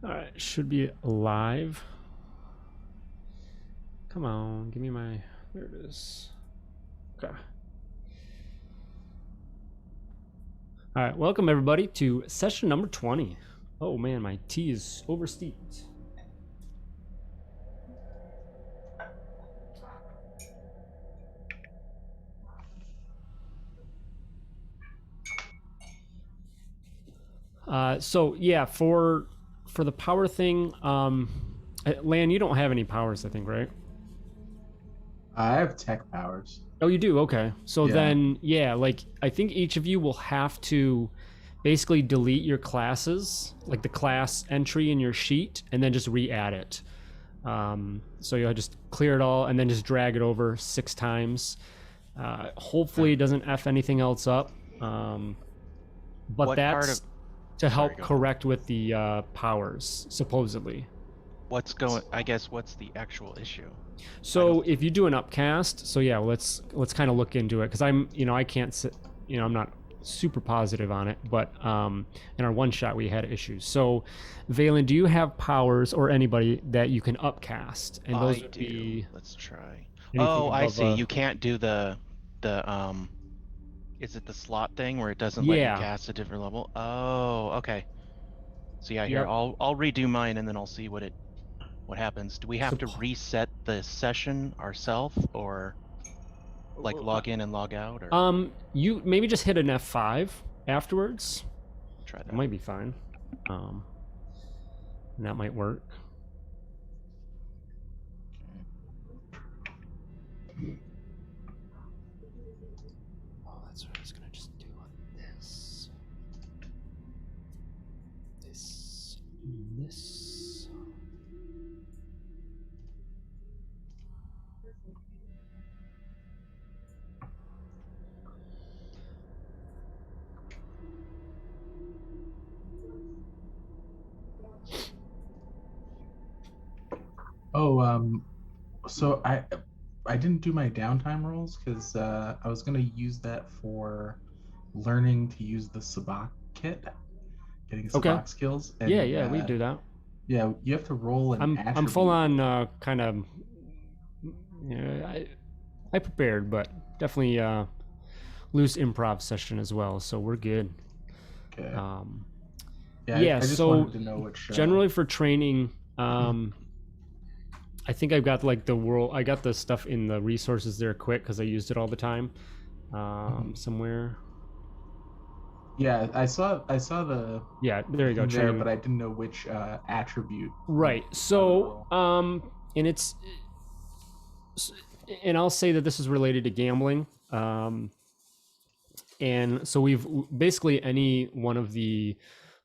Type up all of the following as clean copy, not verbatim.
All right, should be live. Come on, give me my. There it is. Okay. All right, welcome everybody to session number 20. Oh man, my tea is oversteeped. So yeah, for the power thing, Lan, you don't have any powers, I think, right? I have tech powers. Oh, you do? Okay. So Yeah. then, yeah, like I think each of you will have to basically delete your classes, like the class entry in your sheet, and then just re-add it. So you'll just clear it all and then just drag it over 6 times. Hopefully it doesn't F anything else up. But What that's to help Sorry, go correct with the powers, supposedly. what's the actual issue? So if you do an upcast, so yeah, let's kind of look into it, because I can't sit, I'm not super positive on it, but in our one shot we had issues. So Valen, do you have powers, or anybody that you can upcast? And those would be, let's try. anything Oh, I above see. You can't do the is it the slot thing where it doesn't let you Yeah. cast a different level? Oh, okay. So yeah, here Yep. I'll redo mine and then I'll see what happens. Do we have to So- reset the session ourselves, or like log in and log out, or you maybe just hit an F5 afterwards. try that? That might be fine. And that might work. Oh, that's what I was gonna just do on this. This. Oh, so I didn't do my downtime rolls because I was gonna use that for learning to use the sabak kit, getting sabak skills. And, Yeah, we do that. Yeah, you have to roll an attribute. I'm full on kind of. Yeah, I prepared, but definitely loose improv session as well, so we're good. Okay. Yeah, I just so wanted to know which. Generally for training, I think I've got like I got the stuff in the resources there quick because I used it all the time. Somewhere. Yeah, I saw the. Yeah, there you go. There, but I didn't know which attribute. Right. So, and I'll say that this is related to gambling. And so we've basically any one of the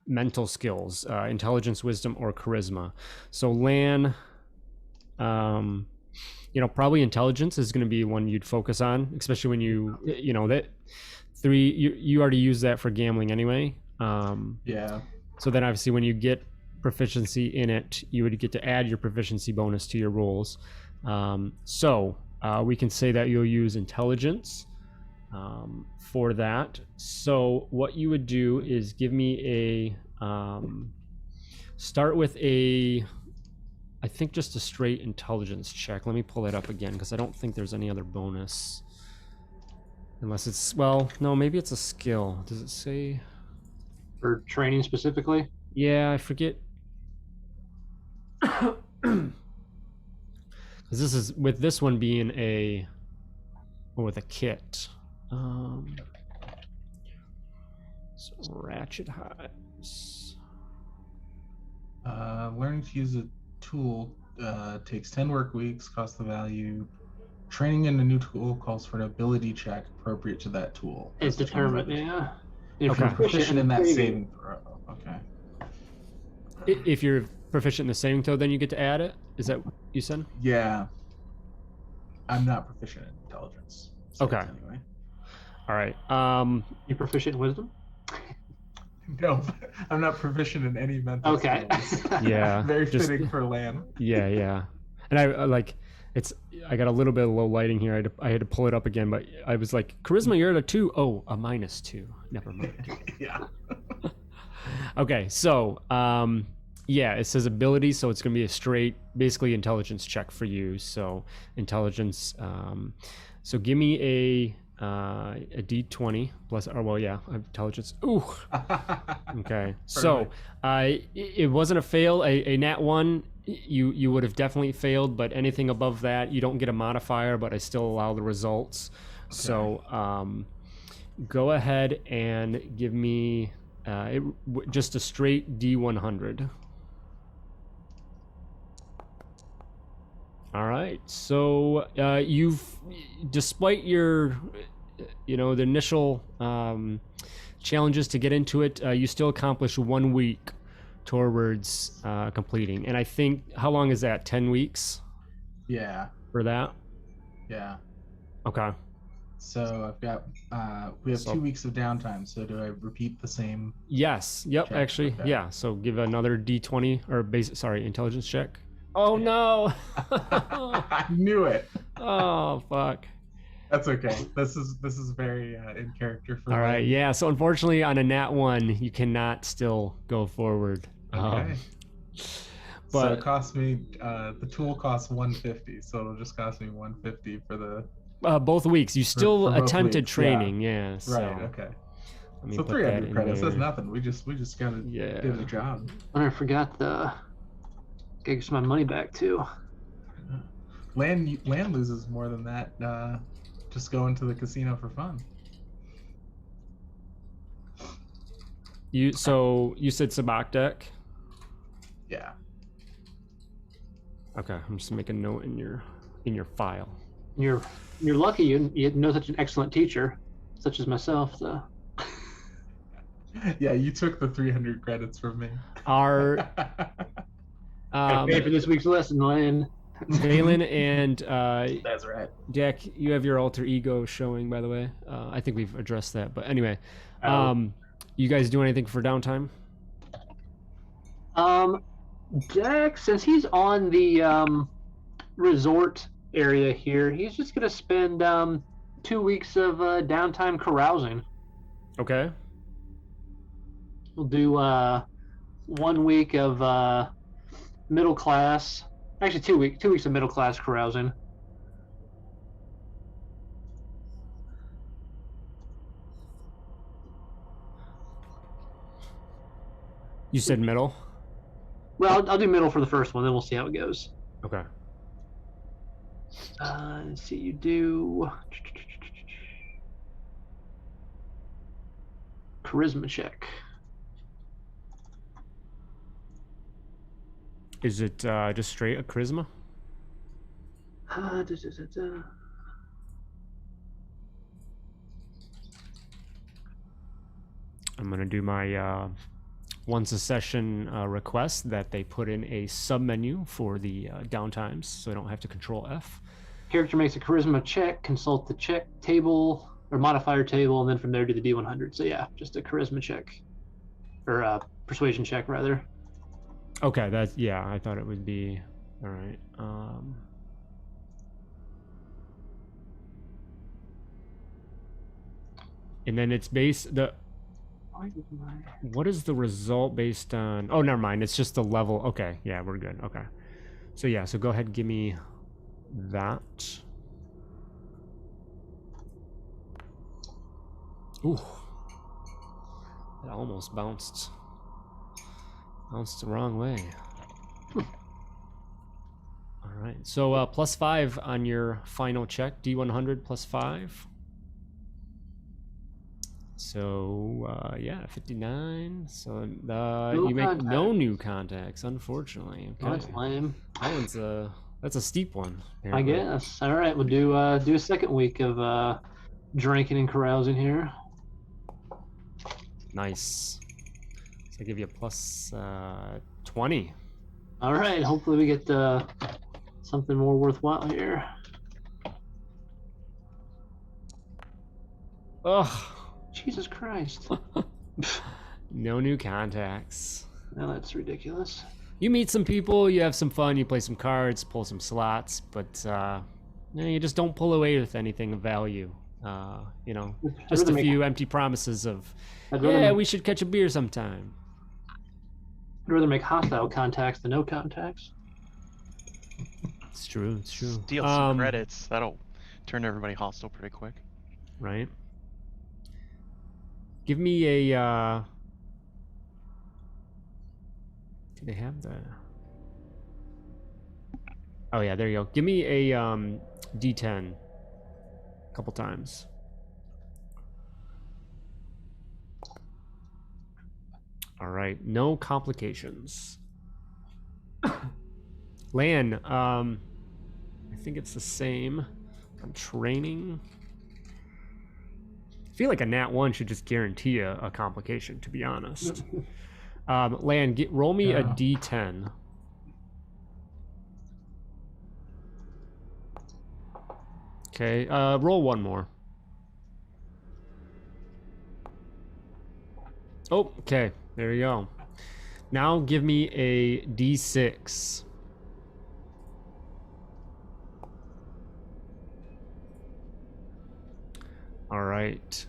mental skills, intelligence, wisdom, or charisma. So Lan, probably intelligence is going to be one you'd focus on, especially when that 3, you already use that for gambling anyway. Yeah. So then obviously when you get proficiency in it, you would get to add your proficiency bonus to your rolls. So we can say that you'll use intelligence for that. So what you would do is give me start with I think just a straight intelligence check. Let me pull it up again because I don't think there's any other bonus. Unless it's, well, no, maybe it's a skill. Does it say? For training specifically? Yeah, I forget. Because this is, with this one being with a kit. So ratchet hives. Learning to use a tool takes 10 work weeks, costs the value. Training in a new tool calls for an ability check appropriate to that tool. It's determined, yeah. If you're proficient in that saving throw. Okay. If you're proficient in the saving throw, then you get to add it? Is that what you said? Yeah. I'm not proficient in intelligence. Okay. Anyway. All right. You proficient in wisdom? No, I'm not proficient in any mental skills. Yeah. Very fitting for Lan. Yeah. And I got a little bit of low lighting here. I had to pull it up again, but I was like, charisma, you're at a 2. Oh, a -2. Never mind. Yeah. Okay, so Yeah, it says ability, so it's going to be a straight, basically intelligence check for you. So intelligence. So give me a D20 plus, or well, yeah, intelligence. Ooh. Okay. So it wasn't a fail. A nat 1, you would have definitely failed, but anything above that, you don't get a modifier, but I still allow the results. Okay. So go ahead and give me just a straight D100. All right, so you've, despite your, the initial challenges to get into it, you still accomplished 1 week towards completing. And I think, how long is that? 10 weeks? Yeah. For that? Yeah. Okay. So I've got, we have 2 weeks of downtime. So do I repeat the same? Yes. Yep. Check? Actually, Okay. yeah. So give another D20 or intelligence check. Oh no! I knew it. Oh fuck. That's okay. This is very in character for. All right. Yeah. So unfortunately, on a nat 1, you cannot still go forward. Okay. But so it cost me. The tool costs 150, so it'll just cost me 150 for the. Both weeks. You still for both attempted weeks, training. Yeah. So, right. Okay. let me So put that 300 in credits. That's there. nothing. We just gotta do the job. I forgot the. Gotta get my money back too. Land loses more than that. Just going to the casino for fun. You said Sabak deck? Yeah. Okay, I'm just making a note in your file. You're lucky you know such an excellent teacher, such as myself. So. Yeah, you took the 300 credits from me. Our Gotta pay for this week's lesson, Lynn. Valen and That's right. Jack, you have your alter ego showing, by the way. I think we've addressed that, but anyway, you guys do anything for downtime? Jack, since he's on the resort area here, he's just gonna spend 2 weeks of downtime carousing. Okay. We'll do 1 week of middle class. Actually, 2 weeks of middle class carousing. You said middle? Well, I'll do middle for the first one, then we'll see how it goes. Okay. Let's see, you do charisma check. Is it just straight a charisma? I'm gonna do my once a session request that they put in a sub menu for the downtimes, so I don't have to control F. Character makes a charisma check, consult the check table or modifier table, and then from there do the D100. So yeah, just a charisma check or a persuasion check rather. Okay, that's, yeah, I thought it would be, all right. And then it's based, what is the result based on? Oh, never mind. It's just the level. Okay, yeah, we're good. Okay. So yeah, so go ahead and give me that. Ooh. It almost bounced the wrong way. All right. So +5 on your final check. D100 +5. So yeah, 59. So you make no new contacts, unfortunately. Okay. Oh, that's lame. That one's that's a steep one. Apparently. I guess. All right, we'll do a second week of drinking and carousing here. Nice. So I give you a +20. All right. Hopefully we get something more worthwhile here. Ugh. Jesus Christ. No new contacts. Now that's ridiculous. You meet some people, you have some fun, you play some cards, pull some slots, but you just don't pull away with anything of value. You know, just a few empty promises of, yeah, we should catch a beer sometime. I'd rather make hostile contacts than no contacts. It's true. It's true. Steal some credits. That'll turn everybody hostile pretty quick. Right. Give me a. Do they have the? Oh yeah, there you go. Give me a D10. A couple times. All right, no complications. Lan, I think it's the same. I'm training. I feel like a nat 1 should just guarantee a complication, to be honest. Lan, roll me a D10. Okay, roll one more. Oh, okay, there you go. Now give me a D6. All right.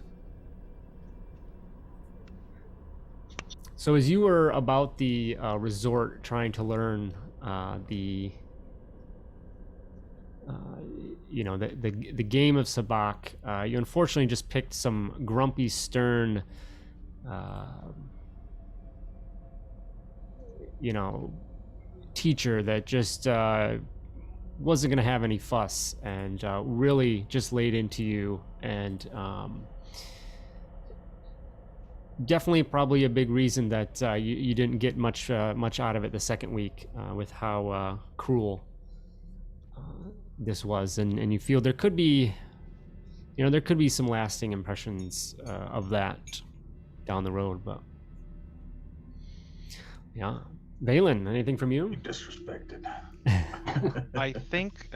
So as you were about the resort trying to learn the game of Sabacc, you unfortunately just picked some grumpy, stern, teacher that just wasn't going to have any fuss and really just laid into you, and definitely probably a big reason that you didn't get much out of it the second week with how cruel this was, and you feel there could be some lasting impressions of that down the road. But yeah, Valen, anything from you? Disrespected. I think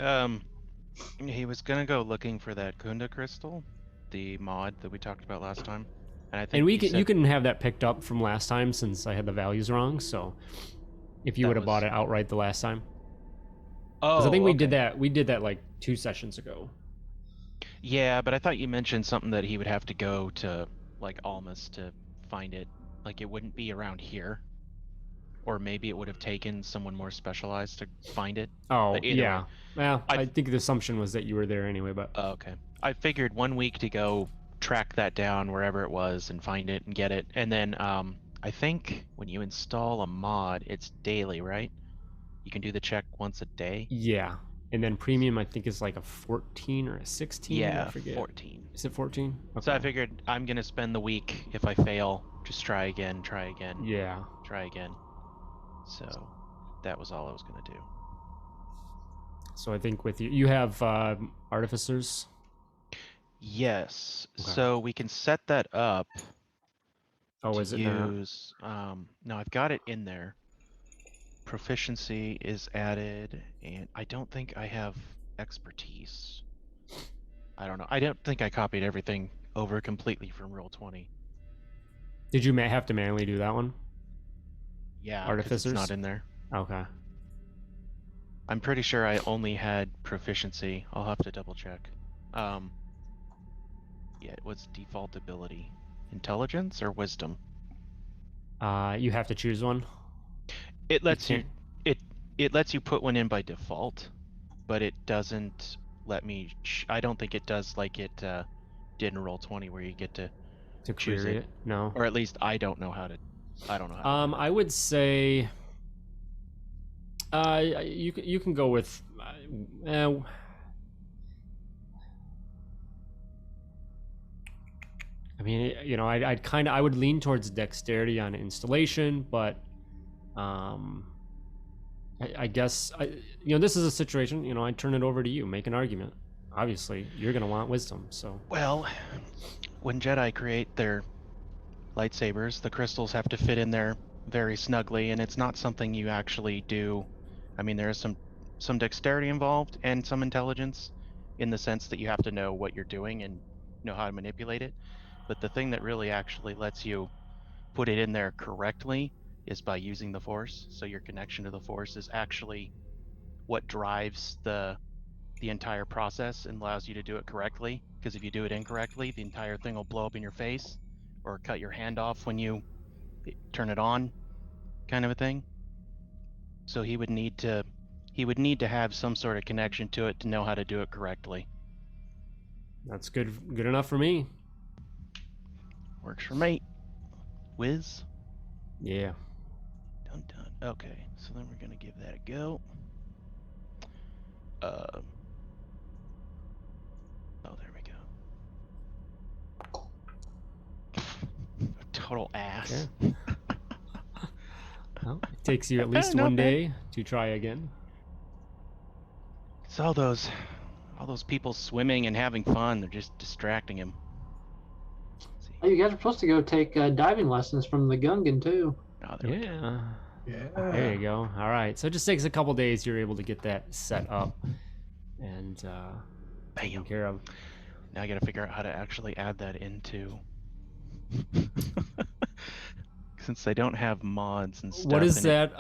he was gonna go looking for that Kunda crystal, the mod that we talked about last time, and I think you can have that picked up from last time since I had the values wrong. So if you would have bought it outright the last time. Oh, I think we did that like 2 sessions ago. Yeah, but I thought you mentioned something that he would have to go to like Almas to find it. Like it wouldn't be around here. Or maybe it would have taken someone more specialized to find it. Oh, yeah. Way. Well, I think the assumption was that you were there anyway, but... Oh, okay. I figured 1 week to go track that down wherever it was and find it and get it. And then I think when you install a mod, it's daily, right? You can do the check once a day? Yeah. And then premium, I think, is like a 14 or a 16? Yeah, I forget. 14. Is it 14? Okay. So I figured I'm going to spend the week. If I fail, just try again, Yeah. try again. So that was all I was going to do. So I think with you have artificers? Yes. Okay. So we can set that up. Oh, is it use, no, I've got it in there. Proficiency is added, and I don't think I have expertise. I don't know. I don't think I copied everything over completely from Roll20. Did you have to manually do that one? Yeah, 'cause Artificers? it's not in there. Okay. I'm pretty sure I only had proficiency. I'll have to double check. Yeah, it was default ability. Intelligence or wisdom? You have to choose one? It lets you can't- it lets you put one in by default, but it doesn't let me I don't think it does like it did in Roll20 where you get to choose query it? No. Or at least I don't know how to how to do it. I would say you can go with I mean, I would lean towards dexterity on installation, but I guess this is a situation, I'd turn it over to you, make an argument. Obviously, you're going to want wisdom, so. Well, when Jedi create their lightsabers, the crystals have to fit in there very snugly, and it's not something you actually do. I mean, there is some dexterity involved and some intelligence in the sense that you have to know what you're doing and know how to manipulate it. But the thing that really actually lets you put it in there correctly is by using the Force. So your connection to the Force is actually what drives the entire process and allows you to do it correctly. Because if you do it incorrectly, the entire thing will blow up in your face or cut your hand off when you turn it on. kind of a thing. So he would need to have some sort of connection to it to know how to do it correctly. That's good enough for me. Works for me. Whiz. Yeah. Dun dun. Okay, so then we're gonna give that a go. Oh, there we go. Total ass. Okay. Well, it takes you at least Not one bad. day to try again. It's all those people swimming and having fun. They're just distracting him. Let's see. Oh, you guys are supposed to go take diving lessons from the Gungan too. Oh, there we go. Yeah. Yeah. There you go. All right. So it just takes a couple days. You're able to get that set up and taken Bam. care of. Now I gotta figure out how to actually add that into. Since they don't have mods and stuff. What is and that?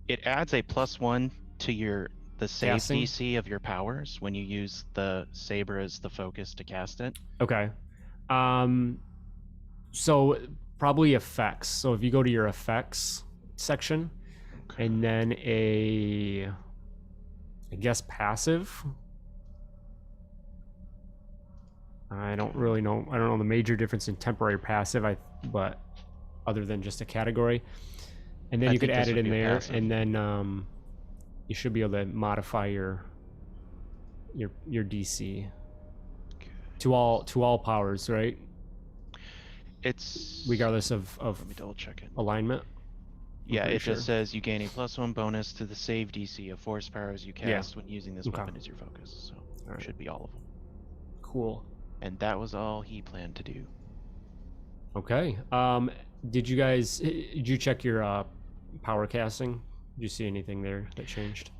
It adds a +1 to the save Casting? DC of your powers when you use the saber as the focus to cast it. Okay. So probably effects. So if you go to your effects section, and then I guess passive. I don't really know. I don't know the major difference in temporary passive. But other than just a category, and then I you could think add this it would in be there, passive. and then you should be able to modify your DC to all powers, right? It's Regardless of Let me double check it. alignment. Yeah, pretty it just sure. says you gain a +1 bonus to the save DC of force powers you cast when using this Okay. weapon as your focus. So Alright. it should be all of them. Cool. And that was all he planned to do. Okay. Did you check your power casting? Did you see anything there that changed?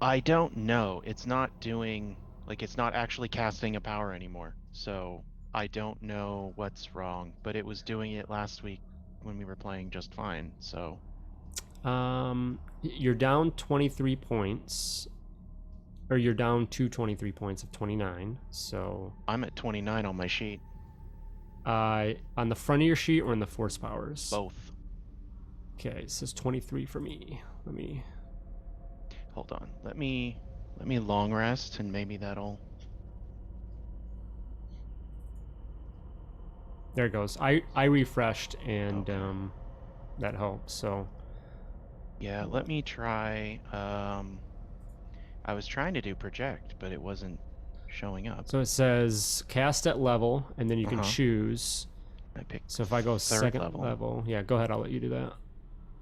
I don't know. It's not it's not actually casting a power anymore. So I don't know what's wrong, but it was doing it last week when we were playing just fine. So You're down 23 points, or you're down to 23 points of 29. So I'm at 29 on my sheet. on the front of your sheet or in the force powers? Both. Okay, it says 23 for me. Let me. Hold on. Let me long rest and maybe that'll. There it goes. I refreshed and Okay. that helps. So Yeah, let me try. I was trying to do project, but it wasn't showing up. it says cast at level, and then you can choose. I picked. So if I go third second level, yeah, go ahead. I'll let you do that.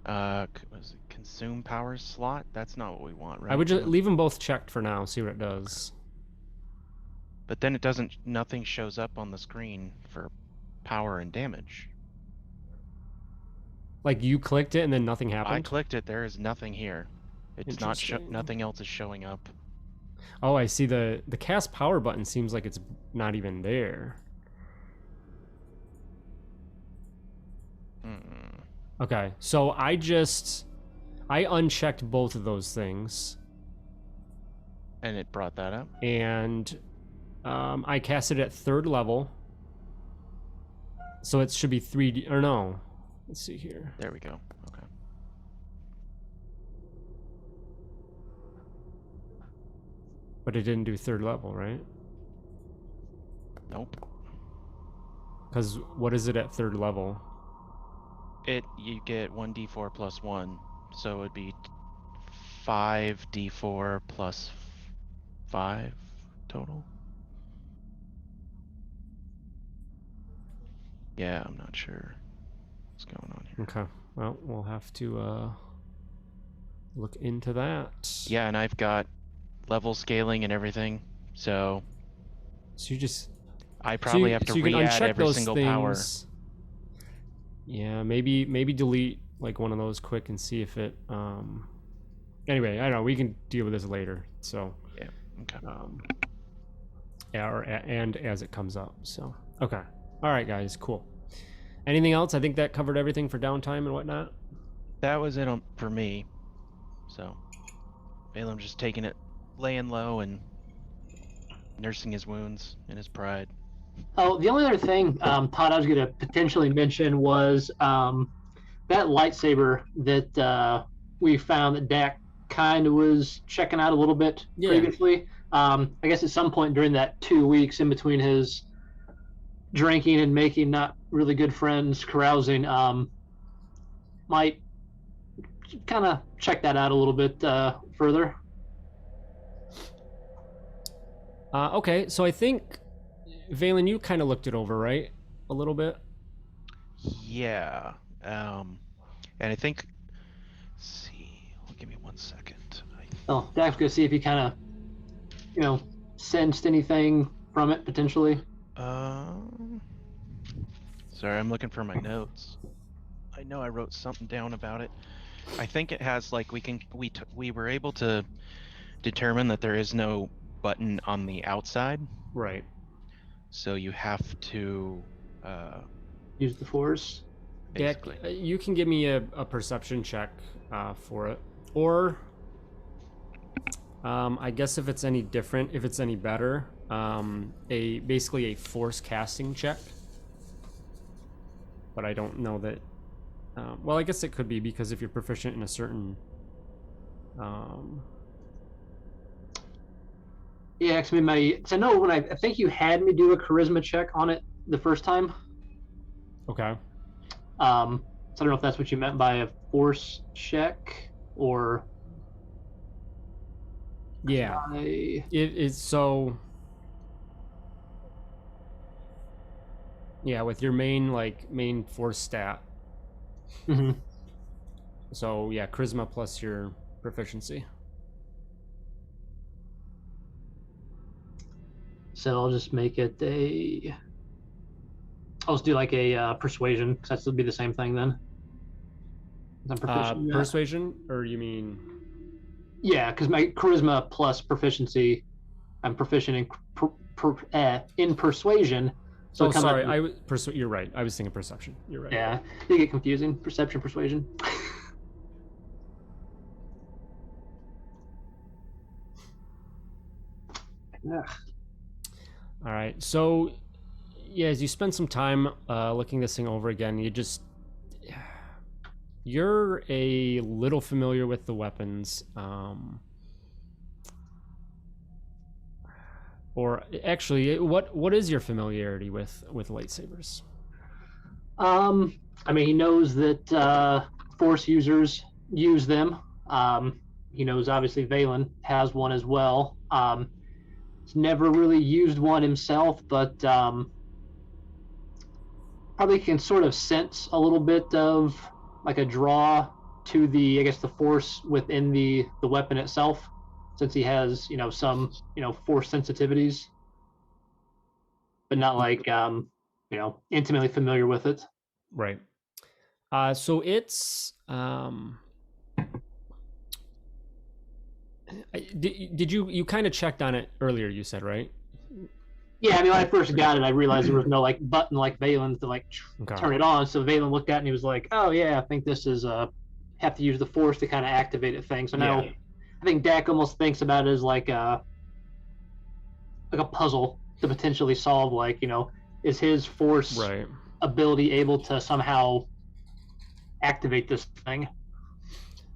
Was it consume power slot? That's not what we want, right? I would We just want- leave them both checked for now. See what it does. But then it doesn't. Nothing shows up on the screen for power and damage. Like you clicked it and then nothing happened. I clicked it. There is nothing here. It's not. Interesting. Nothing else is showing up. Oh, I see. The cast power button seems like it's not even there. Okay, so I unchecked both of those things, And it brought that up. and I casted at third level. So it should be 3D, or no? Let's see here. There we go. Okay. But it didn't do third level, right? Nope. Because what is it at third level? You get 1d4 plus 1, so it would be 5d4 plus 5 total. Yeah, I'm not sure what's going on here. Okay, well, we'll have to look into that. Yeah, and I've got level scaling and everything, so So you just I probably have to re-add every those single things. power. Yeah, maybe delete like one of those quick and see if it. Anyway, I don't know. We can deal with this later. So. Yeah. Okay. Yeah, and as it comes up. So okay. All right, guys. Cool. Anything else? I think that covered everything for downtime and whatnot. That was it for me. So, Balaam's just taking it, laying low and nursing his wounds in his pride. Oh, the only other thing, Todd, I was going to potentially mention was that lightsaber that we found that Dak kind of was checking out a little bit previously. I guess at some point during that 2 weeks in between his drinking and making not really good friends, carousing, might kind of check that out a little bit further. Okay, so I think, Valen, you kind of looked it over, right? A little bit? Yeah. And I think, let's see, give me 1 second. Oh, Dak's gonna see if he kind of, sensed anything from it potentially. Sorry, I'm looking for my notes. I know I wrote something down about it. I think it has like we were able to determine that there is no button on the outside. Right. So you have to Use the Force. Dak, basically. you can give me a perception check for it, or I guess if it's any different, if it's any better, basically a force casting check. But I don't know that. Well, I guess it could be, because if you're proficient in a certain. Yeah, I know when I think you had me do a charisma check on it the first time. Okay. So I don't know if that's what you meant by a force check or. Yeah. It's so. Yeah, with your main force stat. Mm-hmm. So yeah, charisma plus your proficiency. So I'll just make it I'll just do like a persuasion, because that would be the same thing then. I'm proficient in that. Persuasion, or you mean? Yeah, because my charisma plus proficiency, I'm proficient in persuasion. So sorry, you're right. I was thinking perception. You're right. Yeah, you get confusing. Perception, persuasion. Yeah. All right. So, yeah, as you spend some time looking this thing over again, you're a little familiar with the weapons. Or actually, what is your familiarity with lightsabers? I mean, he knows that Force users use them. He knows obviously Valen has one as well. He's never really used one himself, but probably can sort of sense a little bit of like a draw to the Force within the weapon itself, since he has some Force sensitivities, but not like intimately familiar with it. Right. So it's did you kind of checked on it earlier, you said, right? Yeah, I mean, when I first got it, I realized there was no like button like Valen's to like turn it on. So Valen looked at it and he was like, "Oh yeah, I think this is have to use the Force to kind of activate a thing." So now, I think Dak almost thinks about it as like a puzzle to potentially solve. Like, is his Force ability able to somehow activate this thing?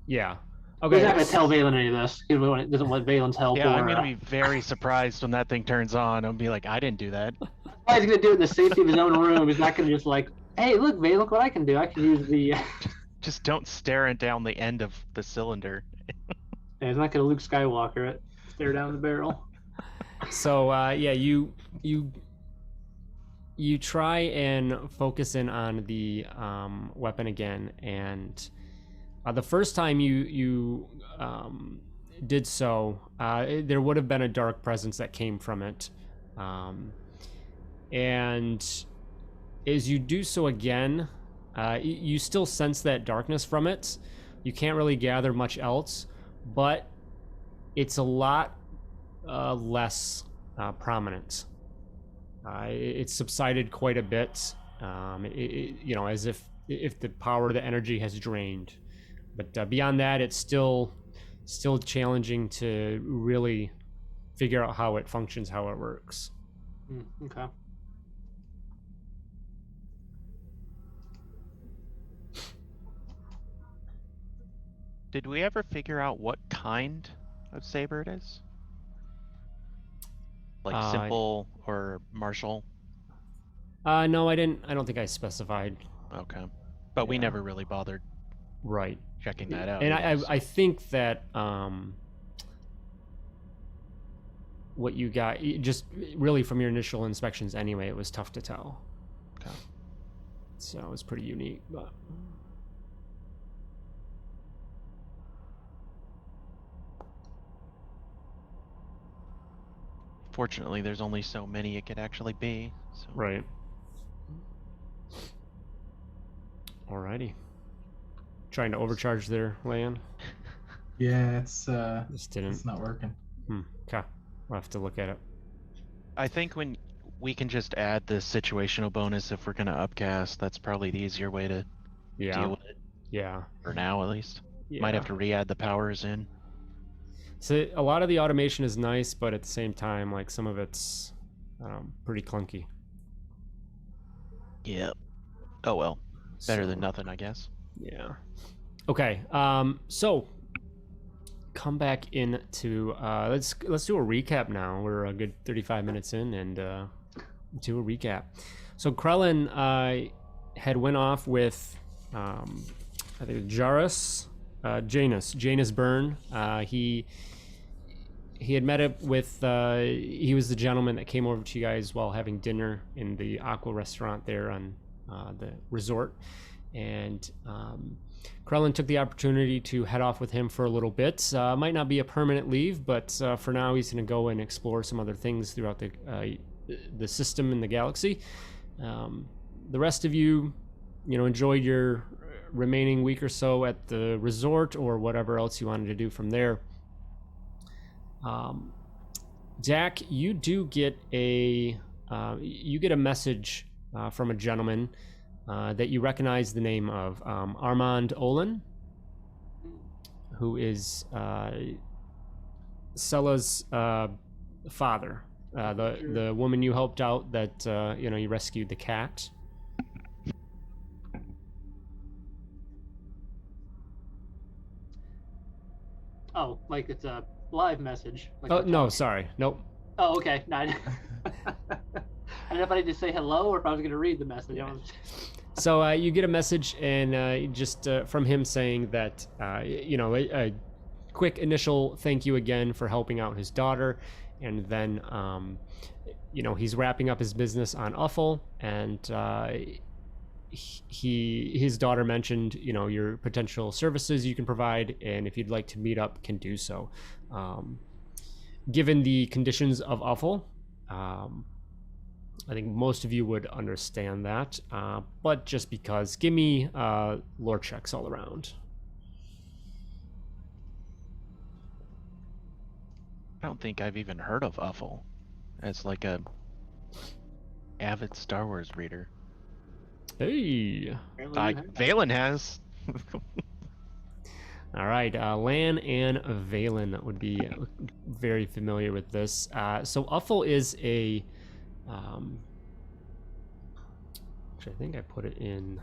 Yeah. Okay. He's not going to tell Valen any of this. He doesn't want Valen's help. Yeah, I'm going to be very surprised when that thing turns on. I'll be like, I didn't do that. He's going to do it in the safety of his own room. He's not going to just like, hey, look, Valen, look what I can do. I can use the... Just don't stare it down the end of the cylinder. Yeah, he's not going to Luke Skywalker it. Stare down the barrel. So, yeah, you try and focus in on the weapon again, and... the first time you did so, there would have been a dark presence that came from it. And as you do so again, you still sense that darkness from it. You can't really gather much else, but it's a lot less prominent. It's subsided quite a bit, as if the power of the energy has drained. But beyond that, it's still challenging to really figure out how it functions, how it works. Okay. Did we ever figure out what kind of saber it is? Like simple or martial? No, I didn't. I don't think I specified. Okay. But we Yeah. never really bothered Right. checking that out. And either, I think that what you got, just really from your initial inspections anyway, it was tough to tell. Okay. So it was pretty unique, but. Fortunately, there's only so many it could actually be. So. Right. Alrighty. Trying to overcharge their land. Yeah, it's Just didn't. it's not working. Okay. We'll have to look at it. I think when we can just add the situational bonus if we're going to upcast, that's probably the easier way to deal with it. Yeah. For now, at least. Yeah. Might have to re-add the powers in. So a lot of the automation is nice, but at the same time, like some of it's pretty clunky. Yep. Oh well. Better than nothing, I guess. Yeah. Okay. So come back into let's do a recap now. We're a good 35 minutes in, and do a recap. So Krellin had went off with I think Janus Byrne. He had met up with he was the gentleman that came over to you guys while having dinner in the Aqua restaurant there on the resort, and Krellin took the opportunity to head off with him for a little bit. Might not be a permanent leave, but for now he's going to go and explore some other things throughout the system in the galaxy. The rest of you, enjoyed your remaining week or so at the resort or whatever else you wanted to do from there. Dak, you do get a message from a gentleman that you recognize the name of, Armand Olin, who is Sella's father, the woman you helped out that you rescued the cat. Oh, like it's a live message. Like Oh no, sorry, nope. Oh, okay. No, I didn't know if I need to say hello or if I was going to read the message. So you get a message, and just from him saying that a quick initial thank you again for helping out his daughter, and then he's wrapping up his business on Uffle, and his daughter mentioned your potential services you can provide, and if you'd like to meet up, can do so. Given the conditions of Uffle, I think most of you would understand that, but just because, give me lore checks all around. I don't think I've even heard of Uffle as like a avid Star Wars reader. Hey, Valen has. All right, Lan and Valen would be very familiar with this. So Uffle is a, which I think I put it in.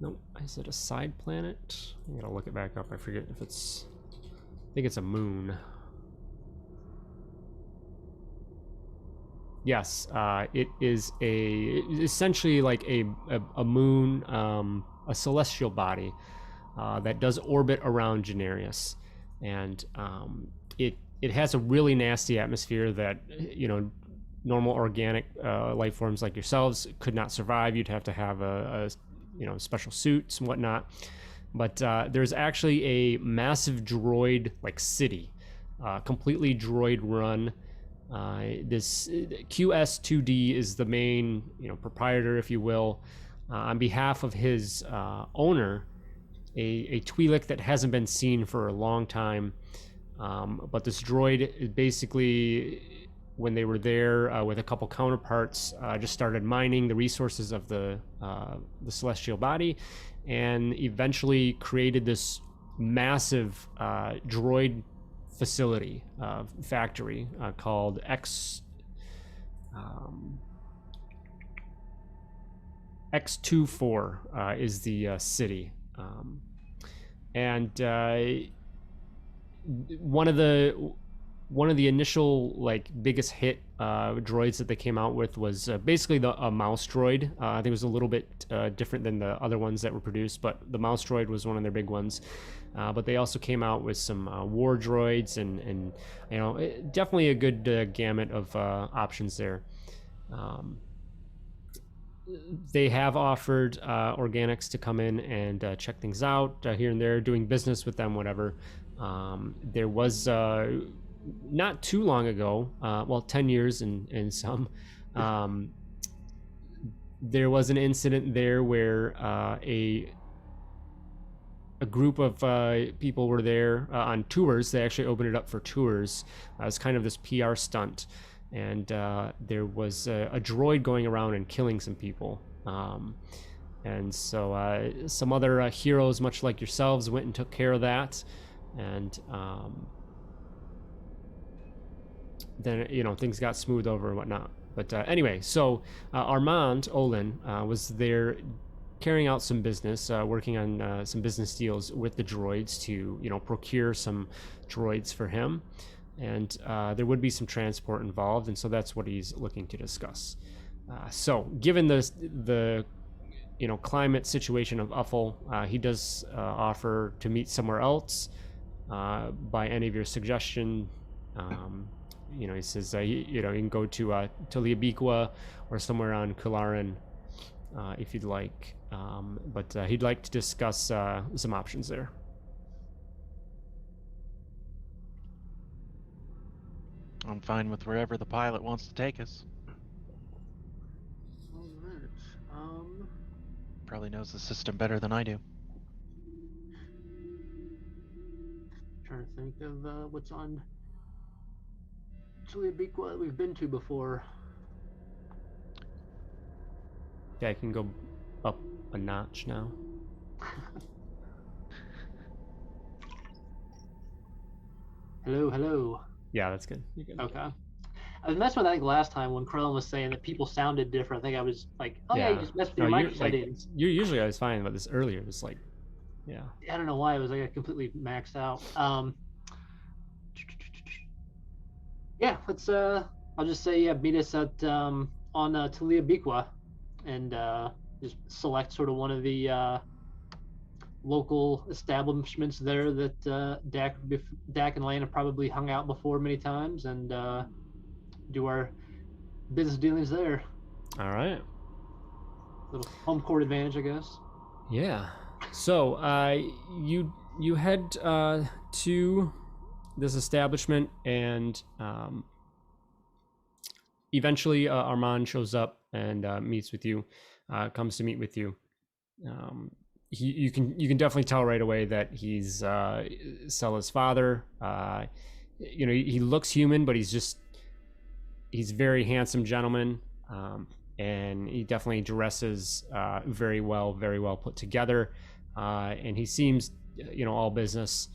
Nope, is it a side planet? I gotta look it back up. I forget if it's. I think it's a moon. Yes, it is essentially like a moon, a celestial body that does orbit around Genarius, and it has a really nasty atmosphere that normal organic life forms like yourselves could not survive. You'd have to have a special suits and whatnot. But there's actually a massive droid like city, completely droid run. This QS2D is the main proprietor, if you will, on behalf of his owner, a Twi'lek that hasn't been seen for a long time. But this droid basically, when they were there with a couple counterparts, just started mining the resources of the celestial body, and eventually created this massive droid facility, factory called X24 is the city. And one of the initial like biggest hit droids that they came out with was basically a mouse droid. I think it was a little bit different than the other ones that were produced, but the mouse droid was one of their big ones. But they also came out with some war droids and definitely a good gamut of options there. They have offered organics to come in and check things out here and there, doing business with them, whatever. There was not too long ago, 10 years and some, there was an incident there where a group of people were there on tours. They actually opened it up for tours. It was kind of this PR stunt. And there was a droid going around and killing some people. And so some other heroes, much like yourselves, went and took care of that. And then, things got smoothed over and whatnot. But anyway, so Armand Olin was there carrying out some business, working on some business deals with the droids to, procure some droids for him. And there would be some transport involved, and so that's what he's looking to discuss. So given the climate situation of Uffle, he does offer to meet somewhere else by any of your suggestion. He says you can go to Liabiqua or somewhere on Cularin if you'd like, but he'd like to discuss some options there. I'm fine with wherever the pilot wants to take us. All right. Probably knows the system better than I do. Trying to think of what's on Liabiqua that we've been to before. Yeah, I can go up a notch now. Hello. Yeah, that's good. You're good. Okay. I was messing with, I think, last time when Krellin was saying that people sounded different. I think I was like, you just messed with your mic settings. You're usually always fine, but this earlier was like, yeah. I don't know why. It was like I completely maxed out. Yeah, let's, I'll just say, meet us at, on Liabiqua and just select sort of one of the local establishments there that Dak and Lane have probably hung out before many times, and do our business dealings there. All right. Little home court advantage, I guess. Yeah. So you head to this establishment, and eventually Armand shows up and meets with you, comes to meet with you. You can definitely tell right away that he's Sella's father. He looks human, but he's very handsome gentleman, and he definitely dresses very well put together, and he seems all business.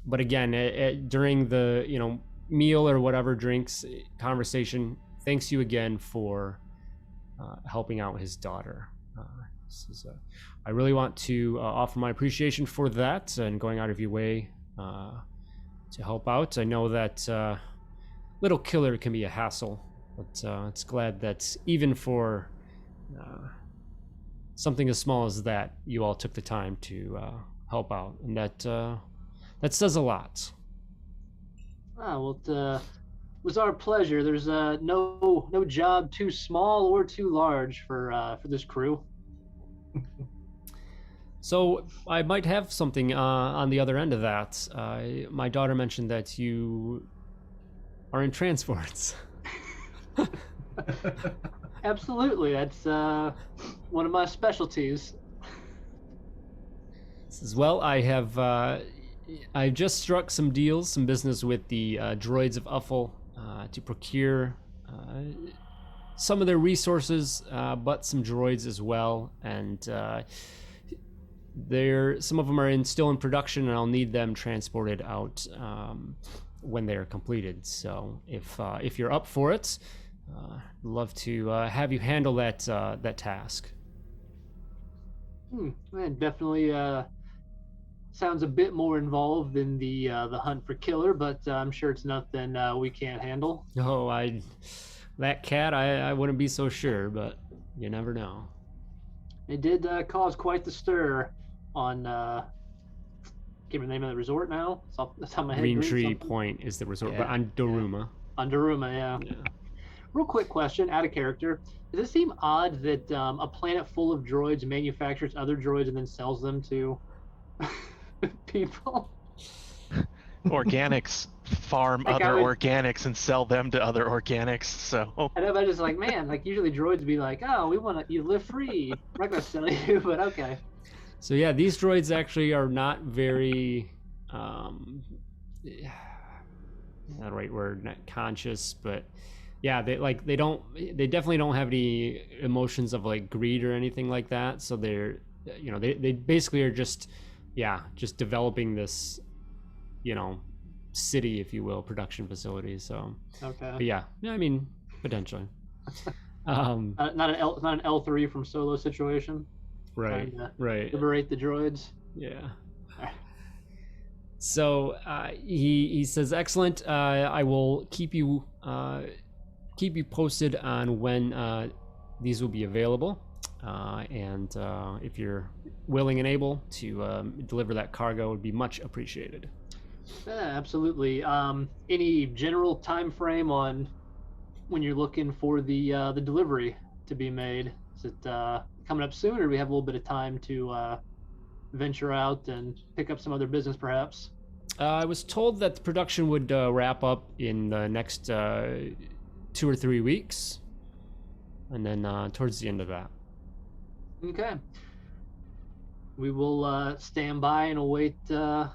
But again, during the meal or whatever drinks conversation, thanks you again for helping out his daughter. I really want to offer my appreciation for that and going out of your way to help out. I know that little killer can be a hassle, but it's glad that even for something as small as that, you all took the time to help out, and that says a lot. Well, it was our pleasure. There's no job too small or too large for this crew. So I might have something on the other end of that. My daughter mentioned that you are in transports. Absolutely, that's one of my specialties. As well, I've just struck some deals, some business with the droids of Uffle to procure some of their resources, but some droids as well, and some of them are still in production, and I'll need them transported out when they are completed. So if you're up for it, I'd love to have you handle that task. Man, definitely sounds a bit more involved than the hunt for killer, but I'm sure it's nothing we can't handle. Oh, that cat, I wouldn't be so sure, but you never know. It did cause quite the stir on can't remember the name of the resort now. It's off the top of my head. Green Tree Point is the resort, but on Daruma. On Daruma, yeah. Real quick question, out of character. Does it seem odd that a planet full of droids manufactures other droids and then sells them to people? Organics farm Like, other organics and sell them to other organics. So And everybody's just like, man, like usually droids be like, oh, we want you to live free. We're not gonna sell you, but okay. So yeah, these droids actually are not very, not the right word, not conscious, but yeah, they definitely don't have any emotions of like greed or anything like that. So they're, they basically are just developing this, city, if you will, production facility. So Okay. but yeah, I mean, potentially. Not an L3 from Solo situation. Right. Right. Liberate the droids. Yeah. So he says, excellent. I will keep you posted on when these will be available, and if you're willing and able to deliver that cargo, would be much appreciated. Yeah, absolutely. Any general time frame on when you're looking for the delivery to be made? Is it coming up soon, or do we have a little bit of time to venture out and pick up some other business, perhaps? I was told that the production would wrap up in the next 2 or 3 weeks, and then towards the end of that. Okay. We will stand by and await the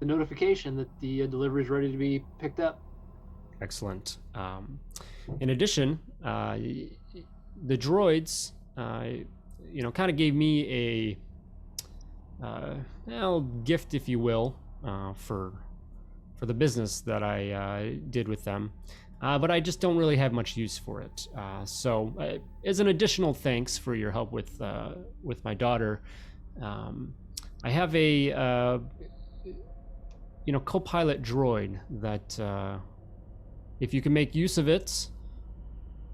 notification that the delivery is ready to be picked up. Excellent. In addition, the droids, kind of gave me a gift, if you will, for the business that I did with them, but I just don't really have much use for it. So, as an additional thanks for your help with my daughter, I have a co-pilot droid that, if you can make use of it,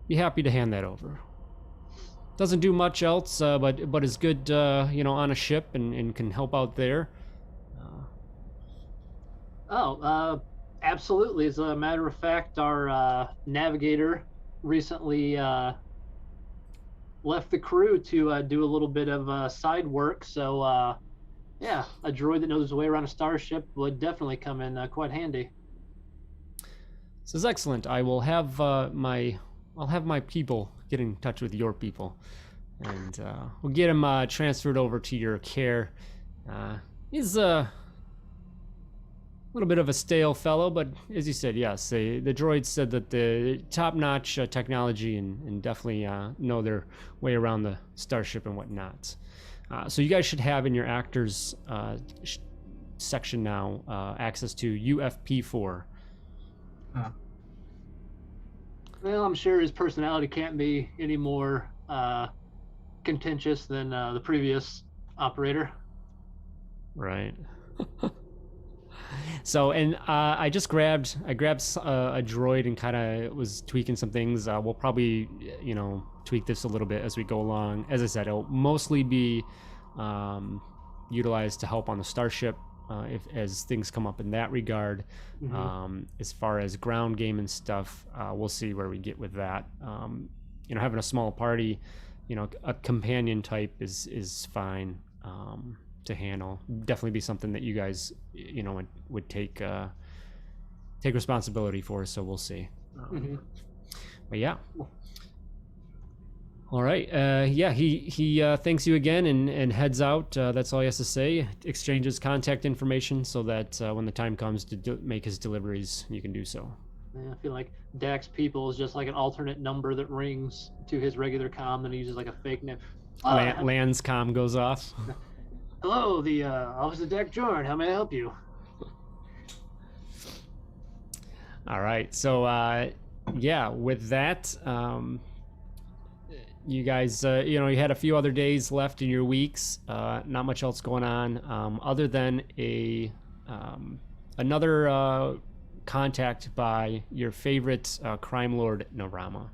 be happy to hand that over. Doesn't do much else, but is good, on a ship and can help out there. Absolutely. As a matter of fact, our navigator recently left the crew to do a little bit of side work. So, yeah, a droid that knows his way around a starship would definitely come in quite handy. This is excellent. I will have my people get in touch with your people, and we'll get him transferred over to your care. He's a little bit of a stale fellow, but as you said, yes, the droids said that the top-notch technology and definitely know their way around the starship and whatnot. So you guys should have in your actors section now access to UFP4. Well, I'm sure his personality can't be any more contentious than the previous operator. Right. So, and I grabbed a droid and kind of was tweaking some things. We'll probably, tweak this a little bit as we go along. As I said, it'll mostly be utilized to help on the starship as things come up in that regard. Mm-hmm. As far as ground game and stuff, we'll see where we get with that. Having a small party, a companion type is fine. To handle. Definitely be something that you guys would take responsibility for, so we'll see. Mm-hmm. But yeah, all right. He thanks you again and heads out. That's all he has to say. Exchanges contact information so that when the time comes to make his deliveries, you can do so. Yeah, I feel like Dak's people is just like an alternate number that rings to his regular comm, and he uses like a fake name. Land's comm goes off. Hello, the Office of Dak Jorn. How may I help you? All right. So, with that, You guys, you had a few other days left in your weeks. Not much else going on, other than another contact by your favorite crime lord, Narama.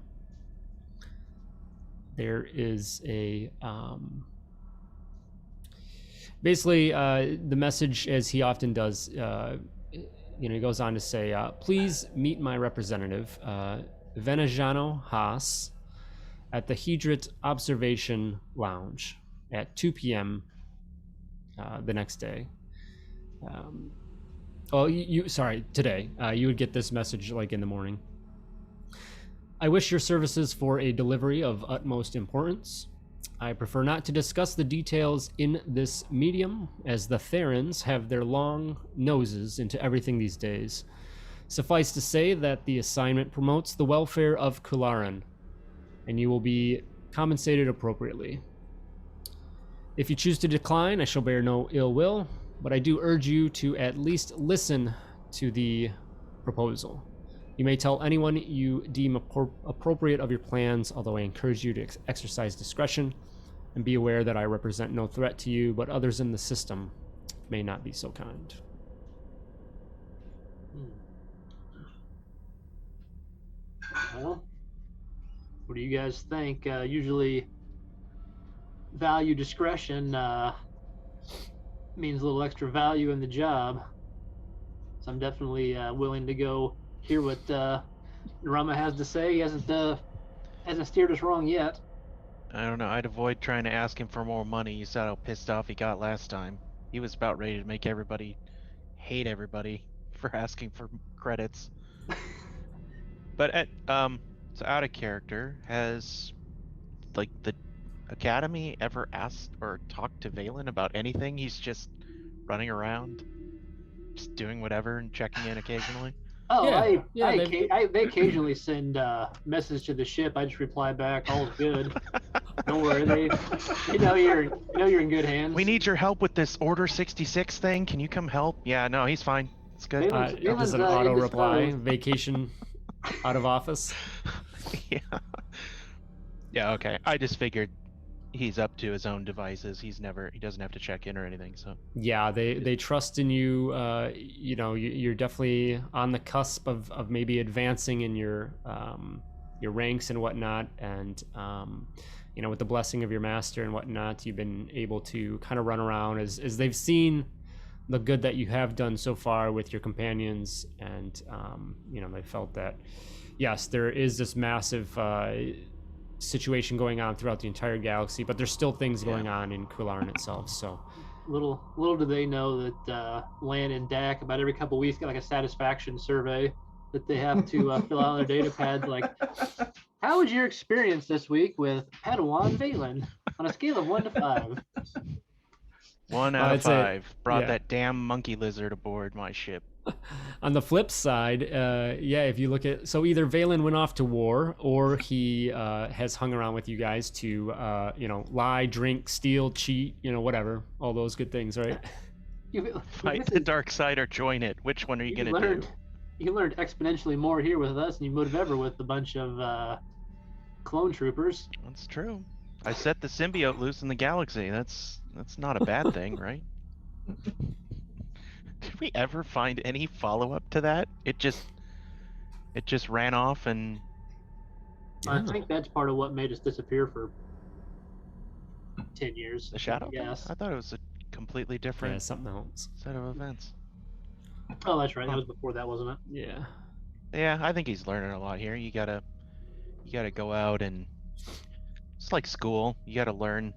There is a basically the message, as he often does. He goes on to say, "Please meet my representative, Venejano Haas, at the Hedrit Observation Lounge at 2 p.m. The next day." Today. You would get this message like in the morning. "I wish your services for a delivery of utmost importance. I prefer not to discuss the details in this medium, as the Therans have their long noses into everything these days. Suffice to say that the assignment promotes the welfare of Cularin, and you will be compensated appropriately. If you choose to decline, I shall bear no ill will, but I do urge you to at least listen to the proposal. You may tell anyone you deem appropriate of your plans, although I encourage you to exercise discretion, and be aware that I represent no threat to you, but others in the system may not be so kind." Well, what do you guys think? Usually value discretion means a little extra value in the job. So I'm definitely willing to go hear what Narama has to say. He hasn't steered us wrong yet. I don't know. I'd avoid trying to ask him for more money. You saw how pissed off he got last time. He was about ready to make everybody hate everybody for asking for credits. But so out of character, has like the Academy ever asked or talked to Valen about anything? He's just running around, just doing whatever and checking in occasionally. Oh, they occasionally send message to the ship. I just reply back, "All's good." Don't worry, you're in good hands. "We need your help with this Order 66 thing. Can you come help?" "Yeah, no, he's fine. It's good." Does an auto reply, "Vacation out of office." Yeah. Yeah. Okay. I just figured he's up to his own devices. He doesn't have to check in or anything. So yeah, they trust in you. You're definitely on the cusp of maybe advancing in your ranks and whatnot, and with the blessing of your master and whatnot, you've been able to kind of run around as they've seen the good that you have done so far with your companions, and they felt that yes, there is this massive situation going on throughout the entire galaxy, but there's still things going on in Cularin itself. So little do they know that Lan and Dak about every couple of weeks get like a satisfaction survey that they have to fill out on their data pads, like, "How was your experience this week with Padawan Valen on a scale of 1 to 5? 1 out of 5. Brought that damn monkey lizard aboard my ship. On the flip side, if you look at, so either Valen went off to war, or he has hung around with you guys to lie, drink, steal, cheat, whatever, all those good things, right? Fight the dark side or join it. Which one are you gonna do? You learned exponentially more here with us than you would have ever with a bunch of clone troopers. That's true. I set the symbiote loose in the galaxy. That's not a bad thing, right? Did we ever find any follow-up to that? It just ran off, and I think that's part of what made us disappear for 10 years. The shadow? Yes. I thought it was a completely different something else set of events. Oh, that's right. That was before that, wasn't it? Yeah. Yeah, I think he's learning a lot here. You gotta go out, and it's like school. You gotta learn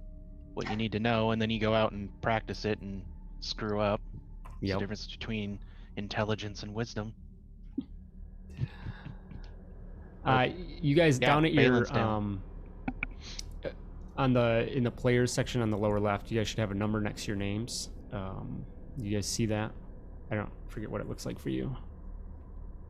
what you need to know, and then you go out and practice it and screw up. There's a difference between intelligence and wisdom. You guys down at your in the players section on the lower left, you guys should have a number next to your names. You guys see that? I don't forget what it looks like for you.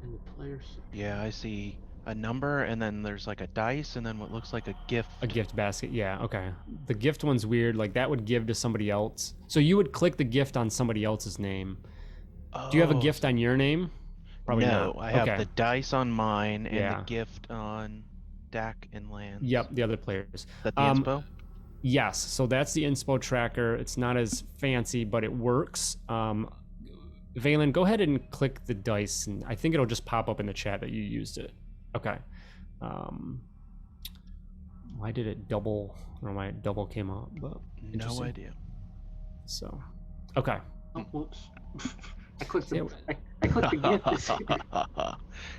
In the players. Yeah, I see a number, and then there's like a dice, and then what looks like a gift. A gift basket, yeah, okay. The gift one's weird, like that would give to somebody else. So you would click the gift on somebody else's name. Oh, do you have a gift on your name? Probably no, not. I have the dice on mine and the gift on DAC inlands. Yep, the other players. Is that the inspo? Yes, so that's the inspo tracker. It's not as fancy, but it works. Valen, go ahead and click the dice, and I think it'll just pop up in the chat that you used it. Okay. Why did it double? I don't know why it double came up, but No idea. So, okay. Oh, whoops. I clicked the gift.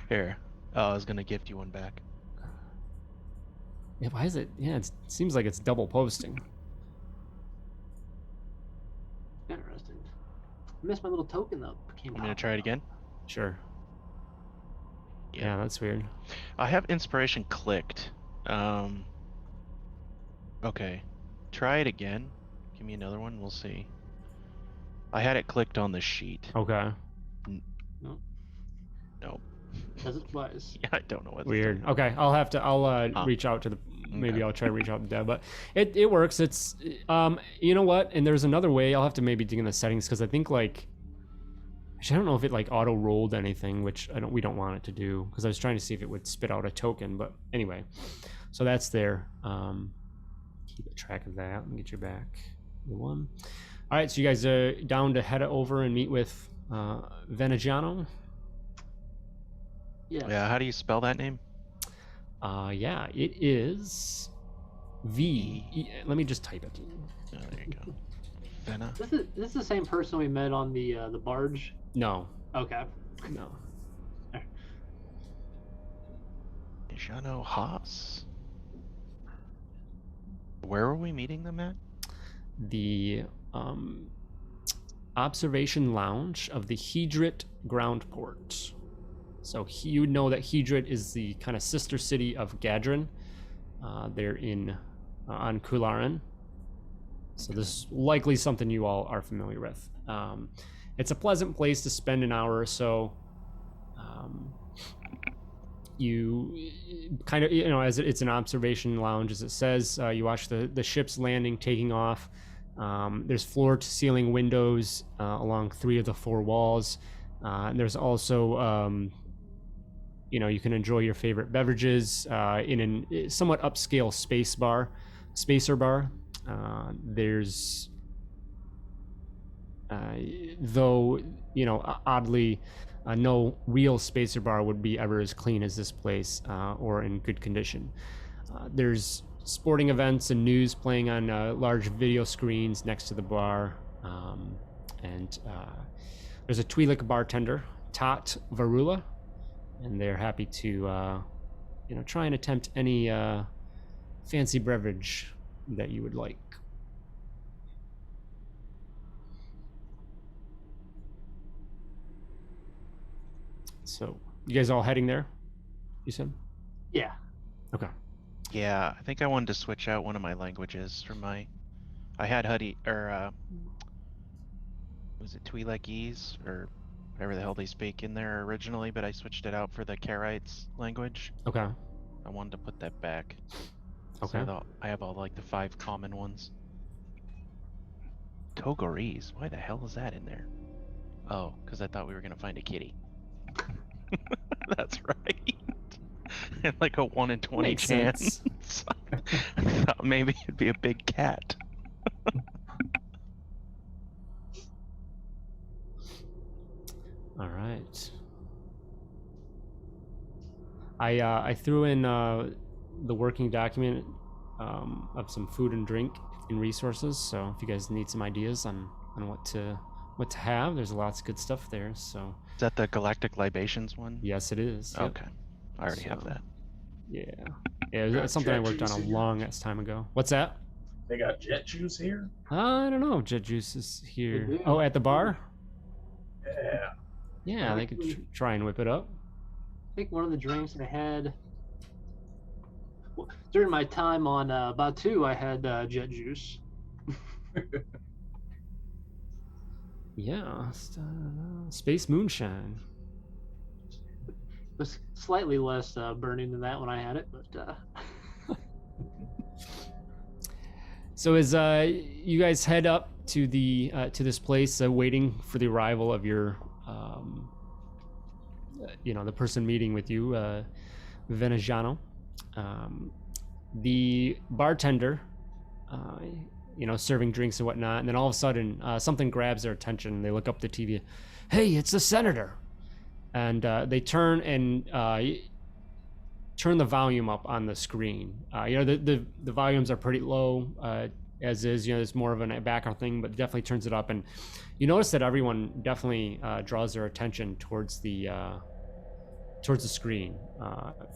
Here. Oh, I was gonna gift you one back. Yeah, why is it? Yeah, it seems like it's double posting. Interesting. I missed my little token though. I'm gonna try it again. Sure. Yeah, that's weird. I have inspiration clicked. Okay. Try it again. Give me another one. We'll see. I had it clicked on the sheet. Okay. No. Nope. Does it twice? Yeah, I don't know what. Weird. Okay, I'll reach out to the. Maybe I'll try to reach out to Deb, but it works. It's you know what? And there's another way. I'll have to maybe dig in the settings because I think like. Actually, I don't know if it like auto rolled anything, which we don't want it to do because I was trying to see if it would spit out a token, but anyway, so that's there. Keep a track of that and get you back the one. All right, so you guys are down to head over and meet with Venegiano. Yeah. How do you spell that name? Yeah, it is V. Let me just type it. Oh, there you go. Vena. This is the same person we met on the barge. No. Okay. No. Jano Haas. Where are we meeting them at? The observation lounge of the Hedrit ground port. So you know that Hedrit is the kind of sister city of Gadrin. They're in on Cularin. So this is likely something you all are familiar with. It's a pleasant place to spend an hour or so. You kind of, as it's an observation lounge, as it says, you watch the ship's landing, taking off. There's floor-to-ceiling windows along 3 of the 4 walls. And there's also, you can enjoy your favorite beverages in a somewhat upscale spacer bar. There's, though, oddly, no real spacer bar would be ever as clean as this place or in good condition. There's sporting events and news playing on large video screens next to the bar. And there's a Twi'lek bartender, Tat Varula, and they're happy to, try and attempt any fancy beverage that you would like. So, you guys all heading there, you said? Yeah. Okay. Yeah, I think I wanted to switch out one of my languages from I had Huddy, or, was it Twi'lekese, or whatever the hell they speak in there originally, but I switched it out for the Karites language. Okay. I wanted to put that back. Okay. So I have all like the 5 common ones. Togorese, why the hell is that in there? Oh, because I thought we were gonna find a kitty. That's right. And like a 1 in 20 Makes chance. I thought maybe it'd be a big cat. All right. I threw in the working document of some food and drink and resources. So if you guys need some ideas on what to have, there's lots of good stuff there. So is that the Galactic Libations one? Yes, it is. Yep. Okay, I already have that. Yeah, it's something I worked on a long ass time ago. What's that? They got jet juice here? I don't know if jet juice is here. Oh, at the bar? Yeah. Yeah, they could try and whip it up. I think one of the drinks I had during my time on Batu, I had jet juice. Yeah, space moonshine. It was slightly less burning than that when I had it, but. So as you guys head up to to this place, waiting for the arrival of your, the person meeting with you, Venegiano, The bartender, serving drinks and whatnot, and then all of a sudden something grabs their attention. They look up the TV. Hey, it's the senator. And they turn and turn the volume up on the screen. The volumes are pretty low as is. It's more of a background thing, but definitely turns it up. And you notice that everyone definitely draws their attention towards the screen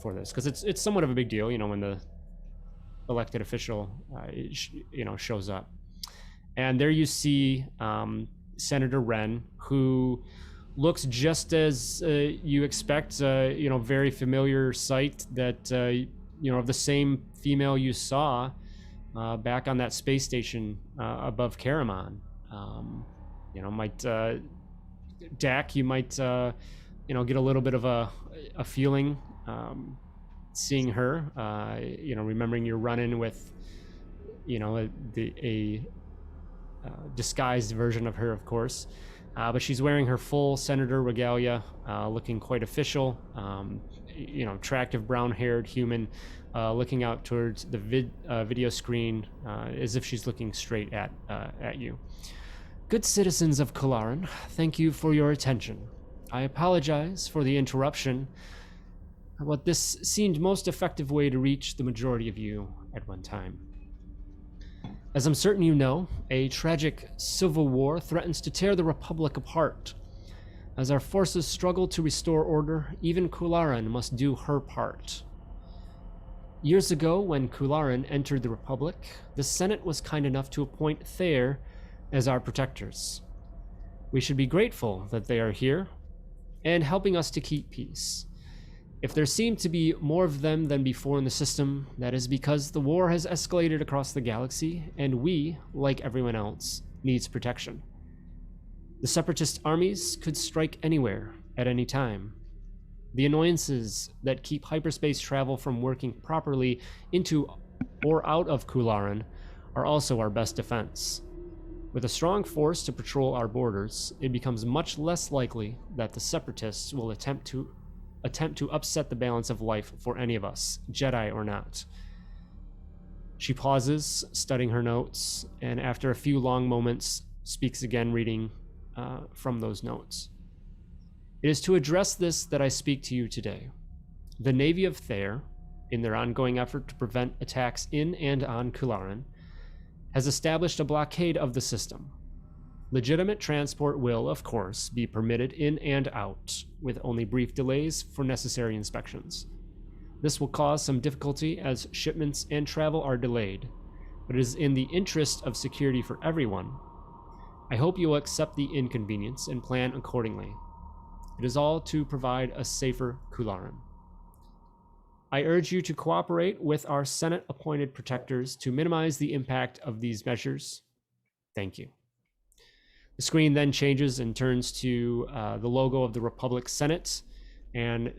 for this, because it's somewhat of a big deal. When the elected official shows up. And there you see Senator Wren, who looks just as you expect, very familiar sight that of the same female you saw back on that space station above Karaman. Dak, you might get a little bit of a feeling seeing her, remembering your run-in with a disguised version of her, of course, but she's wearing her full senator regalia, looking quite official, attractive brown-haired human, looking out towards the video screen as if she's looking straight at you. Good citizens of Cularin, thank you for your attention. I apologize for the interruption, but this seemed most effective way to reach the majority of you at one time. As I'm certain you know, a tragic civil war threatens to tear the Republic apart. As our forces struggle to restore order, even Cularin must do her part. Years ago, when Cularin entered the Republic, the Senate was kind enough to appoint Thayer as our protectors. We should be grateful that they are here and helping us to keep peace. If there seem to be more of them than before in the system, that is because the war has escalated across the galaxy, and we, like everyone else, needs protection. The Separatist armies could strike anywhere, at any time. The annoyances that keep hyperspace travel from working properly into or out of Cularin are also our best defense. With a strong force to patrol our borders, it becomes much less likely that the Separatists will attempt to upset the balance of life for any of us, Jedi or not. She pauses, studying her notes, and after a few long moments, speaks again, reading from those notes. It is to address this that I speak to you today. The Navy of Thayer, in their ongoing effort to prevent attacks in and on Cularin, has established a blockade of the system. Legitimate transport will, of course, be permitted in and out, with only brief delays for necessary inspections. This will cause some difficulty as shipments and travel are delayed, but it is in the interest of security for everyone. I hope you will accept the inconvenience and plan accordingly. It is all to provide a safer Cularin. I urge you to cooperate with our Senate-appointed protectors to minimize the impact of these measures. Thank you. The screen then changes and turns to the logo of the Republic Senate, and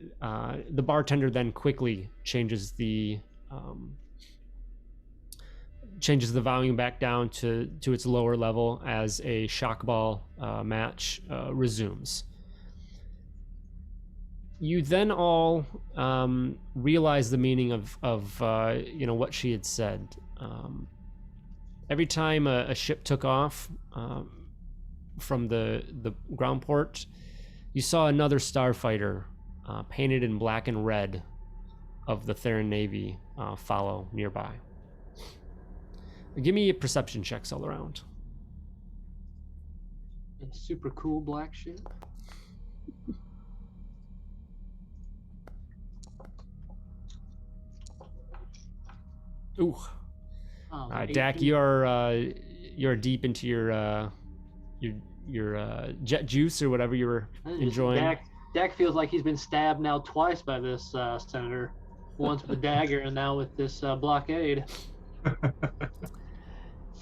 the bartender then quickly changes the volume back down to its lower level as a shockball match resumes. You then all realize the meaning of what she had said. Every time a ship took off from the ground port, you saw another starfighter painted in black and red of the Theran Navy follow nearby. Give me perception checks all around. A super cool black ship. Ooh. Dak, you're deep into your jet juice or whatever you were enjoying. Dak feels like he's been stabbed now twice by this senator. Once with a dagger and now with this blockade.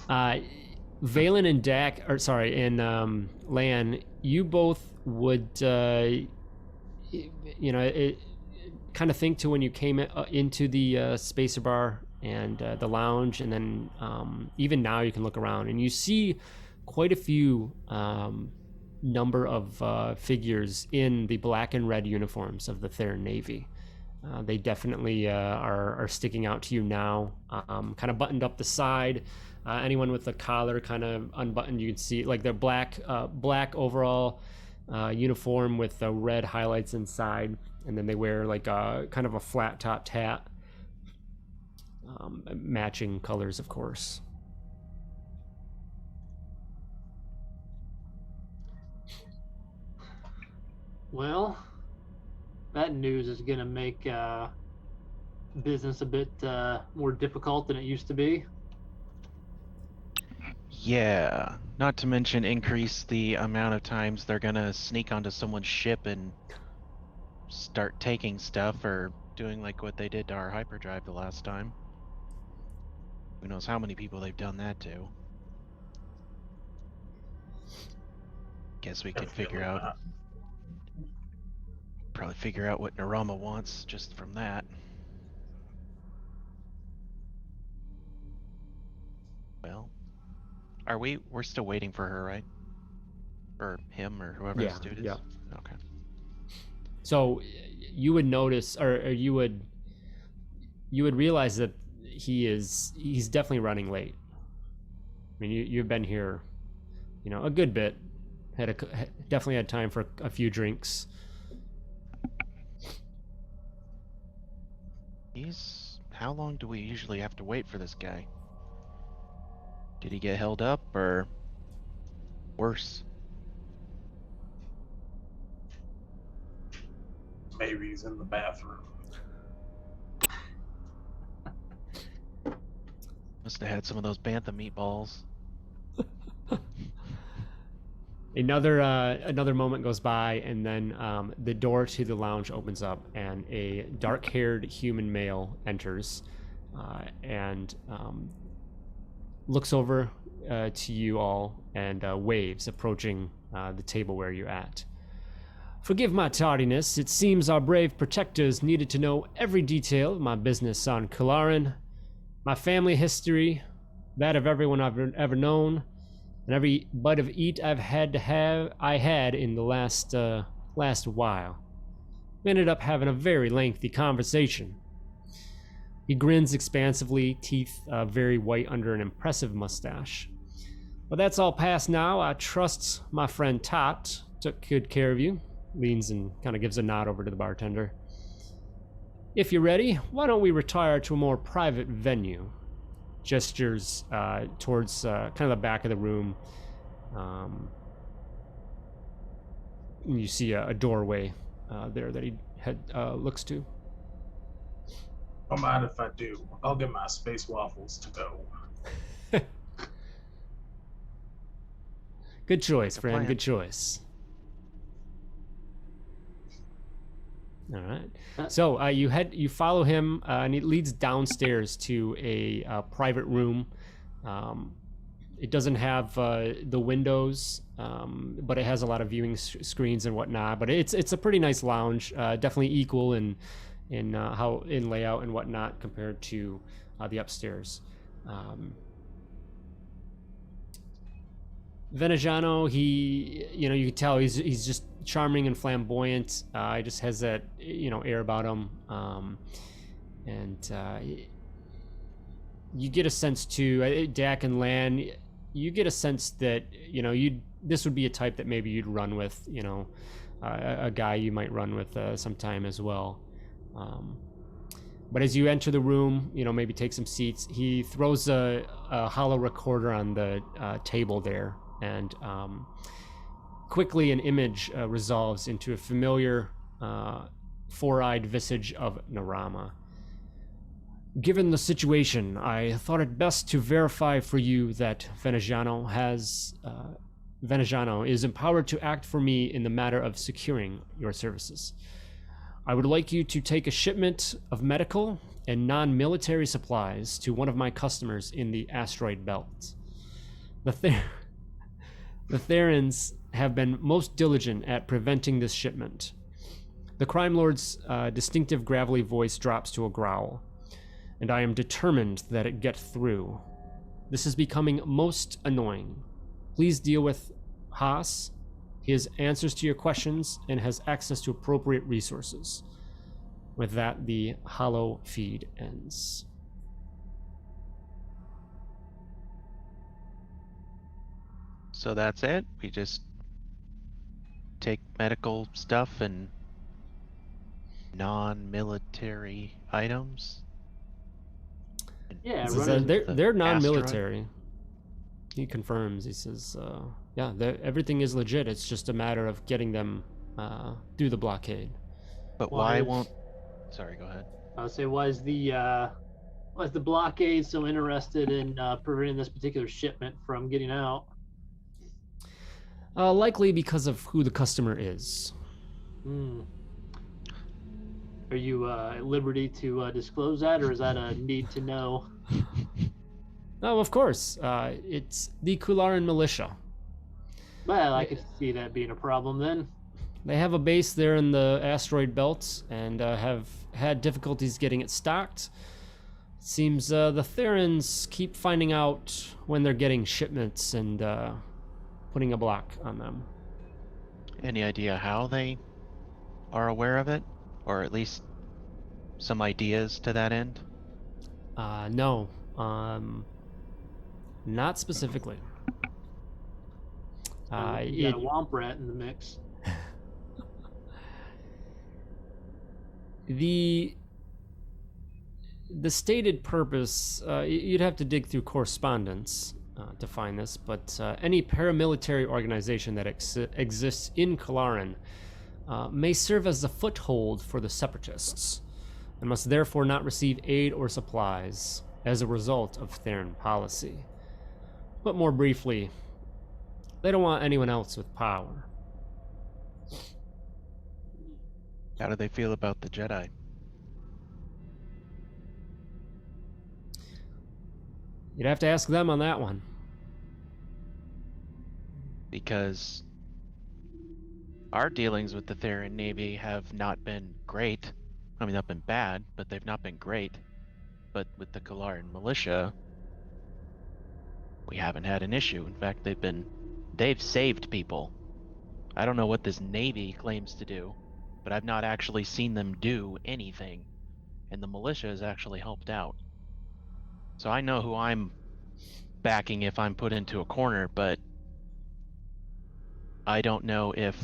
Valen and Dak, and Lan, you both would, kind of think to when you came into the spacer bar and the lounge, and then even now you can look around and you see quite a few number of figures in the black and red uniforms of the Theran Navy. They definitely are sticking out to you now. Kind of buttoned up the side. Anyone with the collar kind of unbuttoned, you can see like their black overall uniform with the red highlights inside, and then they wear like a kind of a flat topped hat, matching colors, of course. Well, that news is going to make business a bit more difficult than it used to be. Yeah, not to mention increase the amount of times they're gonna sneak onto someone's ship and start taking stuff or doing like what they did to our hyperdrive the last time. Who knows how many people they've done that to. Guess we could figure out, probably figure out what Narama wants just from that. Well, we're still waiting for her, right? Or him, or whoever this dude is? Yeah. Okay. So you would notice, or you would realize that he's definitely running late. I mean, you've been here, a good bit. Definitely had time for a few drinks. How long do we usually have to wait for this guy? Did he get held up, or worse? Maybe he's in the bathroom. Must have had some of those bantha meatballs. Another moment goes by, and then the door to the lounge opens up, and a dark-haired human male enters, and looks over to you all and waves, approaching the table where you're at. Forgive my tardiness. It seems our brave protectors needed to know every detail of my business on Cularin, my family history, that of everyone I've ever known, and every bite of eat I had in the last while. We ended up having a very lengthy conversation. He grins expansively, teeth very white under an impressive mustache. But that's all past now. I trust my friend Tot took good care of you. Leans and kind of gives a nod over to the bartender. If you're ready, why don't we retire to a more private venue? Gestures towards kind of the back of the room. And you see a doorway there that he looks to. Don't mind if I do. I'll get my space waffles to go. Good choice, friend. Good choice. All right. So you follow him, and it leads downstairs to a private room. It doesn't have the windows, but it has a lot of viewing screens and whatnot. But it's a pretty nice lounge, definitely equal in layout and whatnot compared to the upstairs. Veneziano, you can tell he's just charming and flamboyant. He just has that air about him, and you get a sense too. Dak and Lan, you get a sense that this would be a type that maybe you'd run with. A guy you might run with sometime as well. But as you enter the room, maybe take some seats. He throws a hollow recorder on the table there. And quickly an image resolves into a familiar four-eyed visage of Narama. Given the situation, I thought it best to verify for you that Veneziano is empowered to act for me in the matter of securing your services. I would like you to take a shipment of medical and non-military supplies to one of my customers in the asteroid belt. The Therans have been most diligent at preventing this shipment. The crime lord's distinctive gravelly voice drops to a growl, and I am determined that it get through. This is becoming most annoying. Please deal with Haas. He has answers to your questions and has access to appropriate resources. With that, the hollow feed ends. So that's it? We just take medical stuff and non-military items? Yeah, He says, run The they're asteroid? non-military. He confirms. He says, yeah, everything is legit. It's just a matter of getting them through the blockade. But Why why is- won't... Sorry, go ahead. I would say, why is the blockade so interested in preventing this particular shipment from getting out? Likely because of who the customer is. Hmm. Are you at liberty to disclose that, or is that a need to know? Oh, of course. It's the Cularin Militia. Well, I could see that being a problem then. They have a base there in the asteroid belt and have had difficulties getting it stocked. Seems the Therans keep finding out when they're getting shipments and putting a block on them. Any idea how they are aware of it? Or at least some ideas to that end? No. Not specifically. You got a womp rat in the mix. The stated purpose, you'd have to dig through correspondence to find this, but any paramilitary organization that exists in Cularin may serve as a foothold for the separatists and must therefore not receive aid or supplies as a result of Theran policy. But more briefly, they don't want anyone else with power. How do they feel about the Jedi? You'd have to ask them on that one. Because our dealings with the Theran Navy have not been great. I mean, they've been bad, but they've not been great. But with the Cularin Militia, we haven't had an issue. In fact, they've saved people. I don't know what this Navy claims to do, but I've not actually seen them do anything. And the militia has actually helped out. So I know who I'm backing if I'm put into a corner, but I don't know if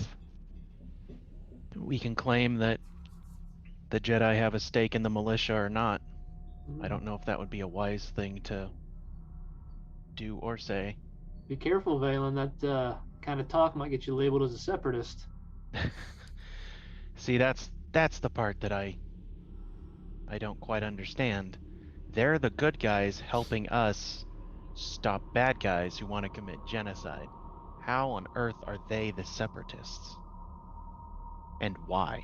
we can claim that the Jedi have a stake in the militia or not. I don't know if that would be a wise thing to do or say. Be careful, Valen. That kind of talk might get you labeled as a separatist. See, that's the part that I don't quite understand. They're the good guys helping us stop bad guys who want to commit genocide. How on earth are they the separatists? And why?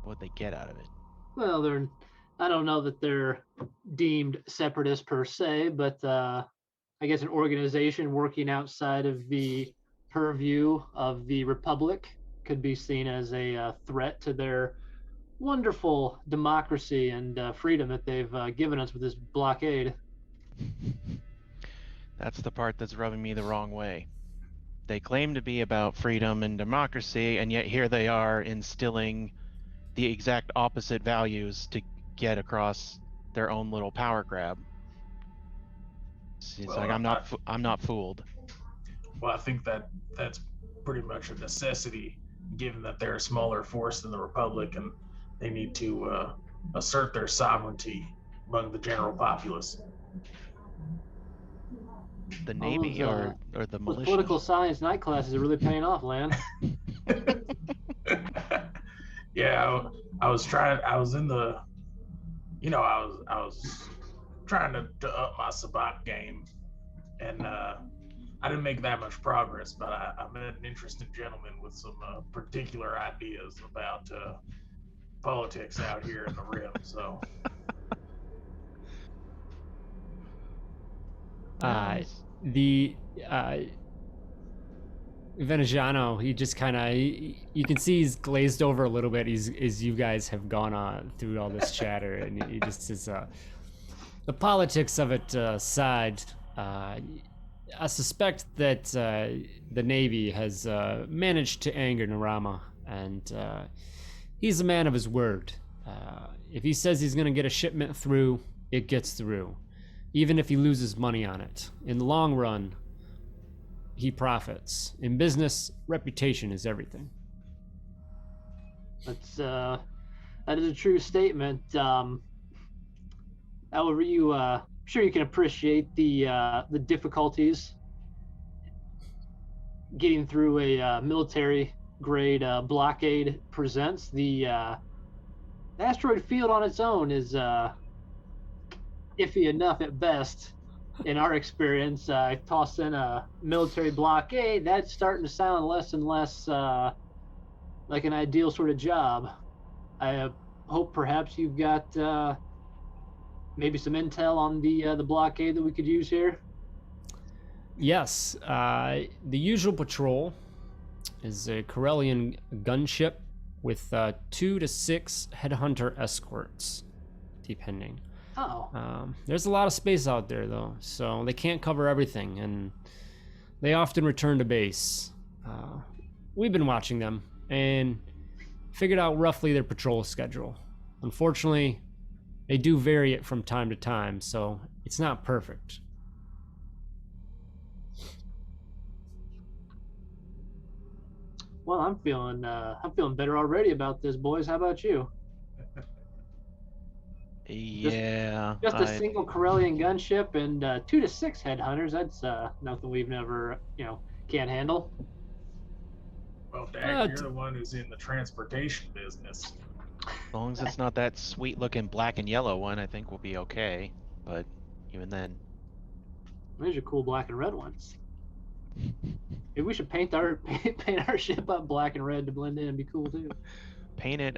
What'd they get out of it? Well, I don't know that they're deemed separatists per se, but I guess an organization working outside of the purview of the Republic could be seen as a threat to their wonderful democracy and freedom that they've given us with this blockade. That's the part that's rubbing me the wrong way. They claim to be about freedom and democracy, and yet here they are instilling the exact opposite values to get across their own little power grab. It's Well, like I'm not fooled. Well, I think that's pretty much a necessity, given that they're a smaller force than the Republic, and they need to assert their sovereignty among the general populace. The Navy or the Those militia? political science night classes are really paying off, Lan. Yeah, I was trying to up my sabacc game, and I didn't make that much progress, but I met an interesting gentleman with some particular ideas about politics out here in the Rim. So The Veneziano, he just kind of, you can see he's glazed over a little bit as you guys have gone on through all this chatter, and he just is the politics of it aside. I suspect that the Navy has managed to anger Narama, and he's a man of his word. If he says he's going to get a shipment through, it gets through, even if he loses money on it. In the long run, he profits. In business, reputation is everything. That is a true statement. However, I'm sure you can appreciate the difficulties getting through a military grade blockade presents. The asteroid field on its own is iffy enough at best. In our experience, toss in a military blockade, that's starting to sound less and less like an ideal sort of job. I hope perhaps you've got maybe some intel on the blockade that we could use here. Yes, the usual patrol is a Corellian gunship with 2 to 6 headhunter escorts, depending. Oh. There's a lot of space out there, though, so they can't cover everything, and they often return to base. We've been watching them and figured out roughly their patrol schedule. Unfortunately, they do vary it from time to time, so it's not perfect. Well, I'm feeling better already about this, boys. How about you? Yeah. Just a single Corellian gunship and 2 to 6 headhunters. That's nothing we've never, can't handle. Well, Dak, you're the one who's in the transportation business. As long as it's not that sweet-looking black and yellow one, I think we'll be okay. But even then, These are cool black and red ones. Maybe we should paint our ship up black and red to blend in and be cool too. paint it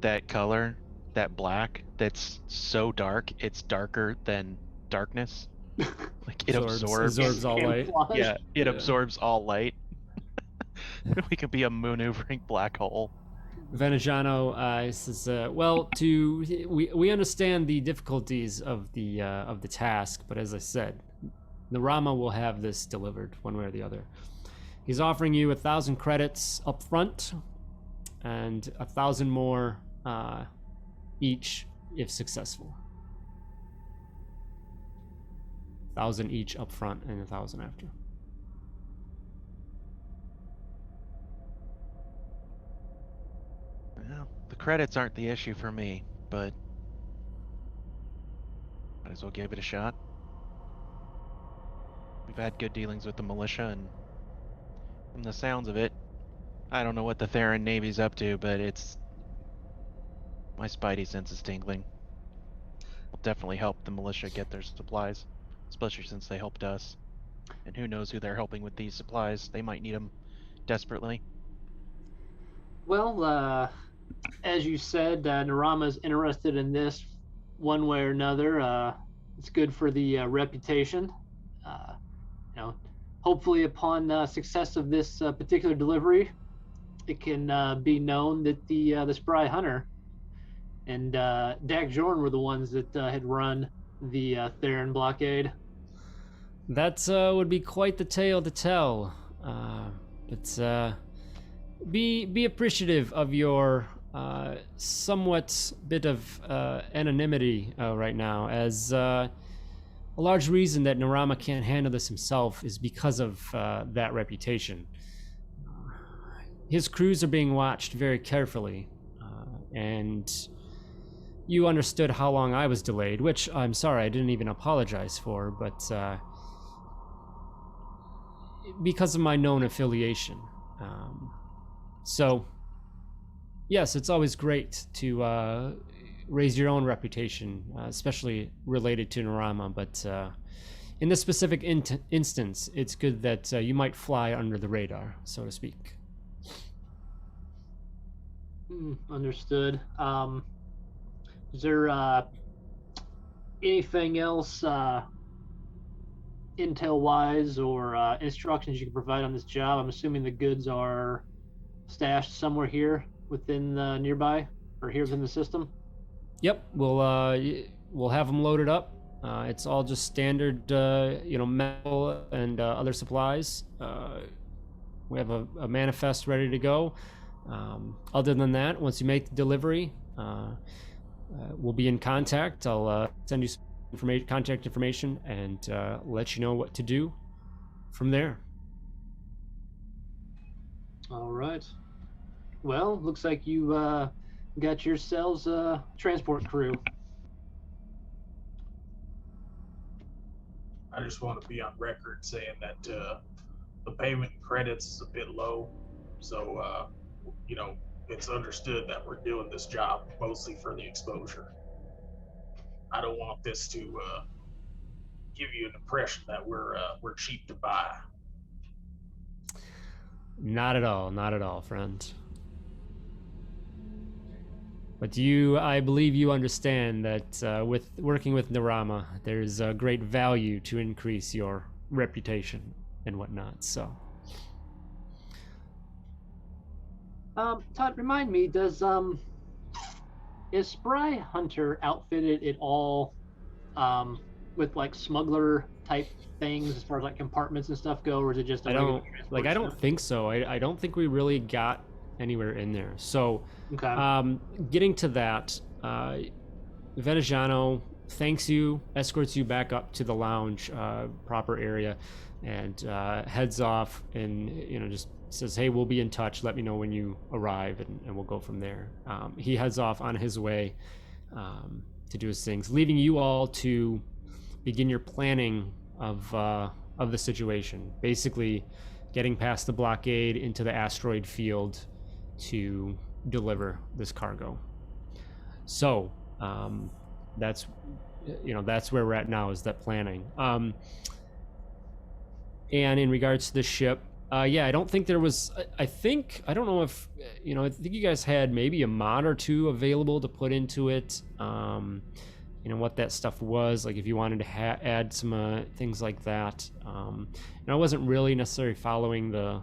that color, that black, that's so dark, it's darker than darkness. Like it absorbs all light. Yeah, it absorbs all light. We could be a maneuvering black hole. Venegiano says, "Well, we understand the difficulties of the task, but as I said, Narama will have this delivered one way or the other. He's offering you 1,000 credits up front, and 1,000 more each if successful. 1,000 each up front and 1,000 after." Well, the credits aren't the issue for me, but might as well give it a shot. We've had good dealings with the militia, and from the sounds of it, I don't know what the Theran Navy's up to, but my spidey sense is tingling. Will definitely help the militia get their supplies, especially since they helped us. And who knows who they're helping with these supplies? They might need them desperately. Well, as you said, Narama's interested in this one way or another. It's good for the reputation. Hopefully upon success of this particular delivery, it can be known that the Spry Hunter and Dak Jorn were the ones that had run the Theran blockade. That would be quite the tale to tell. But be appreciative of your somewhat bit of anonymity right now, as a large reason that Narama can't handle this himself is because of that reputation. His crews are being watched very carefully, and you understood how long I was delayed, which I'm sorry I didn't even apologize for, but because of my known affiliation. So, yes, it's always great to raise your own reputation, especially related to Narama, but in this specific instance, it's good that you might fly under the radar, so to speak. Understood. Is there anything else intel-wise or instructions you can provide on this job? I'm assuming the goods are stashed somewhere here within the nearby or here within the system. Yep, we'll have them loaded up. It's all just standard, metal and other supplies. We have a manifest ready to go. Other than that, once you make the delivery, we'll be in contact. I'll send you some contact information and let you know what to do from there. All right. Well, looks like you got yourselves a transport crew. I just want to be on record saying that the payment in credits is a bit low. So, it's understood that we're doing this job mostly for the exposure. I don't want this to give you an impression that we're cheap to buy. Not at all, friend. But I believe you understand that with working with Narama, there's a great value to increase your reputation and whatnot, so. Todd, remind me, is Spry Hunter outfitted at all with like smuggler type things as far as like compartments and stuff go, or is it just I don't think so. I don't think we really got anywhere in there. So okay. Getting to that, Veneziano thanks you, escorts you back up to the lounge proper area, and heads off and just says, hey, we'll be in touch, let me know when you arrive, and we'll go from there. He heads off on his way to do his things, leaving you all to begin your planning of the situation, basically getting past the blockade into the asteroid field to deliver this cargo. So that's where we're at now, is that planning. And in regards to the ship, I don't think there was, I don't know if, I think you guys had maybe a mod or two available to put into it. What that stuff was, like if you wanted to add some things like that. And I wasn't really necessarily following the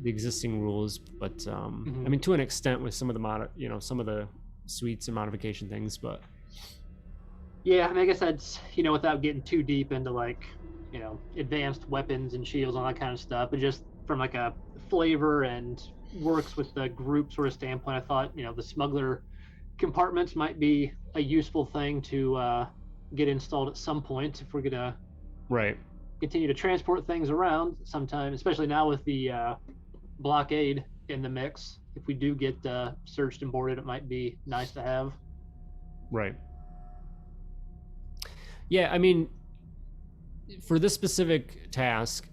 existing rules, but I mean, to an extent with some of the some of the suites and modification things, but. Yeah, I mean, I guess that's, without getting too deep into like, advanced weapons and shields and all that kind of stuff, but just from like a flavor and works with the group sort of standpoint, I thought, the smuggler compartments might be a useful thing to get installed at some point if we're gonna continue to transport things around sometime, especially now with the blockade in the mix. If we do get searched and boarded, it might be nice to have. Right. Yeah, I mean, for this specific task,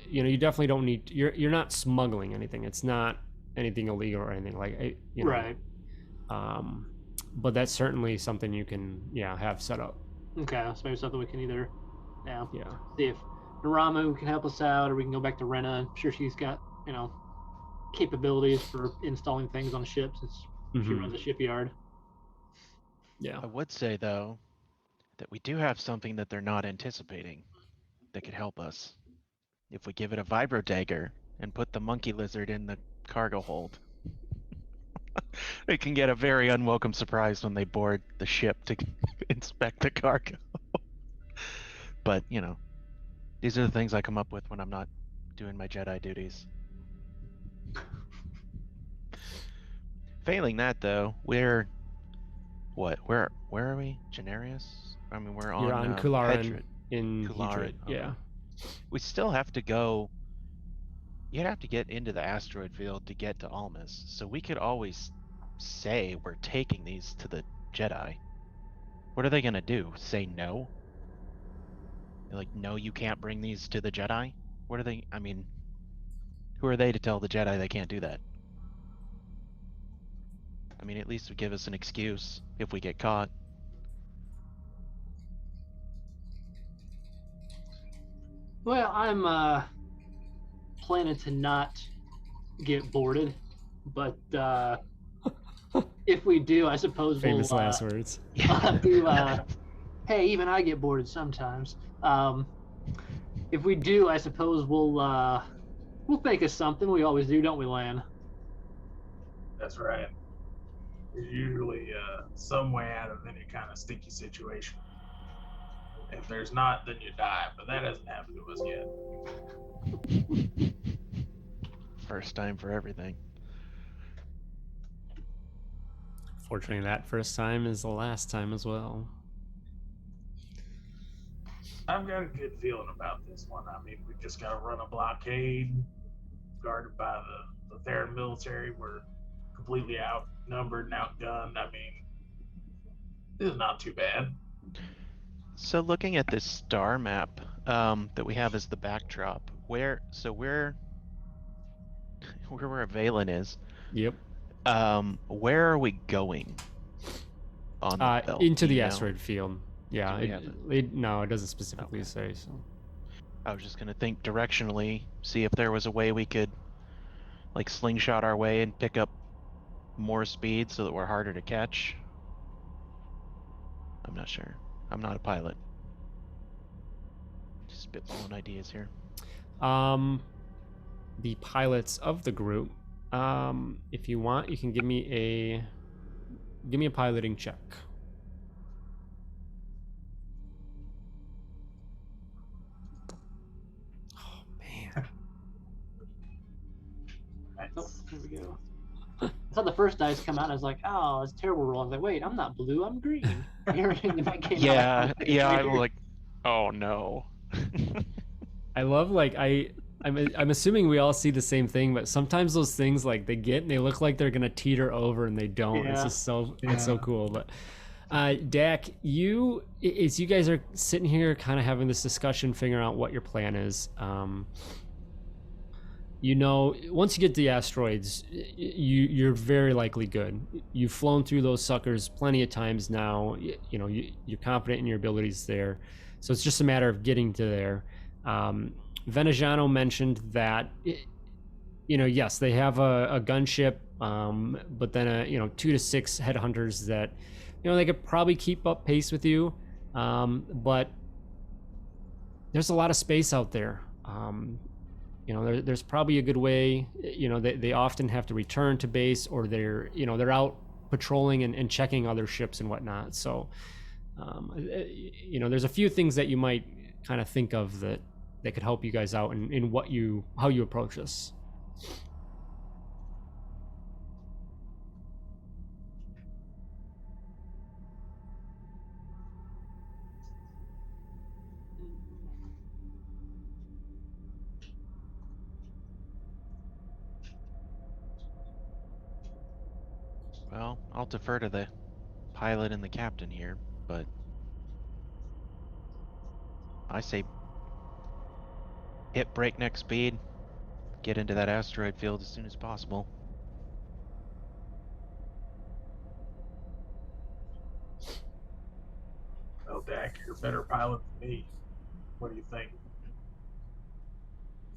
you definitely don't need. You're not smuggling anything. It's not anything illegal or anything like. Right. But that's certainly something you can, have set up. Okay, so maybe something we can either, see if Naramu can help us out, or we can go back to Rena. I'm sure she's got, capabilities for installing things on ships. She runs a shipyard. Yeah. I would say though that we do have something that they're not anticipating that could help us. If we give it a vibro dagger and put the monkey lizard in the cargo hold, it can get a very unwelcome surprise when they board the ship to inspect the cargo. But, these are the things I come up with when I'm not doing my Jedi duties. Failing that, though, where are we? Genarius? I mean, You're on Cularin in Cularin, yeah. We still have to go. You'd have to get into the asteroid field to get to Almas, so we could always say we're taking these to the Jedi. What are they gonna do? Say no? They're like, no, you can't bring these to the Jedi? What are they? I mean, who are they to tell the Jedi they can't do that? I mean, at least would give us an excuse if we get caught. Well, I'm planning to not get boarded, but if we do, I suppose famous last words. Hey, even I get boarded sometimes. If we do, I suppose we'll think of something. We always do, don't we, Lan? That's right. There's usually some way out of any kind of sticky situation. If there's not, then you die, but that hasn't happened to us yet. First time for everything. Fortunately, that first time is the last time as well. I've got a good feeling about this one. I mean, we've just got to run a blockade guarded by the Cularin military. We're completely outnumbered and outgunned. I mean, this is not too bad. So looking at this star map that we have as the backdrop, where Valen is, Yep. where are we going on the belt? Into Do you the know? asteroid field. Yeah. Do we have No, it doesn't specifically Okay. say. So. I was just gonna think directionally, see if there was a way we could like slingshot our way and pick up more speed so that we're harder to catch. I'm not sure. I'm not a pilot. Just spitballing ideas here. The pilots of the group. If you want, you can give me a piloting check. Oh man. Oh, there we go. I saw the first dice come out, and I was like, "Oh, it's a terrible roll." I was like, "Wait, I'm not blue, I'm green." Everything that came Yeah, out, yeah. I'm like, oh no. I love I'm assuming we all see the same thing, but sometimes those things like they look like they're gonna teeter over and they don't. Yeah. It's just it's so cool. But Dak, you guys are sitting here kind of having this discussion, figuring out what your plan is. Once you get to the asteroids, you're very likely good. You've flown through those suckers plenty of times now. You're confident in your abilities there, so it's just a matter of getting to there. Veneziano mentioned that, yes, they have a gunship, but then 2 to 6 headhunters that, they could probably keep up pace with you, but there's a lot of space out there. There's probably a good way. They often have to return to base, or they're out patrolling and checking other ships and whatnot. So, there's a few things that you might kind of think of that could help you guys out in how you approach this. Well, I'll defer to the pilot and the captain here, but I say hit breakneck speed, get into that asteroid field as soon as possible. Well, Dak, you're a better pilot than me. What do you think?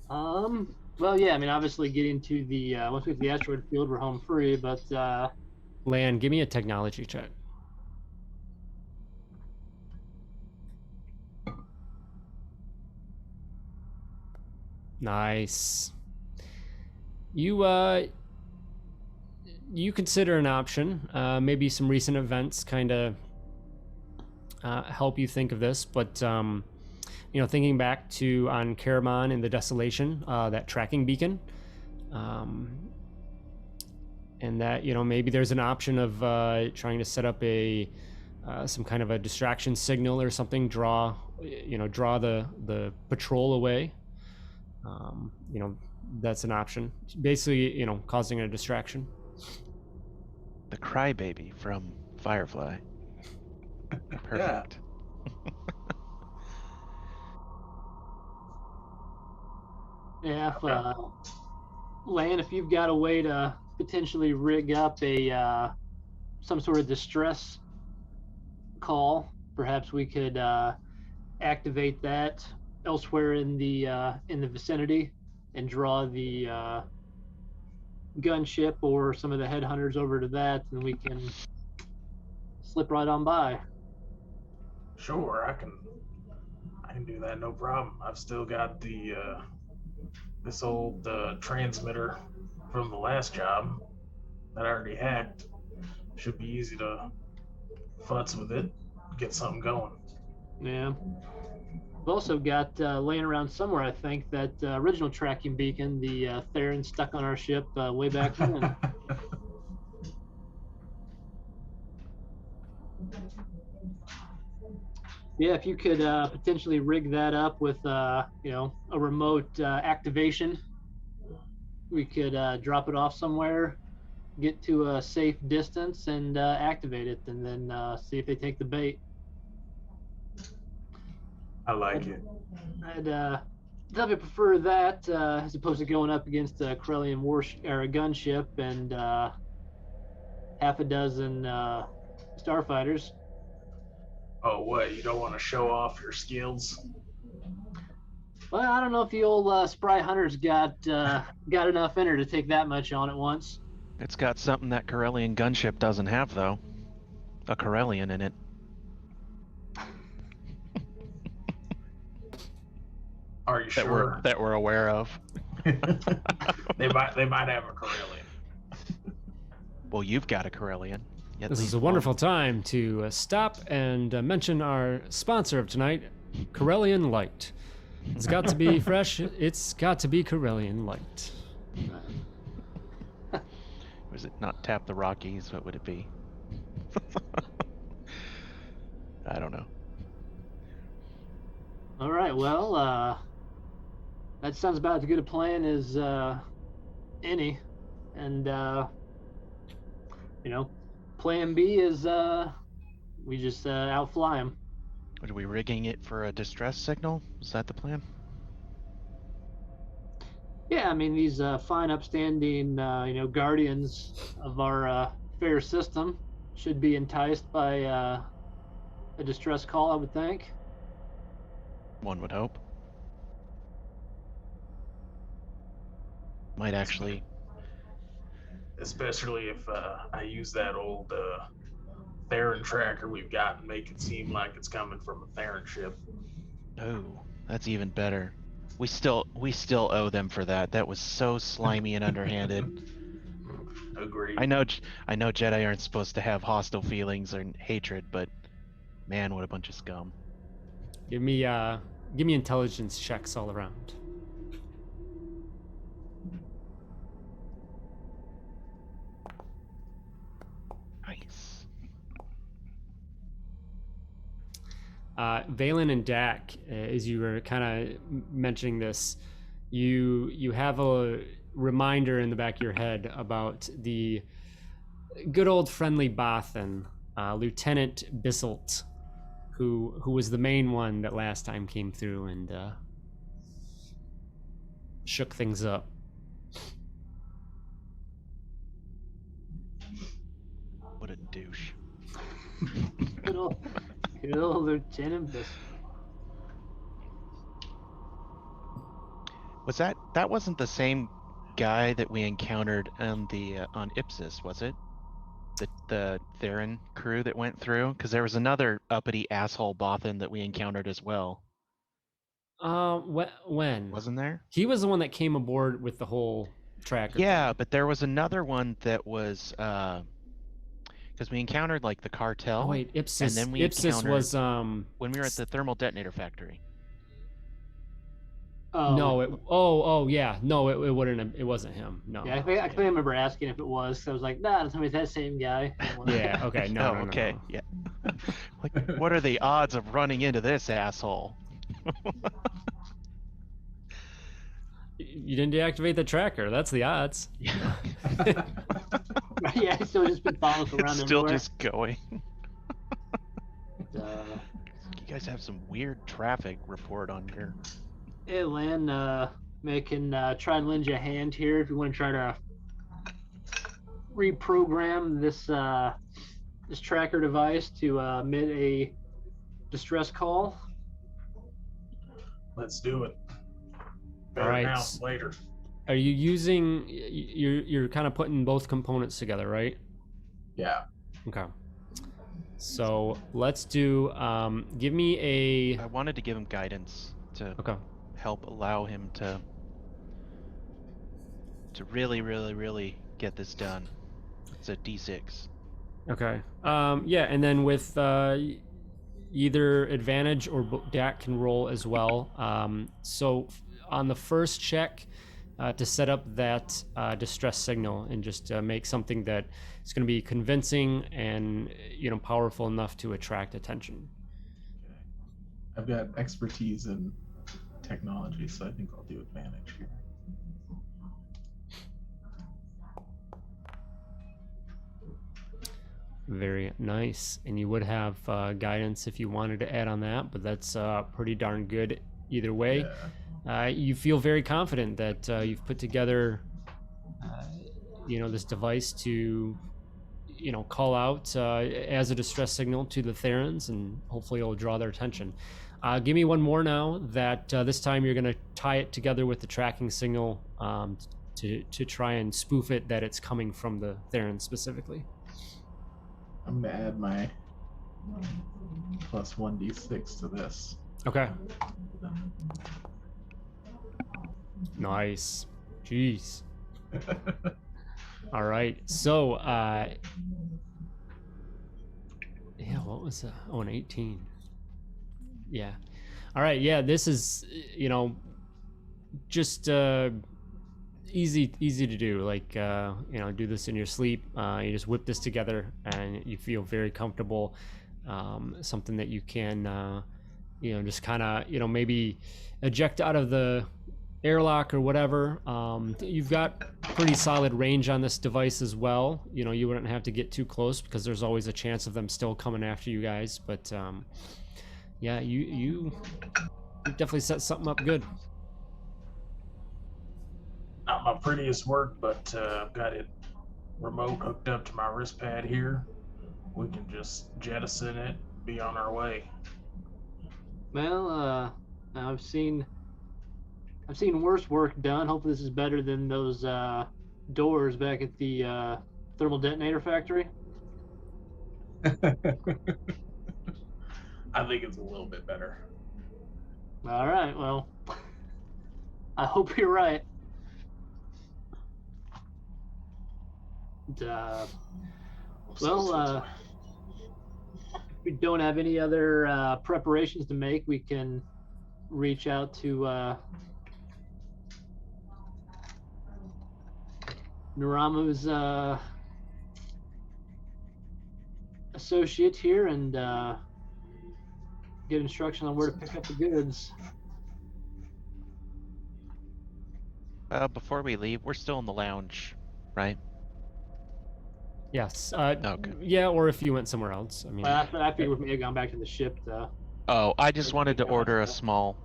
Well, yeah. I mean, obviously, getting to the once we get to the asteroid field, we're home free. But Lan, give me a technology check. Nice. You consider an option. Maybe some recent events kind of help you think of this, but thinking back to on Karaman and the Desolation, that tracking beacon, and that maybe there's an option of trying to set up some kind of a distraction signal or something, draw the patrol away. That's an option. Basically, causing a distraction. The crybaby from Firefly. Perfect. yeah, Lan, if you've got a way to potentially rig up a some sort of distress call, perhaps we could activate that elsewhere in the vicinity and draw the gunship or some of the headhunters over to that, and we can slip right on by. Sure, I can do that, no problem. I've still got the this old transmitter from the last job that I already hacked. Should be easy to futz with it, get something going. Yeah. We've also got laying around somewhere, I think, that original tracking beacon, the Cularin stuck on our ship way back then. Yeah, if you could potentially rig that up with, a remote activation, we could drop it off somewhere, get to a safe distance, and activate it, and then see if they take the bait. I like it. I'd definitely prefer that as opposed to going up against a Corellian or a gunship and half a dozen starfighters. Oh, what? You don't want to show off your skills? Well, I don't know if the old spry hunter's got enough in her to take that much on at once. It's got something that Corellian gunship doesn't have, though. A Corellian in it. Are you sure? That we're aware of. They might have a Corellian. Well, you've got a Corellian. This is a wonderful time to stop and mention our sponsor of tonight, Corellian Light. It's got to be fresh. It's got to be Corellian Light. Was it not Tap the Rockies? What would it be? I don't know. All right, well, that sounds about as good a plan as any. And, plan B is we just outfly them. Are we rigging it for a distress signal? Is that the plan? Yeah, I mean, these fine, upstanding, guardians of our fair system should be enticed by a distress call, I would think. One would hope. Might actually. Especially if I use that old Theron tracker we've got and make it seem like it's coming from a Theron ship. Oh, that's even better. We still owe them for that. That was so slimy and underhanded. Agreed. I know Jedi aren't supposed to have hostile feelings or hatred, but man, what a bunch of scum. Give me intelligence checks all around. Nice. Valen and Dak, as you were kind of mentioning this, you have a reminder in the back of your head about the good old friendly Bothan, Lieutenant Bisselt, who was the main one that last time came through and shook things up. What a douche. Good old Lieutenant Bisselt. Was that wasn't the same guy that we encountered on Ipsis, was it? The Theron crew that went through? Because there was another uppity asshole Bothan that we encountered as well. When? Wasn't there? He was the one that came aboard with the whole tracker. Yeah, but there was another one that was because we encountered like the cartel. Oh wait, Ipsis. And then we Ipsis was when we were at the thermal detonator factory. Oh. No, yeah, no, it wouldn't have, it wasn't him. No. Yeah, I can't remember asking if it was. So I was like, nah, it's that same guy. Yeah. Okay. No. Okay. Yeah. Like, what are the odds of running into this asshole? You didn't deactivate the tracker. That's the odds. Yeah. Yeah, it's still just been following us around It's still everywhere. just going. You guys have some weird traffic report on here. Hey, Lan, can try and lend you a hand here if you want to try to reprogram this tracker device to emit a distress call. Let's do it. All right. Now, later. Are you using? You're kind of putting both components together, right? Yeah. Okay. So let's do. Give me a. I wanted to give him guidance to help allow him to really, really, really get this done. It's a D6. Okay. Yeah, and then with either advantage or Dak can roll as well. So on the first check, to set up that distress signal and just make something that is going to be convincing and powerful enough to attract attention. I've got expertise in technology, so I think I'll do advantage here. Very nice. And you would have guidance if you wanted to add on that, but that's pretty darn good either way. Yeah. You feel very confident that you've put together, this device to, call out as a distress signal to the Therans, and hopefully it'll draw their attention. Give me one more now. That this time you're going to tie it together with the tracking signal to try and spoof it that it's coming from the Therans specifically. I'm gonna add my plus 1d6 to this. Okay. Nice. Jeez. All right. So, what was that? Oh, an 18. Yeah. All right. Yeah, this is, just easy to do. Like, do this in your sleep. You just whip this together and you feel very comfortable. Something that you can, just kind of, maybe eject out of the airlock or whatever. You've got pretty solid range on this device as well. You wouldn't have to get too close because there's always a chance of them still coming after you guys. But yeah, you definitely set something up good. Not my prettiest work, but I've got it remote hooked up to my wrist pad here. We can just jettison it, be on our way. Well, I've seen worse work done. Hopefully this is better than those doors back at the thermal detonator factory. I think it's a little bit better. All right, well, I hope you're right. If we don't have any other preparations to make, we can reach out to Naramu's associate here and get instruction on where to pick up the goods. Before we leave, we're still in the lounge, right? Yes. Okay. Yeah, or if you went somewhere else. I mean, I figured we may have gone back to the ship. Oh, I just wanted to order a small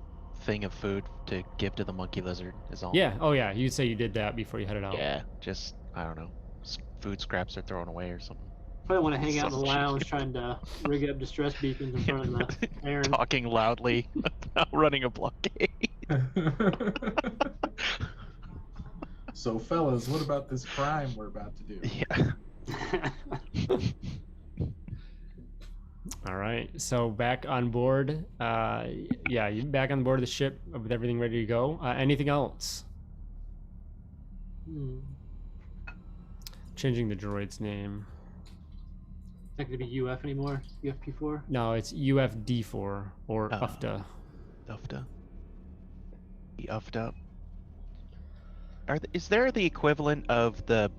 thing of food to give to the monkey lizard, is all. Yeah. Oh, yeah. You say you did that before you headed out. Yeah, just, I don't know, food scraps are thrown away or something. Probably want to hang out in the So lounge cheap. trying to rig up distress beacons in front of the Aaron. Talking loudly about running a blockade. So, fellas, what about this crime we're about to do? Yeah. All right. So back on board. Yeah, you're back on board of the ship with everything ready to go. Anything else? Changing the droid's name. It's not going to be UF anymore? UFP4? No, it's UFD4 or UFTA. UFTA. The UFTA. Is there the equivalent of the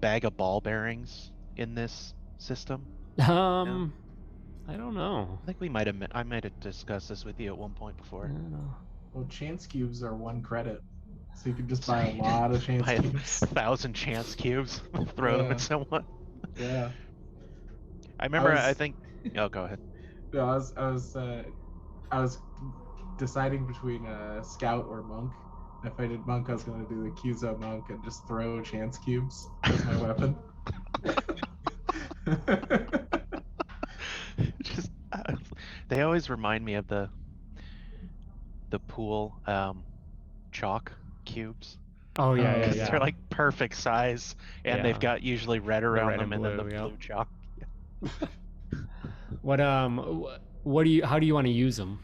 bag of ball bearings in this system? No? I don't know. I think I might have discussed this with you at one point before. I don't know. Well, chance cubes are 1 credit, so you can just buy a lot of chance Buy cubes. 1,000 chance cubes, throw them Yeah. at someone. Yeah. I remember. I think. Oh, go ahead. No, I was deciding between scout or monk. If I did monk, I was going to do the Cuso monk and just throw chance cubes as my weapon. Just they always remind me of the pool chalk cubes. Oh yeah. They're like perfect size, and Yeah. they've got usually red around red them, and and then the blue, blue chalk. What do you? How do you want to use them?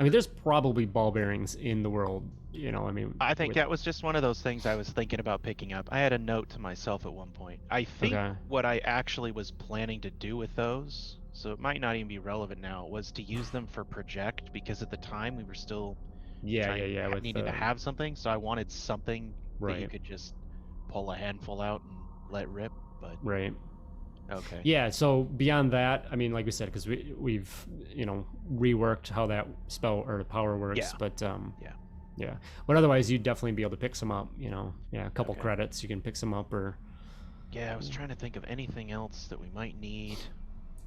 I mean, there's probably ball bearings in the world. I mean. I think that was just one of those things I was thinking about picking up. I had a note to myself at one point. I think what I actually was planning to do with those, so it might not even be relevant now, was to use them for project, because at the time we were still needing to have something, so I wanted something that you could just pull a handful out and let rip. But right. Okay. Yeah, so beyond that, I mean, like we said, because we've reworked how that spell or the power works, Yeah. but Yeah. yeah. But otherwise, you'd definitely be able to pick some up. A couple Okay. credits, you can pick some up, or Yeah, I was trying to think of anything else that we might need,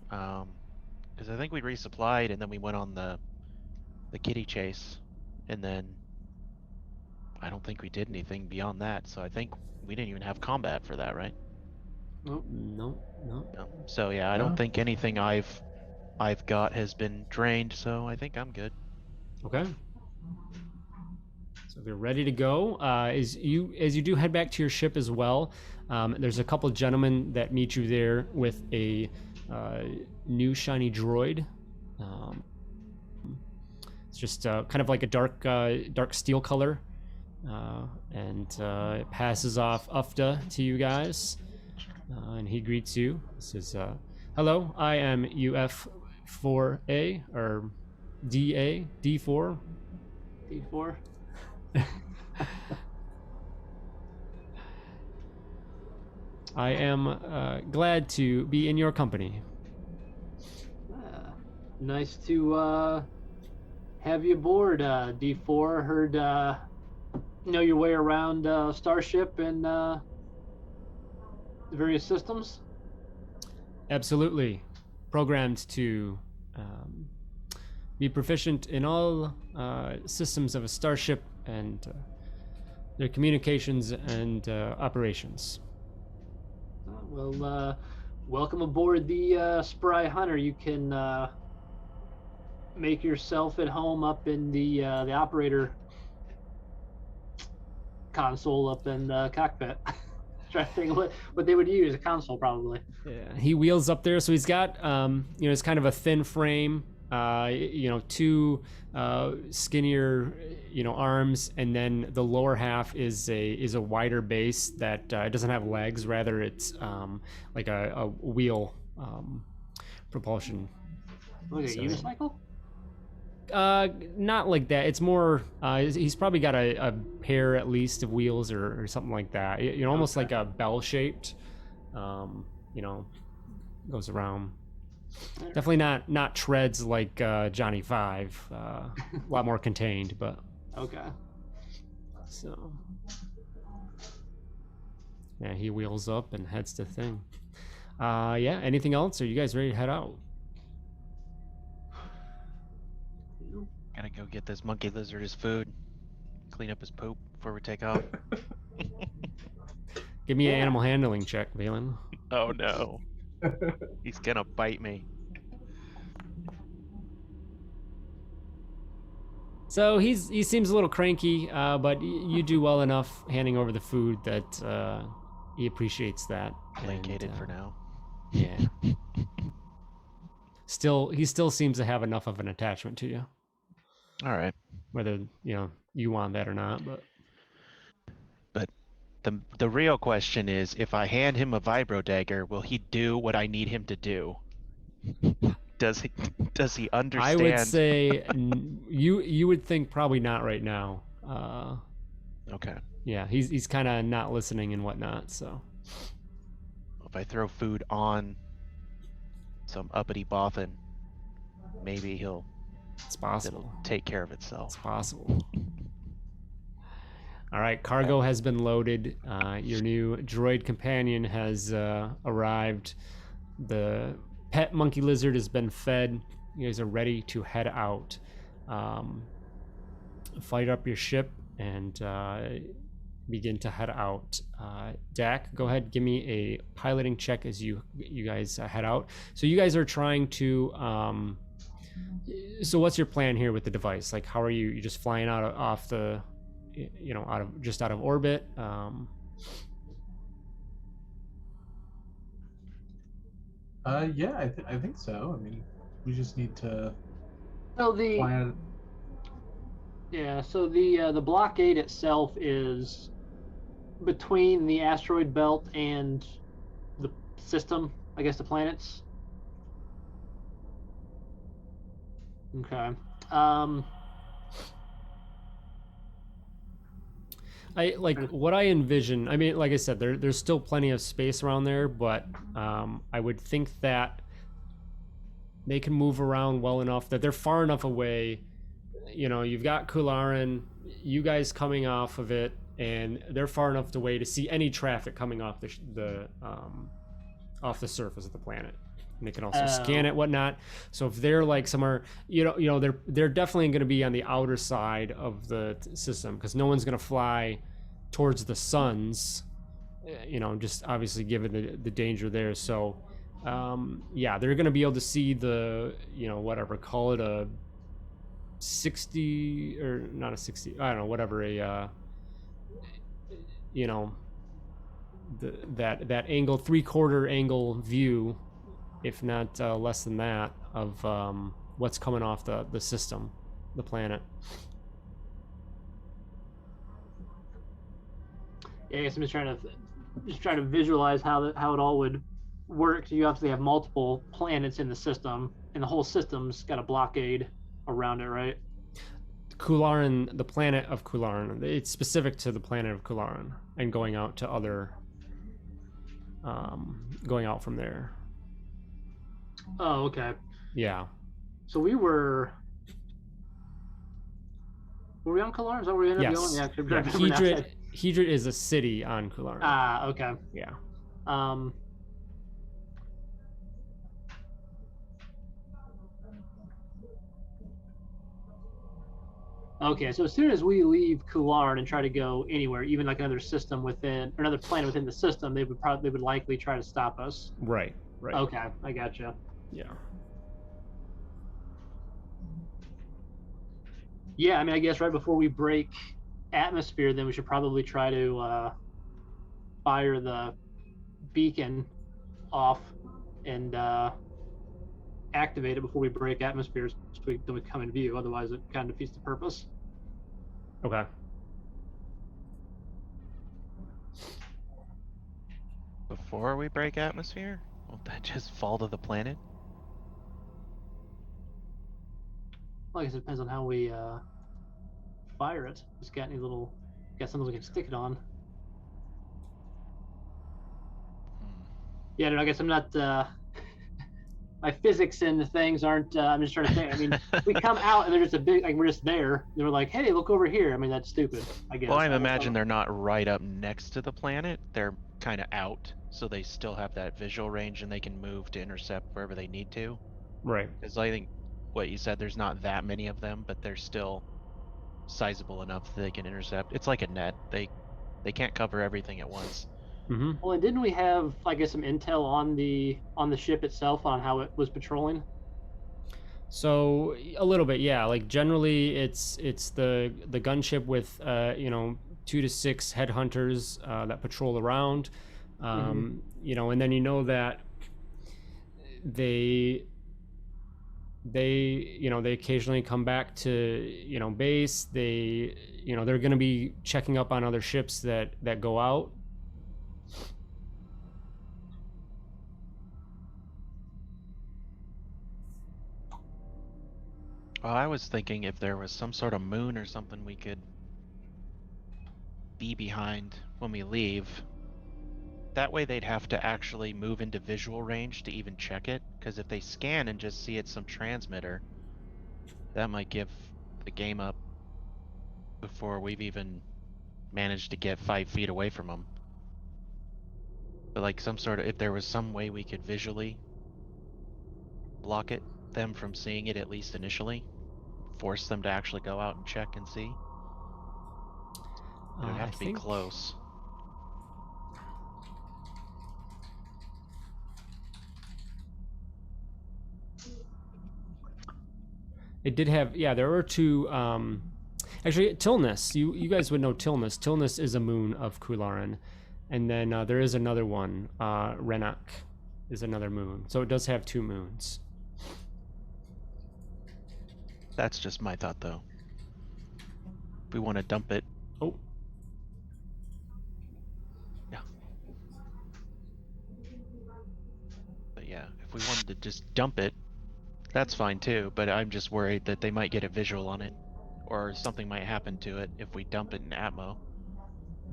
because I think we resupplied and then we went on the kitty chase, and then I don't think we did anything beyond that. So I think we didn't even have combat for that, right? Nope. no. No. So yeah, I don't No. think anything I've got has been drained. So I think I'm good. Okay. So they're ready to go. As you do head back to your ship as well, there's a couple gentlemen that meet you there with a new shiny droid. It's just kind of like a dark steel color, and it passes off Ufta to you guys, and he greets you. He says, "Hello, I am UF4A or DA D4." D4. I am glad to be in your company. Nice to have you aboard, D4. Heard know your way around Starship and the various systems. Absolutely. Programmed to be proficient in all systems of a starship and their communications and operations. Well, welcome aboard the Spry Hunter. You can make yourself at home up in the operator console up in the cockpit. Trying to think what they would use, a console probably. Yeah, he wheels up there, so he's got it's kind of a thin frame, two skinnier arms, and then the lower half is a wider base that doesn't have legs, rather it's like a wheel propulsion. Like a So- unicycle? Not like that. It's more. He's probably got a pair at least of wheels or something like that. Almost like a bell-shaped. Goes around. Definitely not treads like Johnny Five. A lot more contained, but Okay. so. Yeah, he wheels up and heads to thing. Yeah. Anything else? Are you guys ready to head out? Gotta go get this monkey lizard his food, clean up his poop before we take off. Give me an Yeah. animal handling check, Valen. Oh no. He's gonna bite me. So he seems a little cranky, but you do well enough handing over the food that he appreciates that. Placated and, for now. Yeah. He still seems to have enough of an attachment to you, All right. whether you want that or not. But The real question is, if I hand him a vibro dagger, will he do what I need him to do? Does he understand? I would say you would think probably not right now. Okay. Yeah, he's kind of not listening and whatnot. So If I throw food on some uppity bothan, maybe it's possible. it'll take care of itself. It's possible. All right, cargo has been loaded. Your new droid companion has arrived. The pet monkey lizard has been fed. You guys are ready to head out. Fight up your ship and begin to head out. Dak, go ahead, give me a piloting check as you guys head out. So you guys are trying to. So what's your plan here with the device? Like, how are you? You just flying off the, out of orbit? Yeah, I think so. I mean, we just need to So plan. the blockade itself is between the asteroid belt and the system, I guess the planets. Okay. I like what I envision. I mean, like I said, there's still plenty of space around there, but I would think that they can move around well enough that they're far enough away. You know, you've got Cularin, you guys coming off of it, and they're far enough away to see any traffic coming off off the surface of the planet. And they can also scan it, whatnot. So if they're like somewhere, they're definitely going to be on the outer side of the system, because no one's going to fly towards the suns. Just obviously given the danger there. So, they're going to be able to see the, whatever, call it a 60 or not a 60. I don't know, whatever that angle, 3/4 angle view, if not less than that, of what's coming off the system, the planet. Yeah, I guess I'm just trying to visualize how it all would work. So you obviously have multiple planets in the system, and the whole system's got a blockade around it, right? Cularin, the planet of Cularin. It's specific to the planet of Cularin, and going out to other, going out from there. Oh, okay. Yeah. So we were we on Cularin? Is that where we ended up going? Yeah, Hedrid is a city on Cularin. Ah, okay. Yeah. Okay, so as soon as we leave Cularin and try to go anywhere, even like another system within, or another planet within the system, they would likely try to stop us. Right. Okay, I gotcha. Yeah. Yeah, I mean, I guess right before we break atmosphere, then we should probably try to fire the beacon off and activate it before we break atmosphere, so then we come in view. Otherwise, it kind of defeats the purpose. Okay. Before we break atmosphere? Won't that just fall to the planet? Well, I guess it depends on how we fire it. Just got something we can stick it on. Yeah, I guess I'm not. My physics and things aren't. I'm just trying to think. I mean, we come out and there's just a big, like, we're just there. And we're like, hey, look over here. I mean, that's stupid, I guess. Well, I imagine they're not right up next to the planet. They're kind of out, so they still have that visual range and they can move to intercept wherever they need to. Right. Because I think what you said, there's not that many of them, but they're still sizable enough that they can intercept. It's like a net. They can't cover everything at once. Mm-hmm. Well, and didn't we have, I guess, some intel on the ship itself on how it was patrolling? So a little bit, yeah. Like generally, it's the gunship with 2 to 6 headhunters that patrol around, and then that they occasionally come back to base. They're going to be checking up on other ships that go out. Well, I was thinking if there was some sort of moon or something we could be behind when we leave. That way they'd have to actually move into visual range to even check it, because if they scan and just see it's some transmitter, that might give the game up before we've even managed to get 5 feet away from them. But like if there was some way we could visually block them from seeing it, at least initially, force them to actually go out and check and see. It would have to be close. It did have, there were 2, actually Tilnus, you guys would know Tilnus. Tilnus is a moon of Cularin, and then there is another one, Renak is another moon, so it does have 2 moons. That's just my thought, though. If we want to dump it. Oh. Yeah. But yeah, if we wanted to just dump it, that's fine too, but I'm just worried that they might get a visual on it, or something might happen to it if we dump it in Atmo.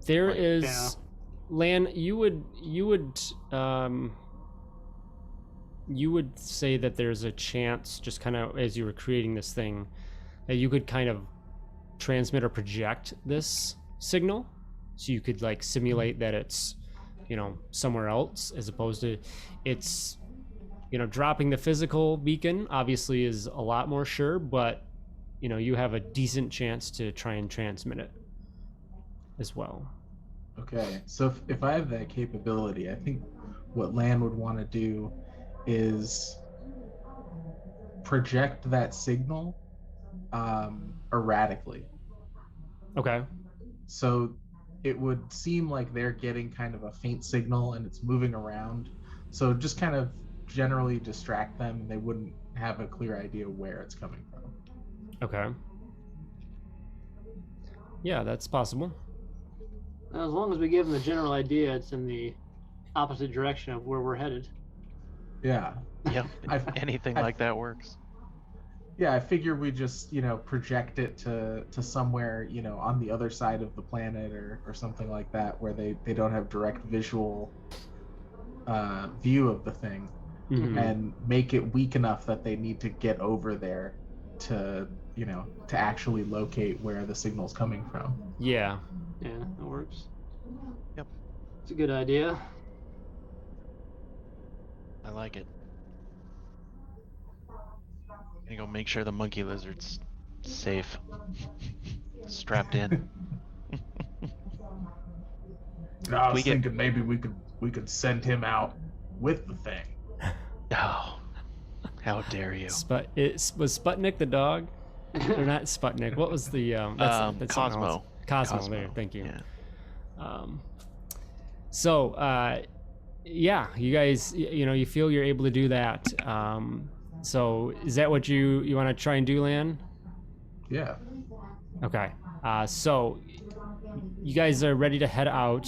There Like, is yeah. Lan, you would say that there's a chance, just kind of as you were creating this thing, that you could kind of transmit or project this signal, so you could like simulate that it's, you know, somewhere else, as opposed to it's, you know, dropping the physical beacon obviously is a lot more sure, but you know, you have a decent chance to try and transmit it as well. Okay, so if I have that capability, I think what Lan would want to do is project that signal erratically. Okay. So it would seem like they're getting kind of a faint signal and it's moving around. So just kind of generally distract them and they wouldn't have a clear idea where it's coming from. Okay. Yeah, that's possible. As long as we give them the general idea, it's in the opposite direction of where we're headed. Yeah. Yep. Anything like that works. Yeah, I figure we just, you know, project it to somewhere, you know, on the other side of the planet or something like that, where they don't have direct visual view of the thing, and make it weak enough that they need to get over there to, you know, to actually locate where the signal's coming from. Yeah. Yeah, that works. Yep. It's a good idea. I like it. Gonna go make sure the monkey lizard's safe. Strapped in. I was thinking maybe we could send him out with the thing. Oh, how dare you! Was Sputnik the dog? Or not Sputnik? What was the that's Cosmo. Cosmo. There, thank you. Yeah. Yeah, you guys, you know, you feel you're able to do that. So is that what you want to try and do, Lan? Yeah. Okay. So you guys are ready to head out.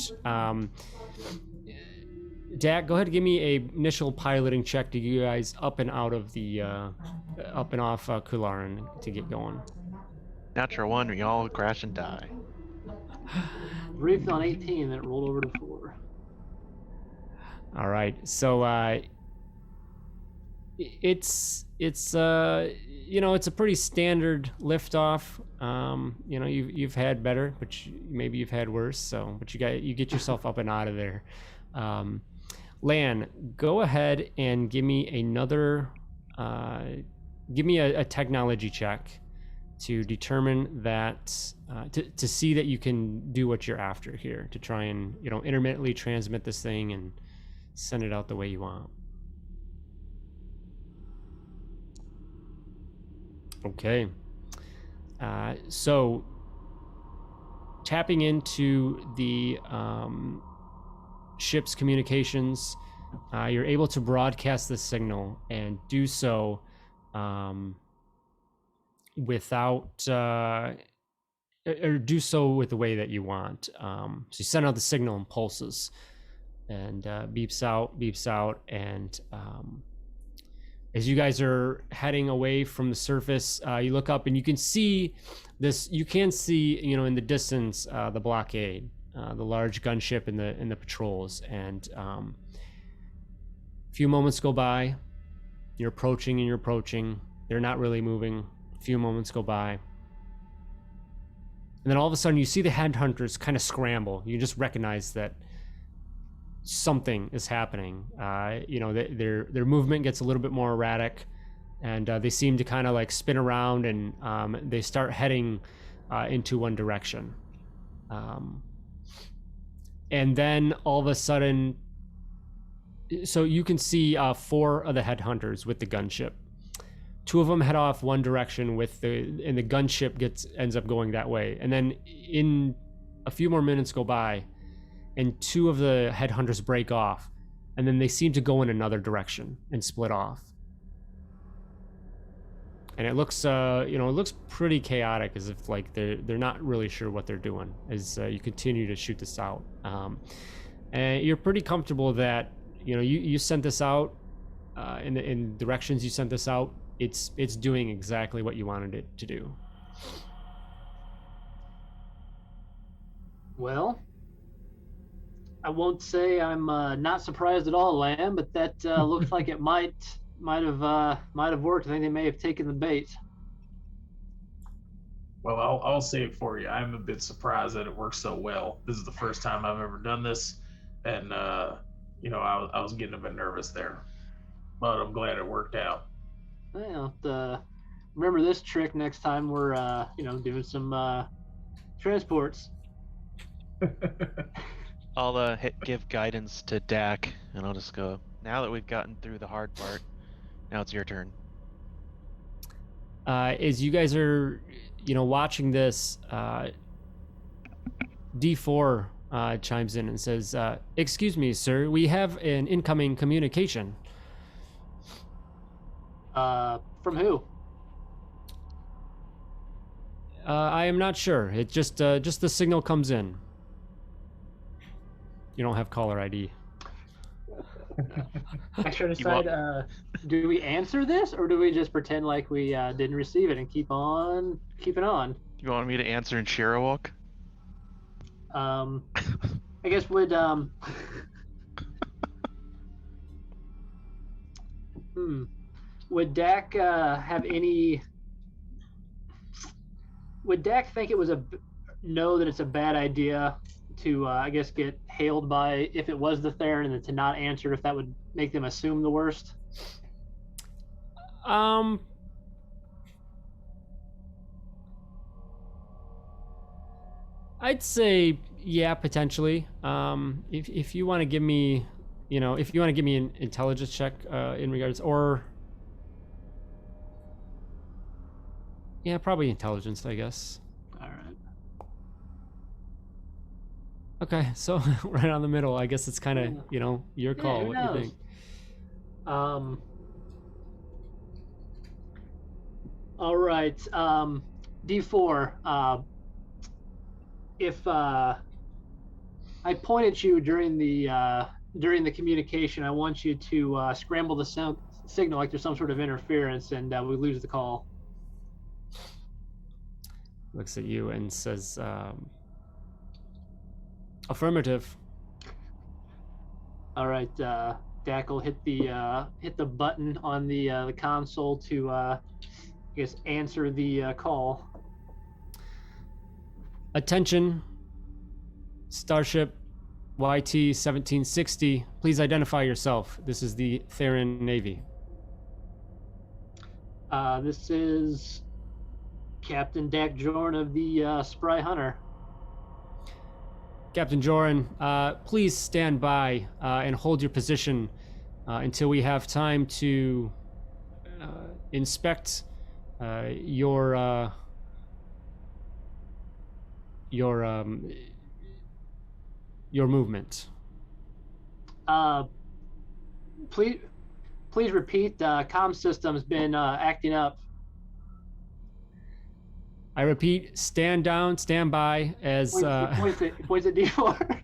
Dak, go ahead and give me a initial piloting check to get you guys up and out of the up and off Cularin to get going. Natural one, we all crash and die. Briefed on 18, then it rolled over to 4. All right. So it's you know, it's a pretty standard liftoff. You know, you've had better, but maybe you've had worse. So, but you get yourself up and out of there. Lan, go ahead and give me another. Give me a technology check to determine that to see that you can do what you're after here, to try and, you know, intermittently transmit this thing and send it out the way you want. Okay. So tapping into the ship's communications, you're able to broadcast the signal and do so without or do so with the way that you want. So you send out the signal in pulses, and beeps out, and as you guys are heading away from the surface, you look up and you can see this. You can see, you know, in the distance, the blockade, the large gunship and the patrols. And a few moments go by. You're approaching. They're not really moving. A few moments go by, and then all of a sudden you see the headhunters kind of scramble. You just recognize that something is happening. You know, their movement gets a little bit more erratic, and they seem to kind of like spin around, and they start heading into one direction. And then all of a sudden, so you can see 4 of the headhunters with the gunship. 2 of them head off one direction and the gunship ends up going that way. And then in a few more minutes go by, and 2 of the headhunters break off, and then they seem to go in another direction and split off. And it looks, you know, it looks pretty chaotic, as if like they're not really sure what they're doing as you continue to shoot this out. And you're pretty comfortable that, you know, you sent this out in directions you sent this out. It's doing exactly what you wanted it to do. Well, I won't say I'm not surprised at all, Lamb, but that looks like it might have worked. I think they may have taken the bait. Well, I'll say it for you. I'm a bit surprised that it worked so well. This is the first time I've ever done this, and I was getting a bit nervous there, but I'm glad it worked out. Well, remember this trick next time we're doing some transports. I'll give guidance to Dak, and I'll just go. Now that we've gotten through the hard part, now it's your turn. As you guys are, watching this, D4 chimes in and says, "Excuse me, sir, we have an incoming communication." From who? I am not sure. It just the signal comes in. You don't have caller ID. I should decide. Do we answer this, or do we just pretend like we didn't receive it and keep on keeping on? You want me to answer in Shirawak? I guess would would Dak have any? Would Dak think it was know that it's a bad idea to I guess get hailed by if it was the Theron, and then to not answer if that would make them assume the worst? I'd say yeah, potentially. If you want to give me, if you want to give me an intelligence check in regards, or yeah, probably intelligence, I guess. All right. Okay, so right on the middle. I guess it's kind of your call. Who What knows? do you think? All right. D4. If I point at you during the communication, I want you to scramble the signal like there's some sort of interference, and we lose the call. Looks at you and says, affirmative. All right. Dak will hit the button on the console to I guess answer the call. Attention, Starship YT-1760. Please identify yourself. This is the Theron Navy. This is Captain Dak Jorn of the Spry Hunter. Captain Joran, please stand by and hold your position until we have time to inspect your movement. Please repeat. Comm system's been acting up. I repeat, stand down, stand by as... Points at D4.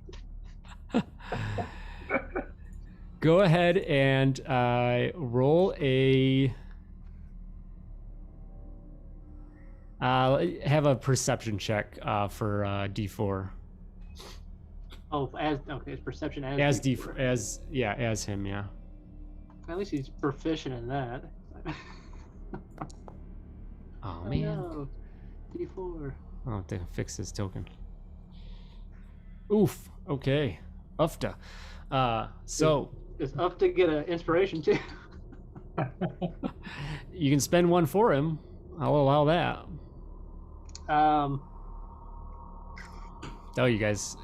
Go ahead and roll a... have a perception check for D4. Oh, it's perception as D4. As him, yeah. At least he's proficient in that. Oh man. No. D4. I'll have to fix this token. Oof. Okay. Ufta. So it's up to get an inspiration too. You can spend one for him. I'll allow that. Oh, you guys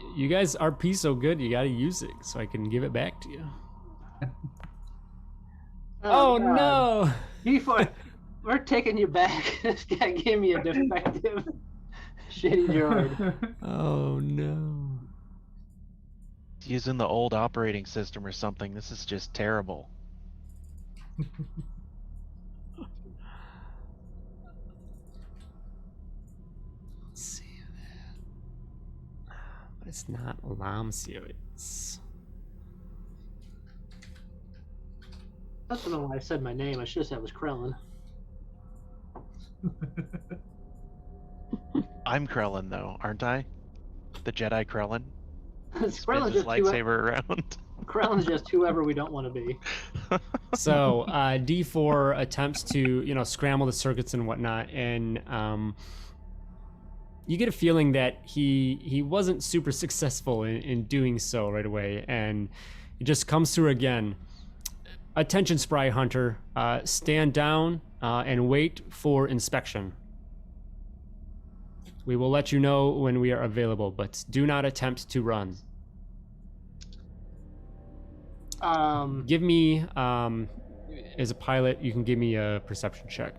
RP so good. You got to use it so I can give it back to you. Oh no! D4. We're taking you back. This guy gave me a defective shitty droid. Oh no. Using the old operating system or something. This is just terrible. Let's see that. But it's not Lamsio, it's... I don't know why I said my name. I should have said it was Krellin. I'm Krellin, though, aren't I? The Jedi Krellin? Spins his lightsaber around. Krellin's just whoever we don't want to be. So D4 attempts to scramble the circuits and whatnot, and you get a feeling that he wasn't super successful in doing so right away, and it just comes through again. Attention, Spry Hunter, stand down and wait for inspection. We will let you know when we are available, but do not attempt to run. Give me, as a pilot, you can give me a perception check.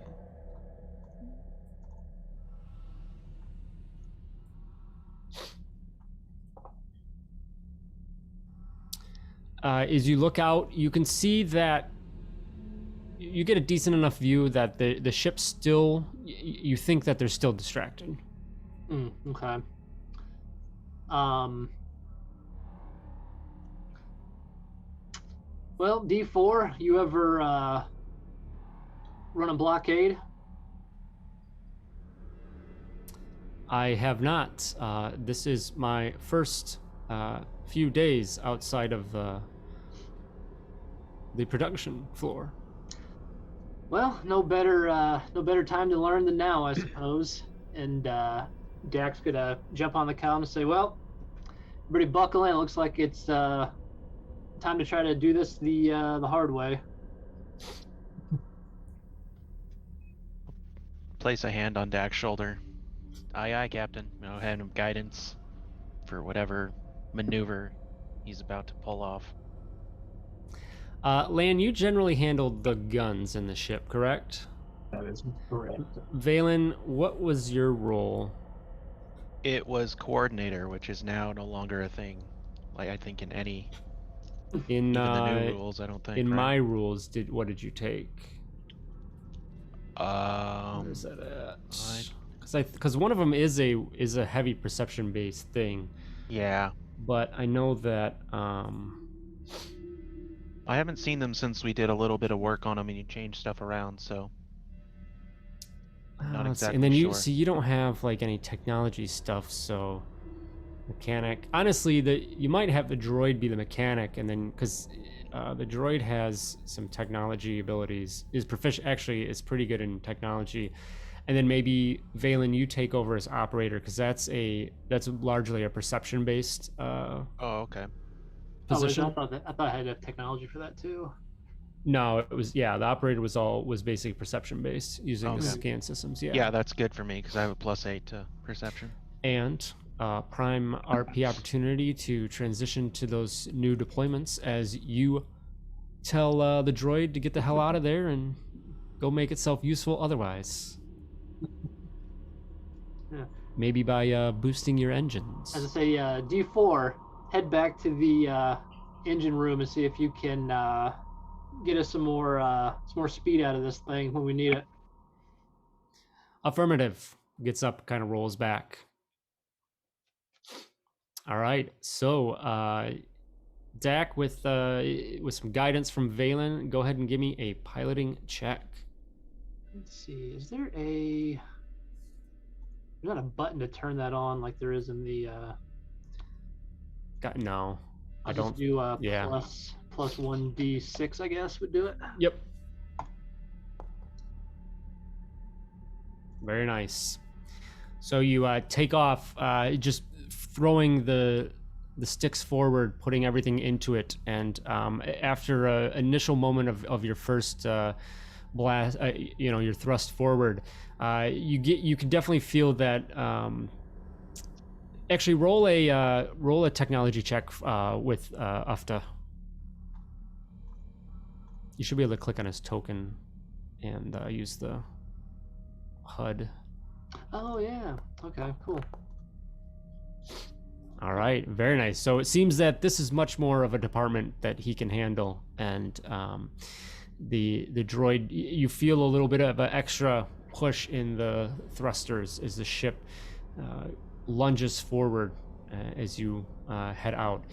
As you look out, you can see that you get a decent enough view that the ship still, you think that they're still distracted. Okay. Well, D4, you ever run a blockade? I have not. This is my first few days outside of the production floor. Well, no better time to learn than now, I suppose. And Dak's gonna jump on the comm and say, "Well, everybody buckle in. It looks like it's time to try to do this the hard way." Place a hand on Dak's shoulder. Aye, aye, Captain. Hand him guidance for whatever maneuver he's about to pull off. Lan, you generally handled the guns in the ship, correct? That is correct. Valen, what was your role? It was coordinator, which is now no longer a thing. Like I think in any In even the new rules, I don't think. in right? my rules, what did you take? Where is that at? Because one of them is a heavy perception based thing. Yeah. But I know that I haven't seen them since we did a little bit of work on them and you changed stuff around, so not exactly and then sure. you don't have like any technology stuff, so mechanic. Honestly, you might have the droid be the mechanic, and then because the droid has some technology abilities, is proficient. Actually, is pretty good in technology. And then maybe Valen, you take over as operator, because that's largely a perception based okay. position. I thought I had a technology for that too. No, it was the operator was basically perception based using the scan systems. Yeah, that's good for me because I have a +8 to perception. And prime RP opportunity to transition to those new deployments as you tell the droid to get the hell out of there and go make itself useful otherwise. Yeah. Maybe by boosting your engines. As I say, D4, head back to the engine room and see if you can get us some more speed out of this thing when we need it. Affirmative. Gets up, kind of rolls back. All right, so Dak, with some guidance from Valen, go ahead and give me a piloting check. Let's see. Is there there's not a button to turn that on like there is in the? No, I I'll don't. just do yeah. plus 1d6, I guess, would do it. Yep. Very nice. So you take off, just throwing the sticks forward, putting everything into it, and after an initial moment of your first blast, your thrust forward, you can definitely feel that. Actually, roll a technology check with Ufta. You should be able to click on his token and use the HUD. Oh yeah. Okay. Cool. All right, very nice. So it seems that this is much more of a department that he can handle, and the droid, you feel a little bit of an extra push in the thrusters as the ship lunges forward as you head out.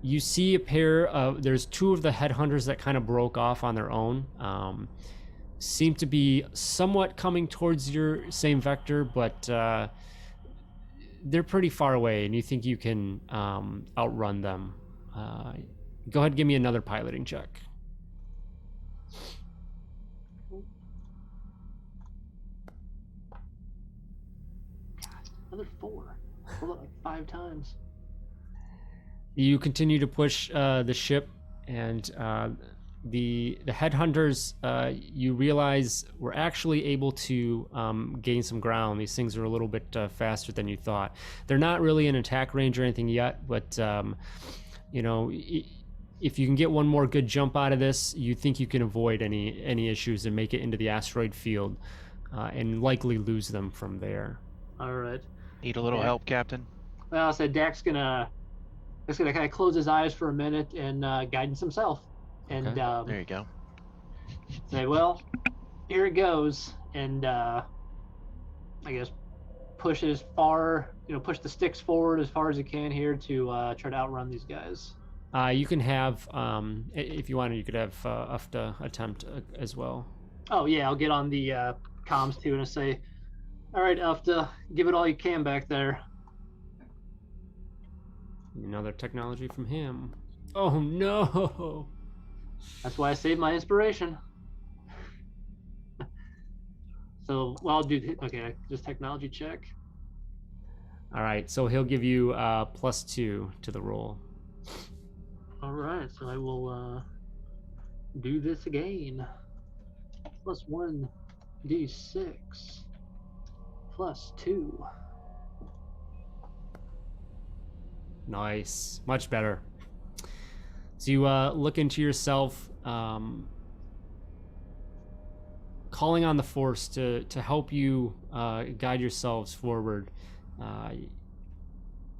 You see a pair of, there's two of the headhunters that kind of broke off on their own. Seem to be somewhat coming towards your same vector, but they're pretty far away, and you think you can outrun them. Go ahead and give me another piloting check. Another 4. Rolled it like 5 times. You continue to push the ship, and the headhunters, you realize, were actually able to gain some ground. These things are a little bit faster than you thought. They're not really in attack range or anything yet, but you know, if you can get one more good jump out of this, you think you can avoid any issues and make it into the asteroid field, and likely lose them from there. All right. Need a little help, Captain? Well, I said Dak's gonna kind of close his eyes for a minute and guidance himself, and Okay. There you go. say, "Well, here it goes," and I guess push it as far, push the sticks forward as far as you can here to try to outrun these guys. You can have, if you wanted, you could have Ufta attempt as well. Oh yeah, I'll get on the comms too and I say, "All right, Ufta, give it all you can back there." Another technology from him. Oh no! That's why I saved my inspiration. So, well, I'll do, just technology check. All right, so he'll give you +2 to the roll. All right, so I will do this again. +1 d6 +2. Nice, much better. So you look into yourself, calling on the Force to help you guide yourselves forward.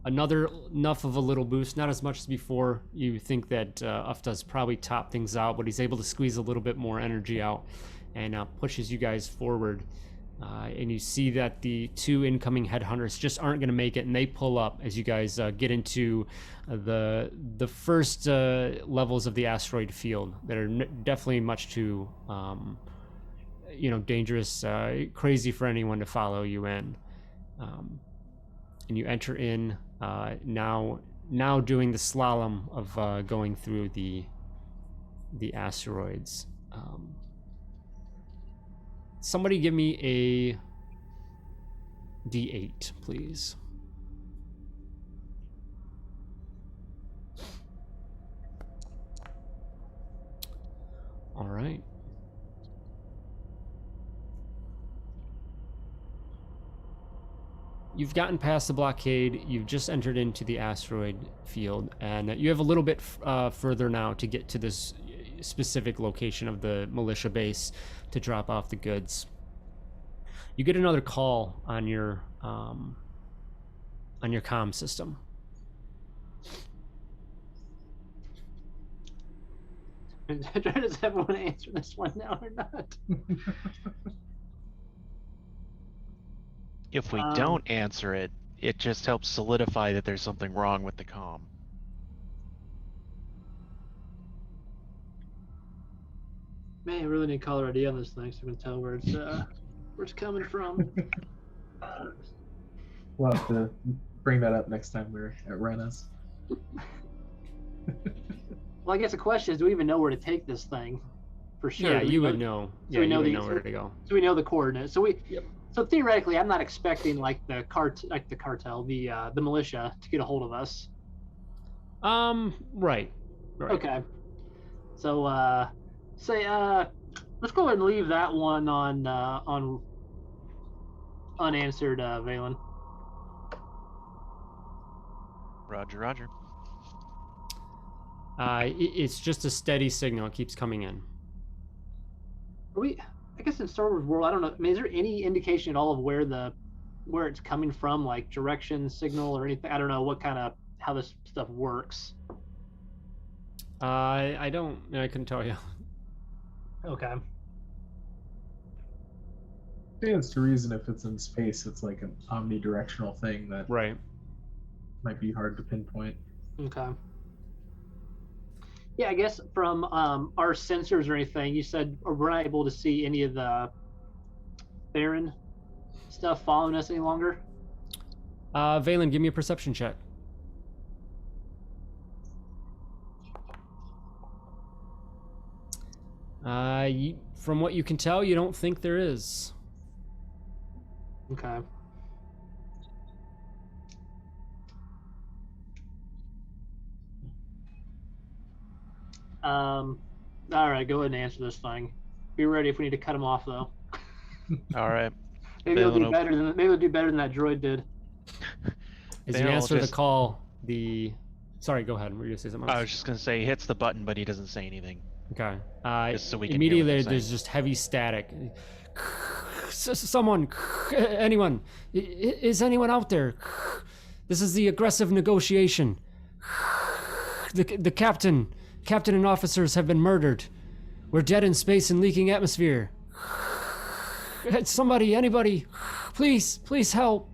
Enough of a little boost, not as much as before. You think that Ufta's probably topped things out, but he's able to squeeze a little bit more energy out and pushes you guys forward. And you see that the 2 incoming headhunters just aren't going to make it, and they pull up as you guys get into the first levels of the asteroid field that are definitely much too dangerous, crazy for anyone to follow you in. And you enter in now doing the slalom of going through the asteroids. Somebody give me a D8, please. All right. You've gotten past the blockade, you've just entered into the asteroid field, and you have a little bit further now to get to this specific location of the militia base to drop off the goods. You get another call on your comm system. Does everyone answer this one now or not? If we don't answer it, it just helps solidify that there's something wrong with the comm. Man, I really need caller ID on this thing so we can tell where it's coming from. We'll have to bring that up next time we're at Rena's. Well, I guess the question is, do we even know where to take this thing? For sure. Yeah, you would know. Yeah, you would know where to go. So we know the coordinates. Yep. So theoretically, I'm not expecting the cartel, the militia, to get a hold of us. Right. Okay. So let's go ahead and leave that one on unanswered, Valen. Roger. It's just a steady signal. It keeps coming in. I guess in Star Wars world, I don't know. I mean, is there any indication at all of where it's coming from, like direction, signal, or anything? I don't know how this stuff works. I couldn't tell you. Okay. Stands to reason if it's in space, it's like an omnidirectional thing that Right. might be hard to pinpoint. Okay. Yeah, I guess from our sensors or anything, you said we're not able to see any of the Baron stuff following us any longer? Valen, give me a perception check. From what you can tell, you don't think there is. Okay. All right, go ahead and answer this thing. Be ready if we need to cut him off, though. All right. Maybe he'll Valen do better than that droid did. As Valen you will answer the just- call, Sorry, go ahead. Were you gonna say something else? I was just gonna say he hits the button, but he doesn't say anything. Okay. Just so we can hear what Immediately, they're there's saying. just heavy static. Someone, anyone, is anyone out there? This is the aggressive negotiation. The captain and officers have been murdered. We're dead in space and leaking atmosphere. Somebody, anybody, please help.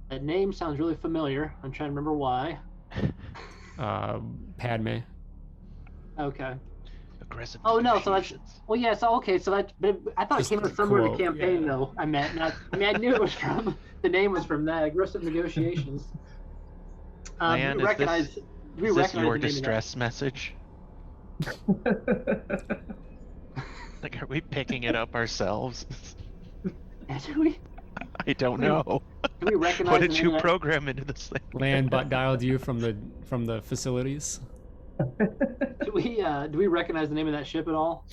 That name sounds really familiar. I'm trying to remember why. Padme. Okay. Aggressive. Oh no, so that's negotiations. well, yeah. So okay, so that. But I thought Just it came the from somewhere in the quote, campaign, yeah. though. I meant not. I mean, I knew it was from. The name was from that aggressive negotiations. Man, do we is recognize? this- do we Is this recognize your the name of that? distress message? Like, are we picking it up ourselves? Do we? I don't know. Do we recognize? What the did name you of that? program into this thing? Land but dialed you from the facilities. Do we recognize the name of that ship at all?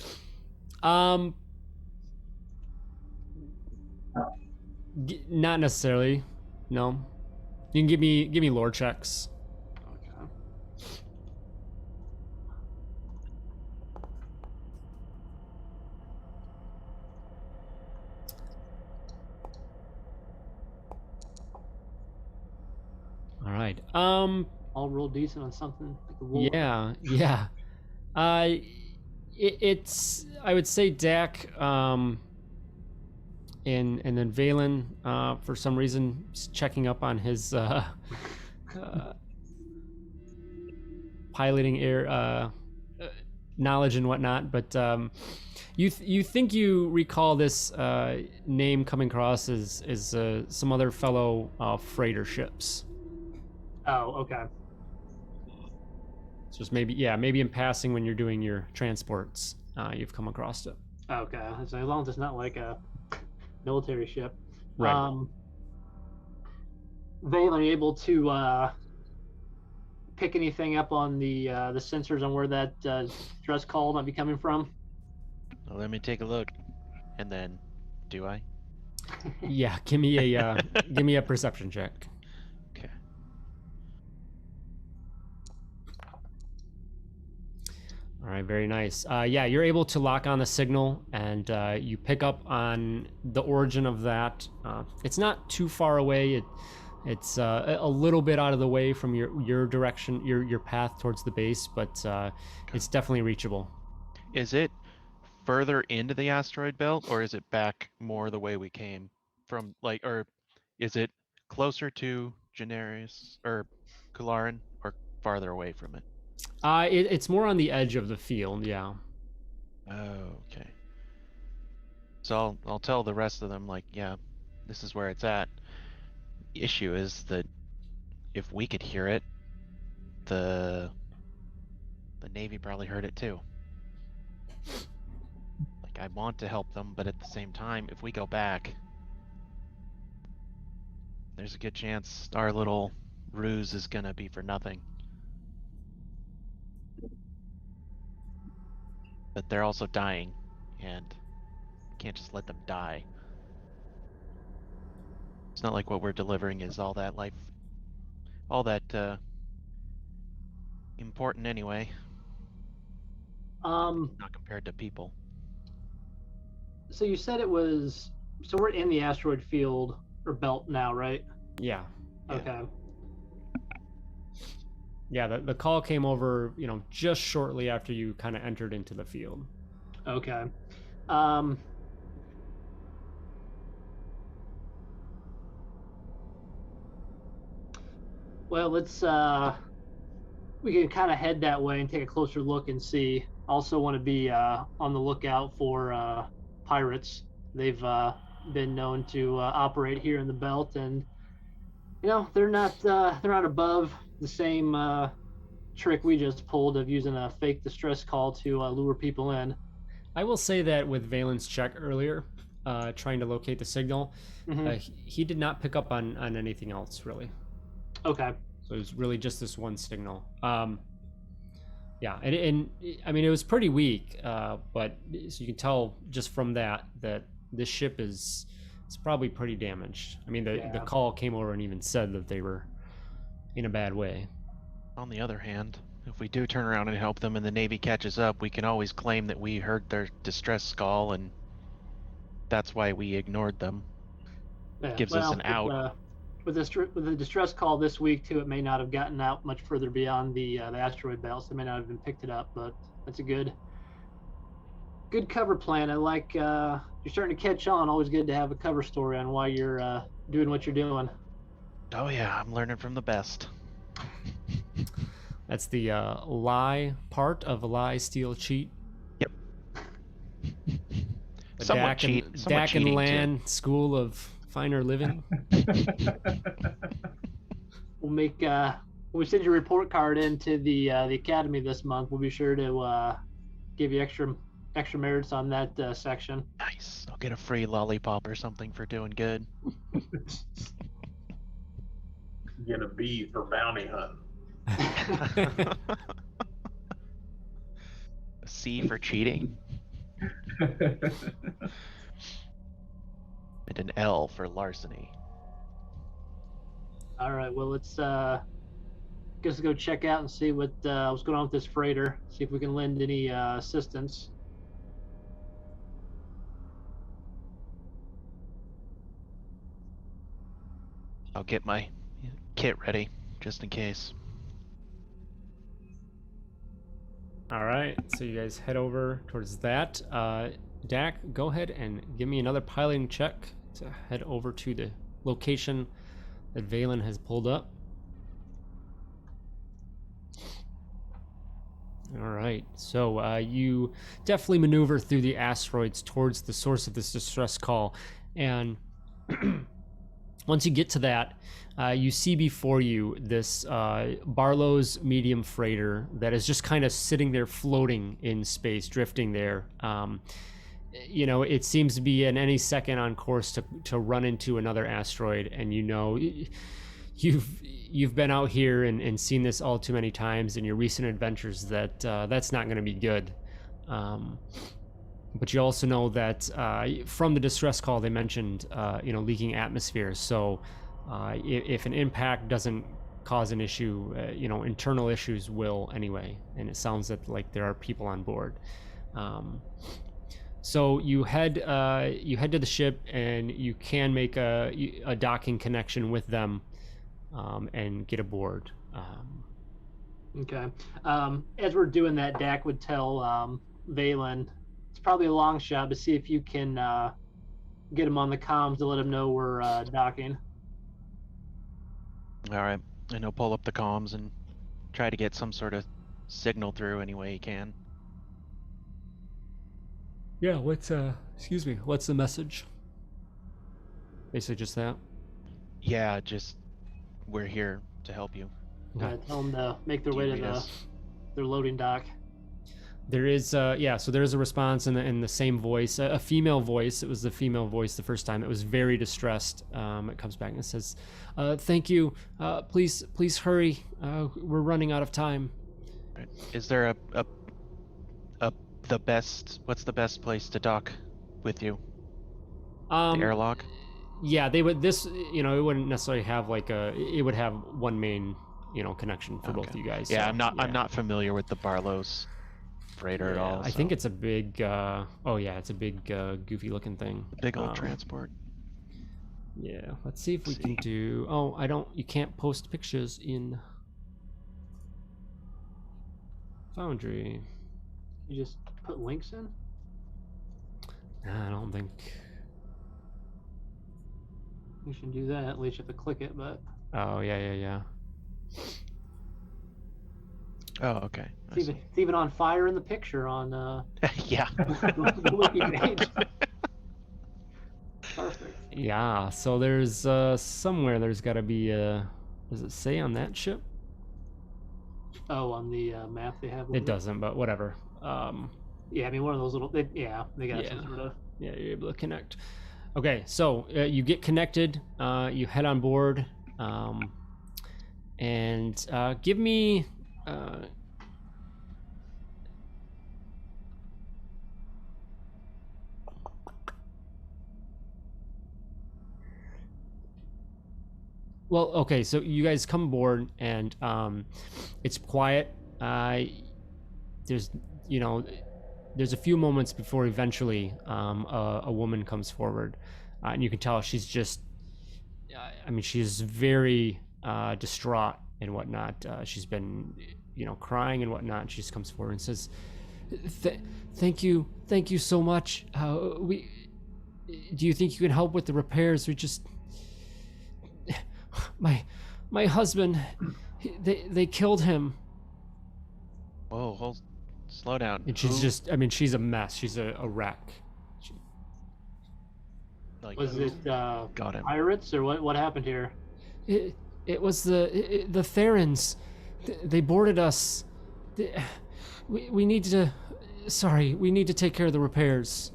Not necessarily. No. You can give me lore checks. Okay. All right. All real decent on something like the lore. Yeah. It's I would say Dak, and then Valen, for some reason, is checking up on his piloting air knowledge and whatnot. But you think you recall this name coming across as some other fellow freighter ships. Oh, okay. It's just maybe in passing when you're doing your transports, you've come across it. Okay. So as long as it's not like a military ship. Right. Valen, are you able to pick anything up on the sensors on where that dress call might be coming from? Well, let me take a look. And then, do I? Yeah, give me a perception check. Okay. All right, very nice. Yeah, you're able to lock on the signal, and you pick up on the origin of that. It's not too far away. It's a little bit out of the way from your direction, your path towards the base, but it's definitely reachable. Is it further into the asteroid belt, or is it back more the way we came from? Like, or is it closer to Generis or Cularin, or farther away from it? It's more on the edge of the field. Yeah. Oh, okay. So I'll tell the rest of them, like, yeah, this is where it's at. The issue is that if we could hear it, the Navy probably heard it too. Like, I want to help them, but at the same time, if we go back, there's a good chance our little ruse is gonna be for nothing. But they're also dying, and can't just let them die. It's not like what we're delivering is all that important anyway. Not compared to people. So you said it was. So we're in the asteroid field or belt now, right? Yeah. Yeah. Okay. Yeah, the call came over, just shortly after you kind of entered into the field. Okay. Well, let's we can kind of head that way and take a closer look and see. Also want to be on the lookout for pirates. They've been known to operate here in the belt, and they're not above the same trick we just pulled of using a fake distress call to lure people in. I will say that with Valen's check earlier, trying to locate the signal, he did not pick up on anything else really. Okay. So it was really just this one signal. Yeah, and I mean it was pretty weak, but so you can tell just from that this ship it's probably pretty damaged. I mean the call came over and even said that they were in a bad way. On the other hand, if we do turn around and help them and the Navy catches up, we can always claim that we heard their distress call and that's why we ignored them. Yeah. Gives us an out. With the distress call this week too, it may not have gotten out much further beyond the asteroid belt, so they may not have been picked it up. But that's a good cover plan. I like you're starting to catch on. Always good to have a cover story on why you're doing what you're doing. Oh yeah, I'm learning from the best. That's the lie part of a lie, steal, cheat. Yep. Dak and Lan School of Finer Living. We'll make when we send your report card into the academy this month. We'll be sure to give you extra merits on that section. Nice. I'll get a free lollipop or something for doing good. Get a B for bounty hunting. A C for cheating. And an L for larceny. All right. Well, let's go check out and see what's going on with this freighter. See if we can lend any assistance. I'll get my kit ready just in case. All right, so you guys head over towards that. Dak, go ahead and give me another piloting check to head over to the location that Valen has pulled up. All right, so you definitely maneuver through the asteroids towards the source of this distress call, and once you get to that, you see before you this Barlow's medium freighter that is just kind of sitting there floating in space, drifting there. It seems to be in any second on course to run into another asteroid, and you've been out here and seen this all too many times in your recent adventures that that's not going to be good. But you also know that from the distress call they mentioned leaking atmosphere. So if an impact doesn't cause an issue, internal issues will anyway. And it sounds like there are people on board. So you head to the ship, and you can make a docking connection with them and get aboard. Okay. As we're doing that, Dak would tell Valen it's probably a long shot, but see if you can get him on the comms to let him know we're docking. All right, and he'll pull up the comms and try to get some sort of signal through any way he can. Yeah, what's the message? Basically just that? Yeah, just we're here to help you. Tell them to make their way to their loading dock. There is, so there is a response in the same voice, a female voice. It was the female voice the first time. It was very distressed. It comes back and says, "Thank you. Please hurry. We're running out of time." Right. Is there what's the best place to dock with you? The airlock? Yeah, they would. It wouldn't necessarily have it would have one main, connection for both of you guys. Yeah, so, I'm not familiar with the Barlow's freighter at all. I think it's a big it's a big goofy looking thing. Big old transport. Yeah, let's see if we can do. You can't post pictures in Foundry. You just put links in? I don't think you should do that. At least you have to click it, but yeah. Oh, okay. It's even on fire in the picture on yeah. the wiki page. Yeah, so there's somewhere there's got to be a. Does it say on that ship? Oh, on the map they have. It doesn't, but whatever. Yeah, I mean one of those little. They got Yeah. some sort of. Yeah, you're able to connect. Okay, so you get connected. You head on board, and give me. Well, okay, so you guys come aboard, and it's quiet. There's, there's a few moments before eventually a woman comes forward, and you can tell she's just, she's very distraught and whatnot. She's been, crying and whatnot. And she just comes forward and says, thank you so much. Do you think you can help with the repairs? We just, my husband, they killed him. Whoa, slow down. And she's just, she's a mess. She's a wreck. Was it got him. pirates or what happened here? It was the Therans. They boarded us. We need to take care of the repairs.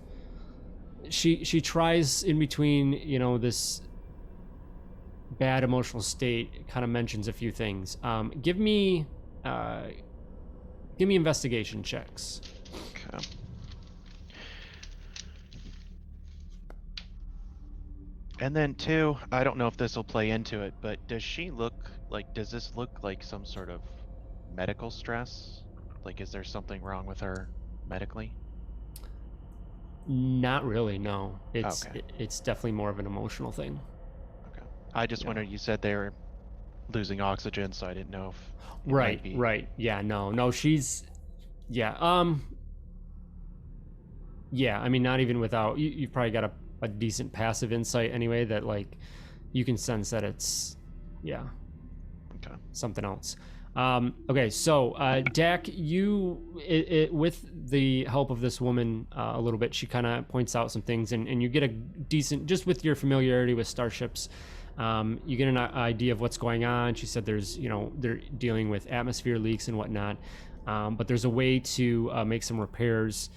She tries in between, this bad emotional state, kind of mentions a few things. Give me investigation checks. Okay. And then two, I don't know if this will play into it, but does this look like some sort of medical stress? Like, is there something wrong with her medically? Not really, no. Okay. It's definitely more of an emotional thing. Okay. I just wondered, you said they were losing oxygen, so I didn't know if it Right, might be... right. Yeah, no, she's... Yeah, yeah, not even without... You've probably got a decent passive insight anyway that, like, you can sense that it's... Yeah. Okay. Something else. Okay, so, Dak, with the help of this woman a little bit, she kind of points out some things, and you get a decent... Just with your familiarity with starships... you get an idea of what's going on. She said there's, they're dealing with atmosphere leaks and whatnot, but there's a way to make some repairs,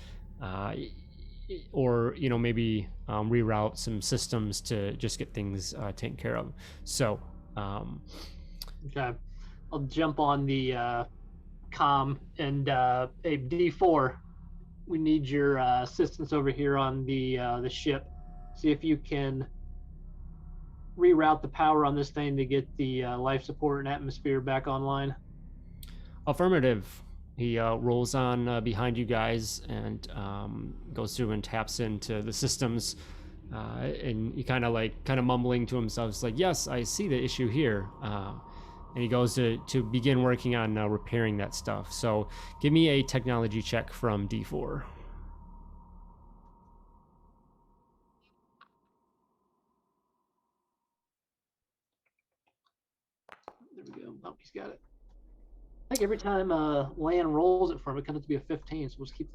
or maybe reroute some systems to just get things taken care of. So, okay, I'll jump on the comm and a D4. We need your assistance over here on the ship. See if you can reroute the power on this thing to get the life support and atmosphere back online. Affirmative. He rolls on behind you guys and goes through and taps into the systems, and he kind of mumbling to himself, is like, yes, I see the issue here, and he goes to begin working on repairing that stuff. So give me a technology check from D4. There we go. Oh, he's got it. I think every time Lan rolls it for him, it comes up to be a 15. So we'll just keep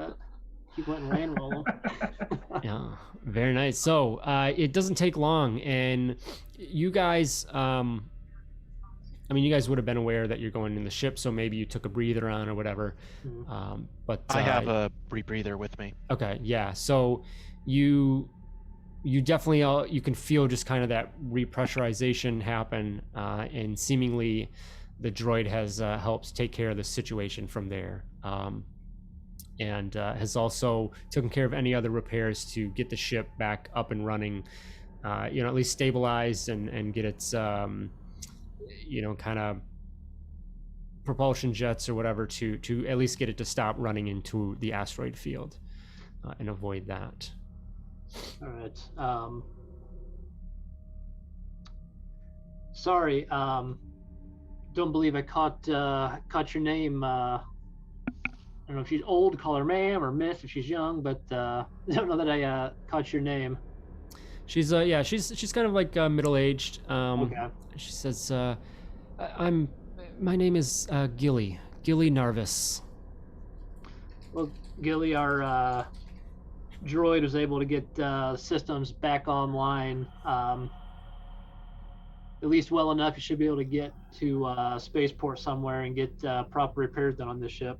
letting Lan roll. Yeah, very nice. So it doesn't take long, and you guys, you guys would have been aware that you're going in the ship, so maybe you took a breather on or whatever. Mm-hmm. But I have a rebreather with me. Okay, yeah. So you definitely you can feel just kind of that repressurization happen, and seemingly the droid has helped take care of the situation from there, and has also taken care of any other repairs to get the ship back up and running, at least stabilized and get its kind of propulsion jets or whatever to at least get it to stop running into the asteroid field, and avoid that. All right. Sorry. Don't believe I caught your name. I don't know if she's old, call her ma'am, or miss if she's young, but I don't know that I caught your name. She's she's kind of like middle-aged. Okay. She says, my name is Gilly Narvis. Well, Gilly, our droid was able to get systems back online, at least well enough, you should be able to get to spaceport somewhere and get proper repairs done on this ship.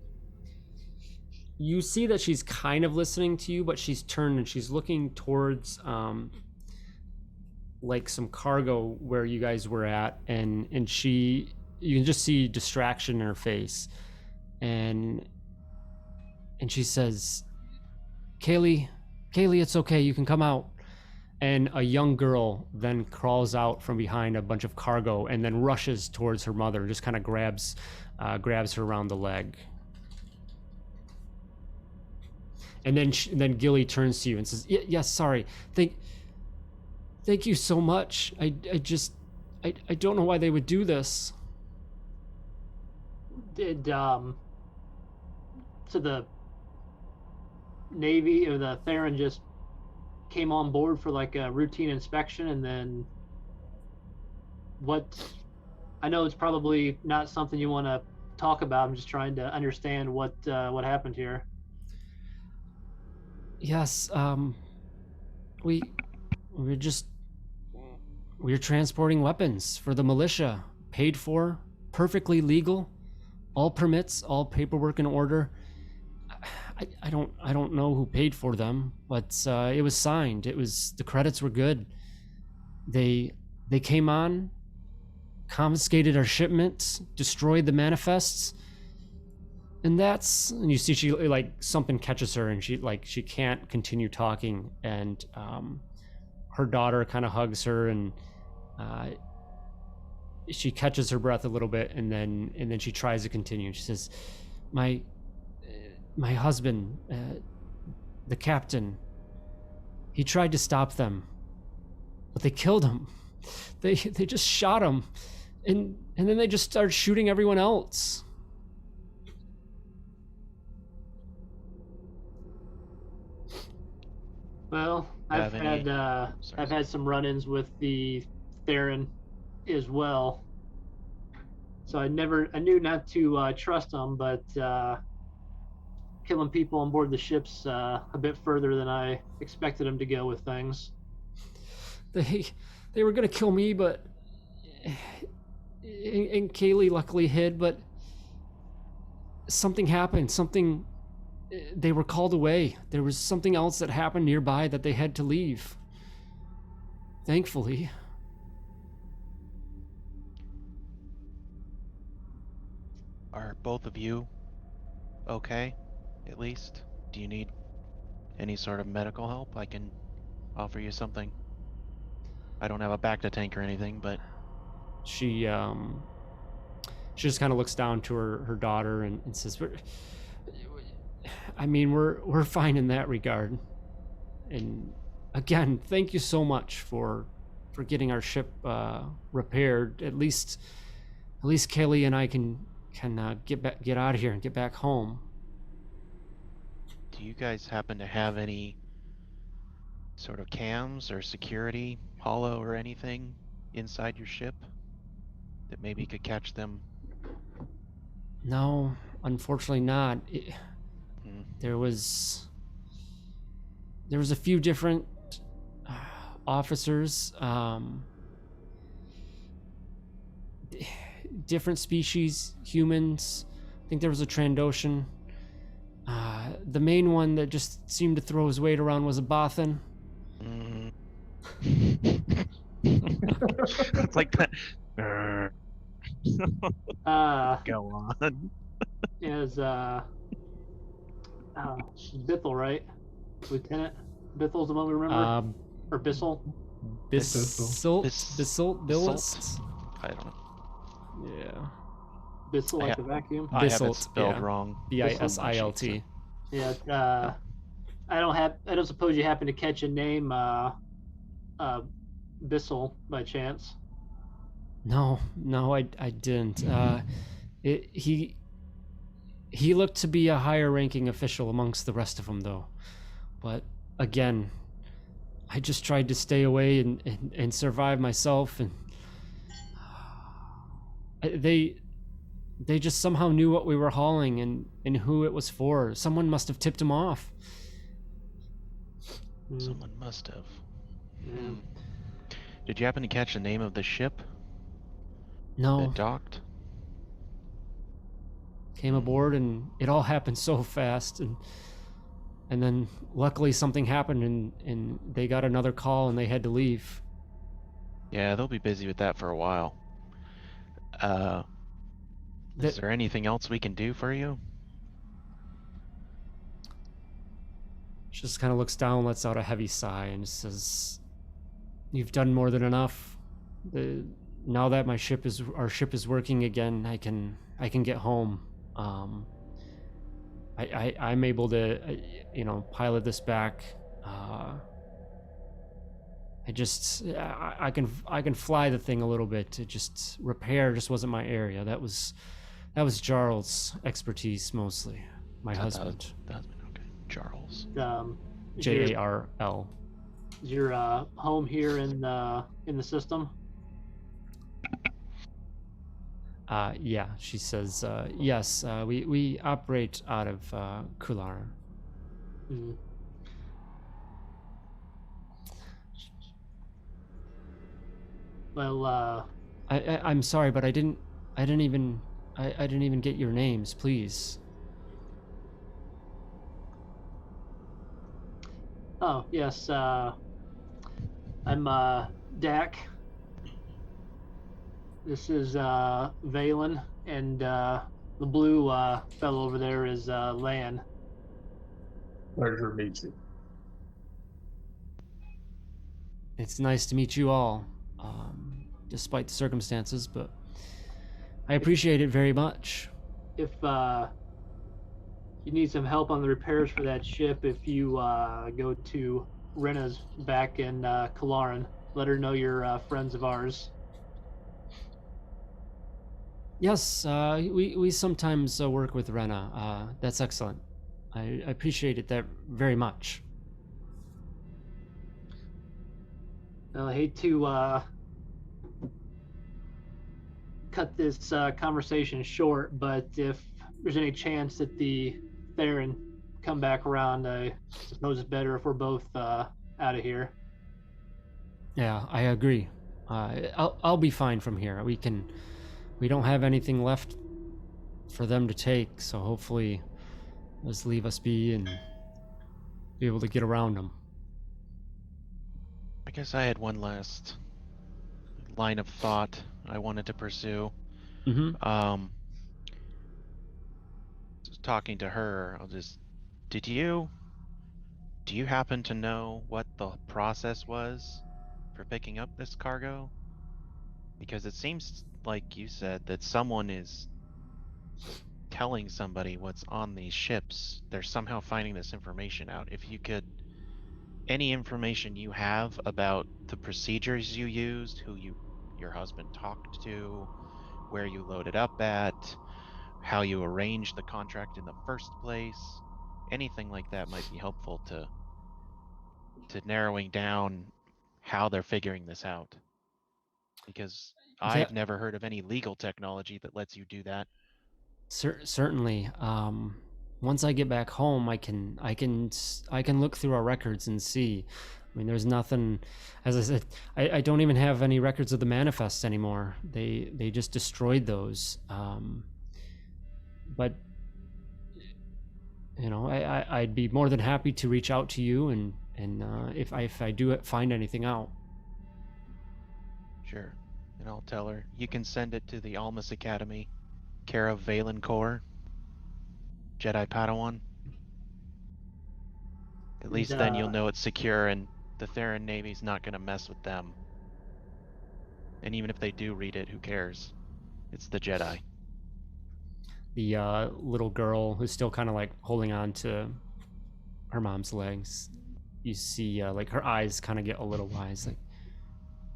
You see that she's kind of listening to you, but she's turned and she's looking towards like some cargo where you guys were at, and you can just see distraction in her face, and she says, Kaylee, it's okay, you can come out. And a young girl then crawls out from behind a bunch of cargo and then rushes towards her mother and just kind of grabs her around the leg. And then Gilly turns to you and says, yes, sorry. Thank you so much. I don't know why they would do this. Did so the Navy or the Theron just came on board for like a routine inspection, and then what? I know it's probably not something you want to talk about. I'm just trying to understand what happened here. Yes, we were transporting weapons for the militia, paid for, perfectly legal, all permits, all paperwork in order. I don't know who paid for them, but it was signed. The credits were good. They came on, confiscated our shipments, destroyed the manifests, and you see she like something catches her and she can't continue talking, and her daughter kind of hugs her, and she catches her breath a little bit, and then she tries to continue. She says, my husband, the captain, he tried to stop them, but they killed him. They just shot him, and then they just started shooting everyone else. Well, I've had some run-ins with the Theron as well, so I knew not to trust them, but killing people on board the ship's a bit further than I expected them to go with things. They were gonna kill me, but and Kaylee luckily hid, but something happened. They were called away. There was something else that happened nearby that they had to leave. Thankfully. Are both of you okay? At least? Do you need any sort of medical help? I can offer you something. I don't have a Bacta tank or anything, but she just kind of looks down to her daughter and says, we're fine in that regard. And again, thank you so much for getting our ship repaired. At least Kaylee and I can get out of here and get back home. Do you guys happen to have any sort of cams or security, holo or anything inside your ship that maybe could catch them? No, unfortunately not. There was a few different officers, different species, humans. I think there was a Trandoshan. The main one that just seemed to throw his weight around was a Bothan. It's like that. Go on. Is Bithel, right? Lieutenant Bithel's the one we remember? Or Bissell? Bissell? I don't know. Yeah. Bissell, like the vacuum? I have it spelled wrong. Bissilt. Yeah. I don't suppose you happen to catch a name Bissell by chance? No, I didn't. He looked to be a higher ranking official amongst the rest of them, though. But again, I just tried to stay away and survive myself, and they just somehow knew what we were hauling and who it was for. Someone must have tipped him off. Someone must have. Yeah. Did you happen to catch the name of the ship No, that docked? came aboard and it all happened so fast, and then luckily something happened and they got another call and they had to leave. Yeah, they'll be busy with that for a while. Is there anything else we can do for you? She just kind of looks down, lets out a heavy sigh, and says, "You've done more than enough. Now that our ship is working again, I can get home. I'm able to, pilot this back. I can fly the thing a little bit. It just repair just wasn't my area. That was Jarl's expertise mostly. My husband. Okay. Charles. Jarl. Is your home here in the system? Yeah, she says, yes, we operate out of Cularin. Mm-hmm. Well, I'm sorry, but I didn't even get your names, please. oh yes, I'm Dak. This is Valen, and the blue fellow over there is Lan. Pleasure to meet you. It's nice to meet you all, despite the circumstances, but I appreciate it very much. If you need some help on the repairs for that ship, if you go to Rena's back in Cularin, let her know you're friends of ours. Yes, we sometimes work with Rena. That's excellent. I appreciate it that very much. Well, I hate to cut this conversation short, but if there's any chance that the Theron come back around, I suppose it's better if we're both out of here. Yeah, I agree. I'll be fine from here. We don't have anything left for them to take, so hopefully just leave us be and be able to get around them. I guess I had one last line of thought I wanted to pursue. Mm-hmm. Talking to her, do you happen to know what the process was for picking up this cargo? Because it seems like you said that someone is telling somebody what's on these ships. They're somehow finding this information out. If you could, any information you have about the procedures you used, your husband talked to, where you loaded up at, how you arranged the contract in the first place, anything like that might be helpful to narrowing down how they're figuring this out. Because I've never heard of any legal technology that lets you do that. Certainly. Once I get back home, I can look through our records and see. I mean, there's nothing. As I said, I don't even have any records of the manifests anymore. They just destroyed those. But I'd be more than happy to reach out to you and if I do find anything out. Sure. And I'll tell her. You can send it to the Almas Academy, care of Valen Core, Jedi Padawan. At least then you'll know it's secure and the Theron Navy's not going to mess with them. And even if they do read it, who cares? It's the Jedi. The little girl who's still kind of like holding on to her mom's legs. You see like her eyes kind of get a little wise, like,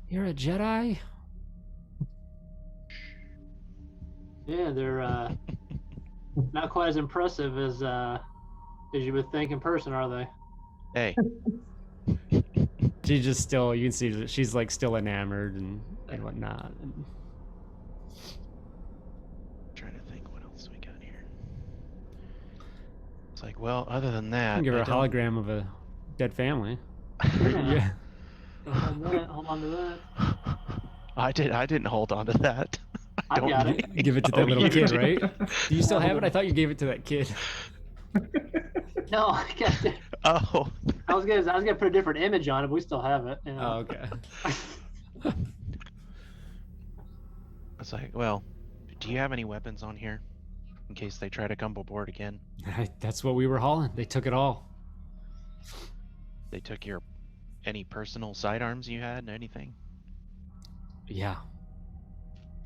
"You're a Jedi?" Yeah, they're not quite as impressive as you would think in person, are they? Hey. She's just still, you can see that she's like still enamored and whatnot. And trying to think what else we got here. It's like, well, other than that, give her a hologram of a dead family. Yeah. Hold on to that. I didn't hold on to that. I've don't got need- it. Give it to Oh, that little you kid, do? right? Do you still Yeah, have it? hold I on. thought you gave it to that kid. No, I got it. Oh. I was gonna put a different image on it, but we still have it. You know? Oh, okay. It's like, well, do you have any weapons on here? In case they try to come aboard again. That's what we were hauling. They took it all. They took any personal sidearms you had, anything? Yeah.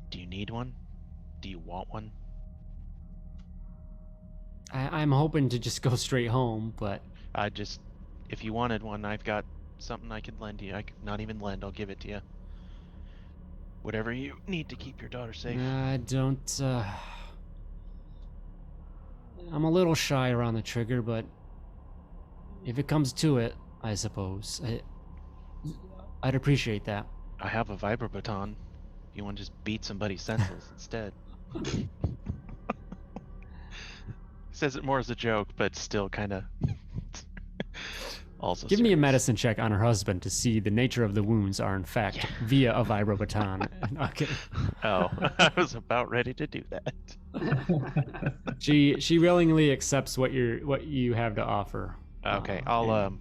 Do you need one? Do you want one? I'm hoping to just go straight home, but If you wanted one, I've got something I could lend you. I could not even lend, I'll give it to you. Whatever you need to keep your daughter safe. I don't, I'm a little shy around the trigger, but if it comes to it, I suppose. I'd appreciate that. I have a vibrobaton. If you want to just beat somebody senseless instead. Says it more as a joke, but still kind of also Give me a serious. medicine check on her husband to see the nature of the wounds are in fact via a vibrobaton. Okay. Oh, I was about ready to do that. She willingly accepts what you have to offer. Okay, and-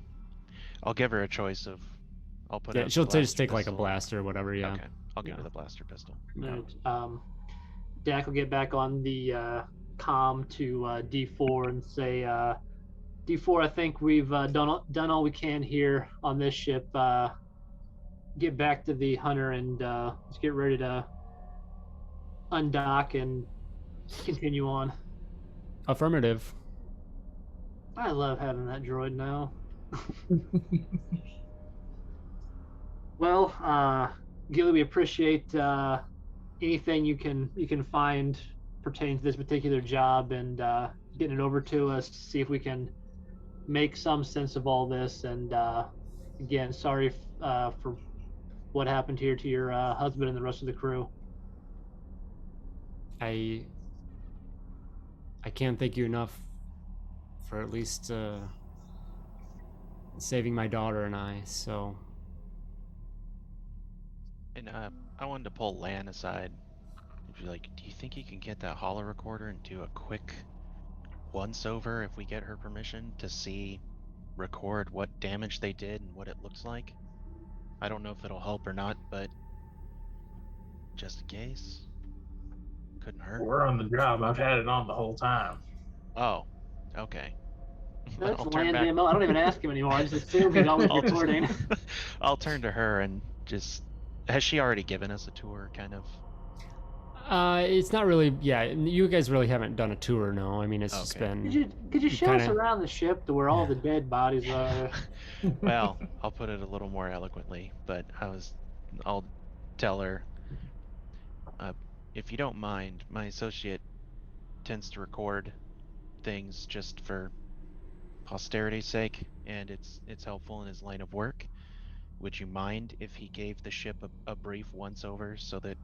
I'll give her a choice of. I'll put. Yeah, out she'll the just take like a pistol. blaster or whatever. Yeah. Okay, I'll give her Yeah. the blaster pistol. Right. Dak will get back on the comm to D4 and say, D4, I think we've done all we can here on this ship. Get back to the hunter and let's get ready to undock and continue on. Affirmative. I love having that droid now. Well, Gilly, we appreciate anything you can find pertaining to this particular job and getting it over to us to see if we can make some sense of all this. And again, sorry for what happened here to your husband and the rest of the crew. I can't thank you enough for at least saving my daughter and I. So And I wanted to pull Lan aside and be like, "Do you think you can get that holo recorder and do a quick once-over if we get her permission to record what damage they did and what it looks like? I don't know if it'll help or not, but just in case, couldn't hurt." We're on the job. I've had it on the whole time. Oh, okay. That's I'll turn Land back. DMO. I don't even ask him anymore. I just assume he's always I'll just- recording. I'll turn to her and just. Has she already given us a tour, kind of? it's not really. Yeah, you guys really haven't done a tour, no. I mean, it's just Okay. been. Could you show us kinda- around the ship to where all the dead bodies are? Well, I'll put it a little more eloquently, but I'll tell her, if you don't mind, my associate tends to record things just for posterity's sake, and it's helpful in his line of work. Would you mind if he gave the ship a brief once-over so that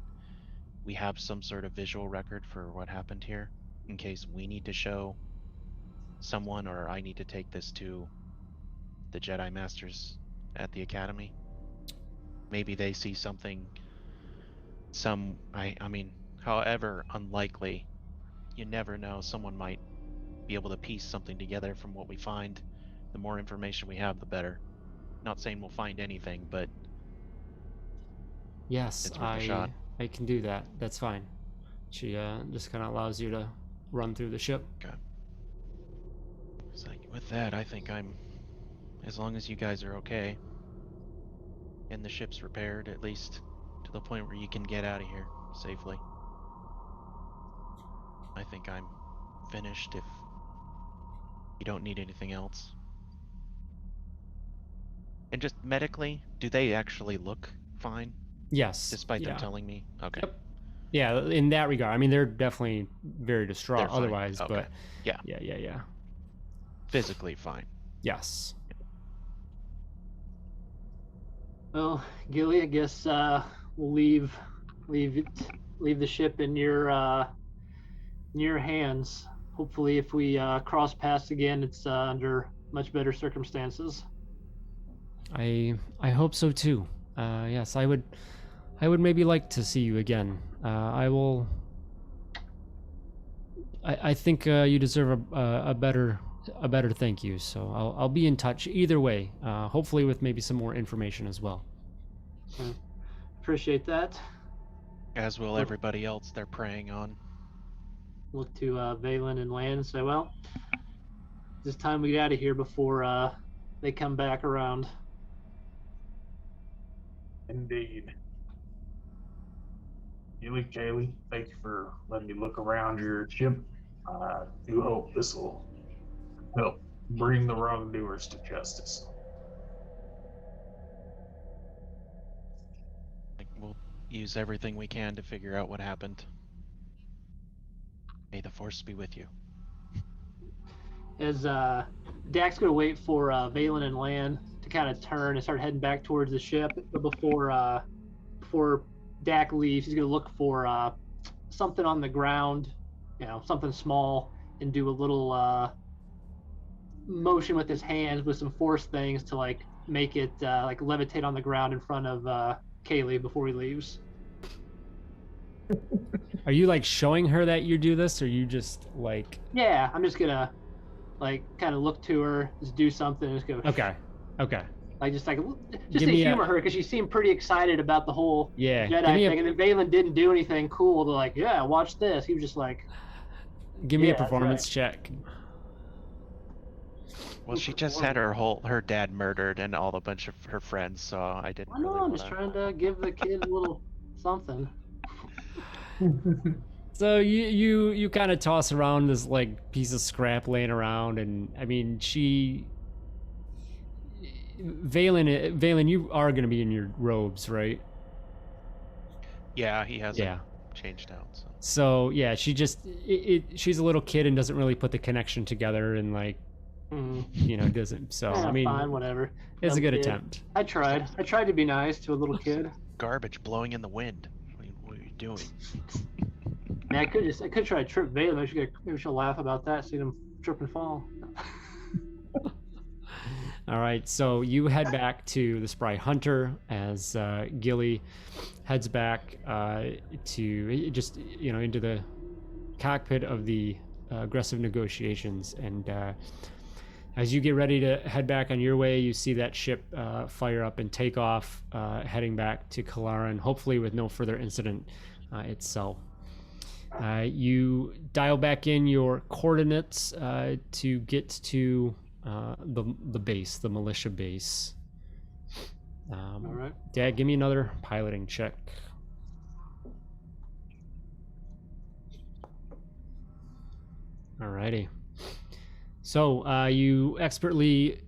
we have some sort of visual record for what happened here, in case we need to show someone or I need to take this to the Jedi Masters at the Academy? Maybe they see something, I mean, however unlikely, you never know, someone might be able to piece something together from what we find. The more information we have, the better. Not saying we'll find anything, but Yes, it's worth a shot. I can do that. That's fine. She just kind of allows you to run through the ship. Okay. So with that, I think as long as you guys are okay, and the ship's repaired, at least to the point where you can get out of here safely, I think I'm finished if you don't need anything else. And just medically, do they actually look fine, Yes. despite yeah. them telling me? Okay. Yep. Yeah, in that regard. I mean, they're definitely very distraught They're fine. otherwise, Okay. but Yeah. Yeah. Physically fine. Yes. Well, Gilly, I guess we'll leave the ship in your hands. Hopefully, if we cross paths again, it's under much better circumstances. I hope so too. Yes, I would maybe like to see you again. I will. I think you deserve a better thank you. So I'll be in touch either way. Hopefully with maybe some more information as well. Appreciate that. As will everybody else they're preying on. Look to Valen and Lan and say, well, it's time we get out of here before they come back around. Indeed. Kaylee, thank you for letting me look around your ship. I do hope this will help bring the wrongdoers to justice. We'll use everything we can to figure out what happened. May the force be with you. As Dak's going to wait for Valen and Lan to kind of turn and start heading back towards the ship, but before Dak leaves, he's going to look for something on the ground, something small, and do a little motion with his hands with some force things to like make it like levitate on the ground in front of Kaylee before he leaves. Are you like showing her that you do this, or you just like? Yeah, I'm just gonna like kind of look to her, just do something, and just go. Okay. Like just to humor her, because she seemed pretty excited about the whole Jedi thing, and then Valen didn't do anything cool to like, yeah, watch this. He was just like, give me a performance check. Well, she just had her dad murdered and a bunch of her friends, so I didn't. I know. I'm just trying to give the kid a little something. So you kind of toss around this like piece of scrap laying around, and I mean Valen, you are going to be in your robes, right? Yeah, he hasn't changed out. So yeah, she just she's a little kid and doesn't really put the connection together, and like doesn't. So I mean, fine, whatever. It's a good attempt. I tried to be nice to a little kid. Garbage blowing in the wind. What are you doing? Man, I could try to trip Valen. Maybe she'll laugh about that, seeing him trip and fall. All right, so you head back to the Spry Hunter as Gilly heads back to just into the cockpit of the aggressive negotiations, and as you get ready to head back on your way, you see that ship fire up and take off, heading back to Cularin, hopefully with no further incident itself. You dial back in your coordinates to get to the base, the militia base. All right. Dad, give me another piloting check. Alrighty. So you expertly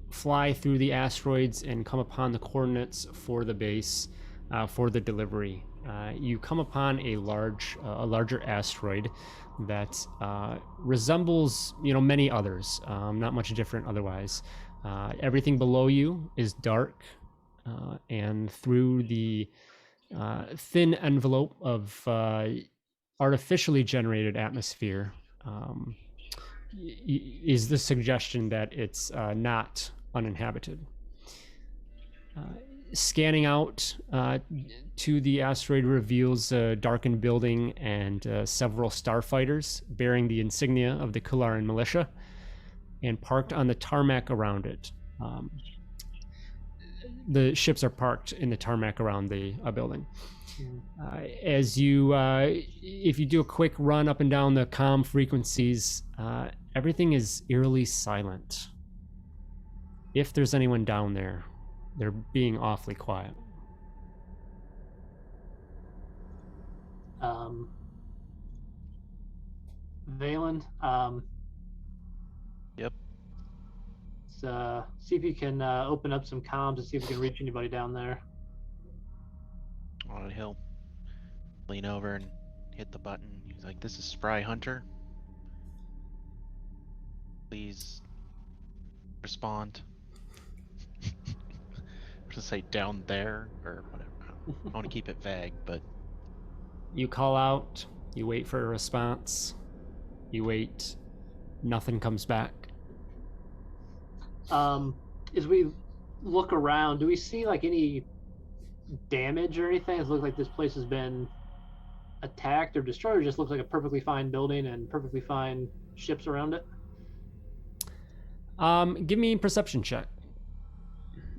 fly through the asteroids and come upon the coordinates for the base for the delivery. You come upon a larger asteroid that resembles many others, not much different otherwise. Everything below you is dark, and through the thin envelope of artificially generated atmosphere is the suggestion that it's not uninhabited. Scanning out to the asteroid reveals a darkened building and several starfighters bearing the insignia of the Cularin Militia, and parked on the tarmac around it. The ships are parked in the tarmac around the building. As you, if you do a quick run up and down the comm frequencies, everything is eerily silent. If there's anyone down there, they're being awfully quiet. Valen, Yep. See if you can open up some comms and see if you can reach anybody down there. He'll lean over and hit the button. He's like, "This is Spry Hunter. Please respond." To say down there or whatever. I want to keep it vague, but you call out, you wait for a response, you wait, nothing comes back. As we look around, do we see like any damage or anything? It looks like this place has been attacked or destroyed, or just looks like a perfectly fine building and perfectly fine ships around it? Give me a perception check.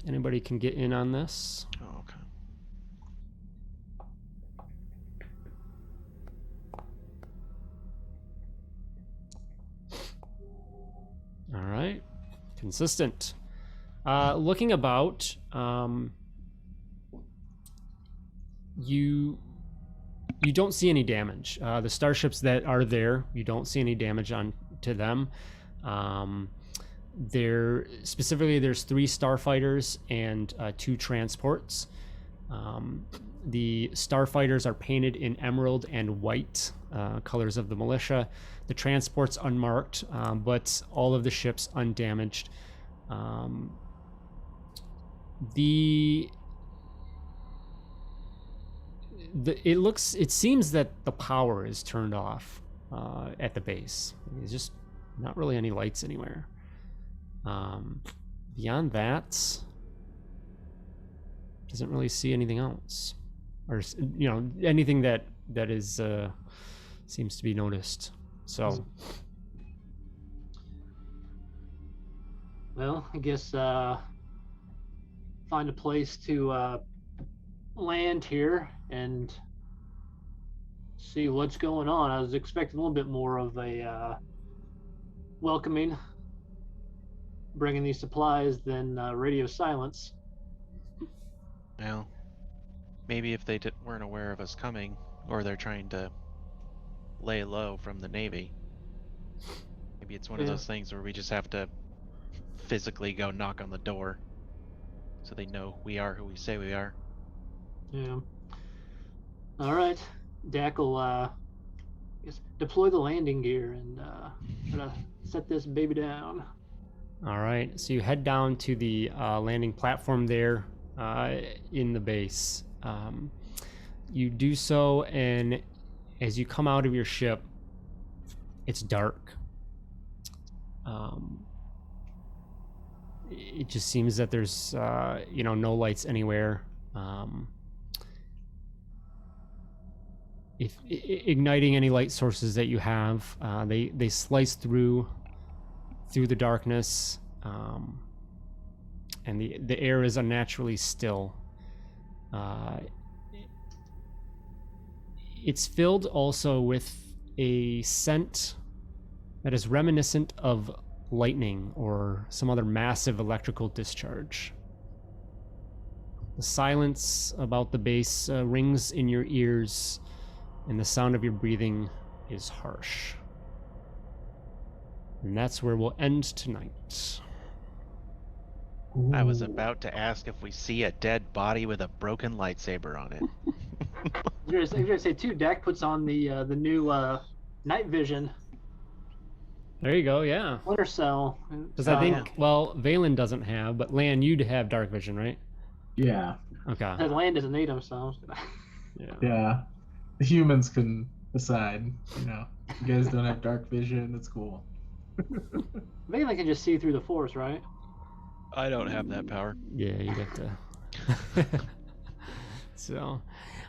Anybody can get in on this. Oh, okay. All right. Consistent. Looking about, you don't see any damage. The starships that are there, you don't see any damage on to them. There's 3 starfighters and 2 transports. The starfighters are painted in emerald and white, colors of the militia. The transport's unmarked, but all of the ships undamaged. It seems that the power is turned off at the base. There's just not really any lights anywhere. Beyond that, doesn't really see anything else, or anything that is seems to be noticed. So, well, I guess find a place to land here and see what's going on. I was expecting a little bit more of a welcoming, bringing these supplies than radio silence. Well, maybe if they weren't aware of us coming, or they're trying to lay low from the Navy, maybe it's one of those things where we just have to physically go knock on the door so they know we are who we say we are. Yeah. All right. Dak will deploy the landing gear and try to set this baby down. all right. So you head down to the landing platform there in the base. You do so, and as you come out of your ship, it's dark. It just seems that there's no lights anywhere. If igniting any light sources that you have, they slice through the darkness, and the air is unnaturally still. It's filled also with a scent that is reminiscent of lightning or some other massive electrical discharge. The silence about the base rings in your ears, and the sound of your breathing is harsh. And that's where we'll end tonight. I was about to ask if we see a dead body with a broken lightsaber on it. I was gonna say too, Dak puts on the new night vision. There you go, yeah. Winter cell. Because I think, Valen doesn't have, but Lan, you'd have dark vision, right? Yeah. Okay. Land doesn't need them, so. Yeah. The humans can decide. You guys don't have dark vision. It's cool. Valen can just see through the force, right? I don't have that power. Yeah, you have to. So,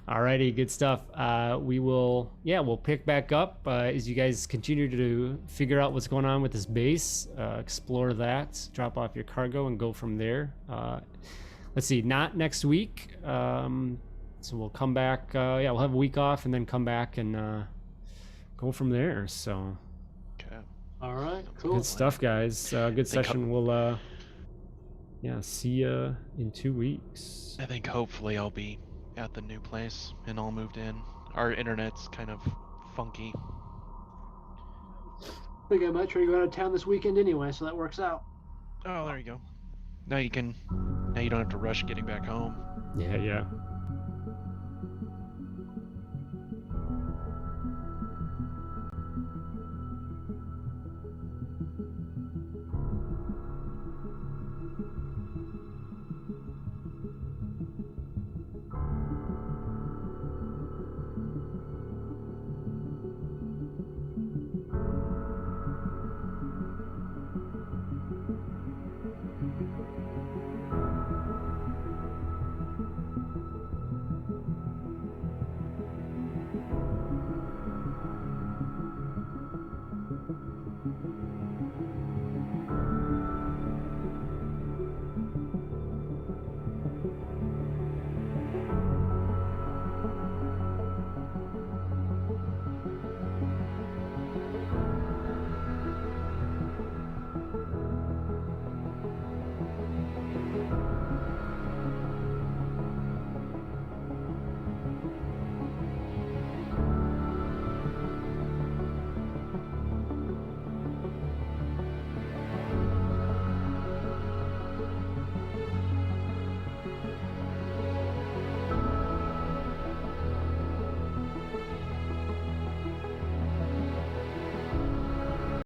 alrighty, good stuff. We'll pick back up as you guys continue to figure out what's going on with this base, explore that, drop off your cargo, and go from there. Let's see, not next week. So we'll come back. We'll have a week off and then come back and go from there. So, Okay. All right, cool. good stuff, guys. Good session. We'll see you in 2 weeks. I think hopefully I'll be at the new place and all moved in. Our internet's kind of funky. I think I might try to go out of town this weekend anyway, so that works out. Oh, there you go. Now you don't have to rush getting back home. Yeah.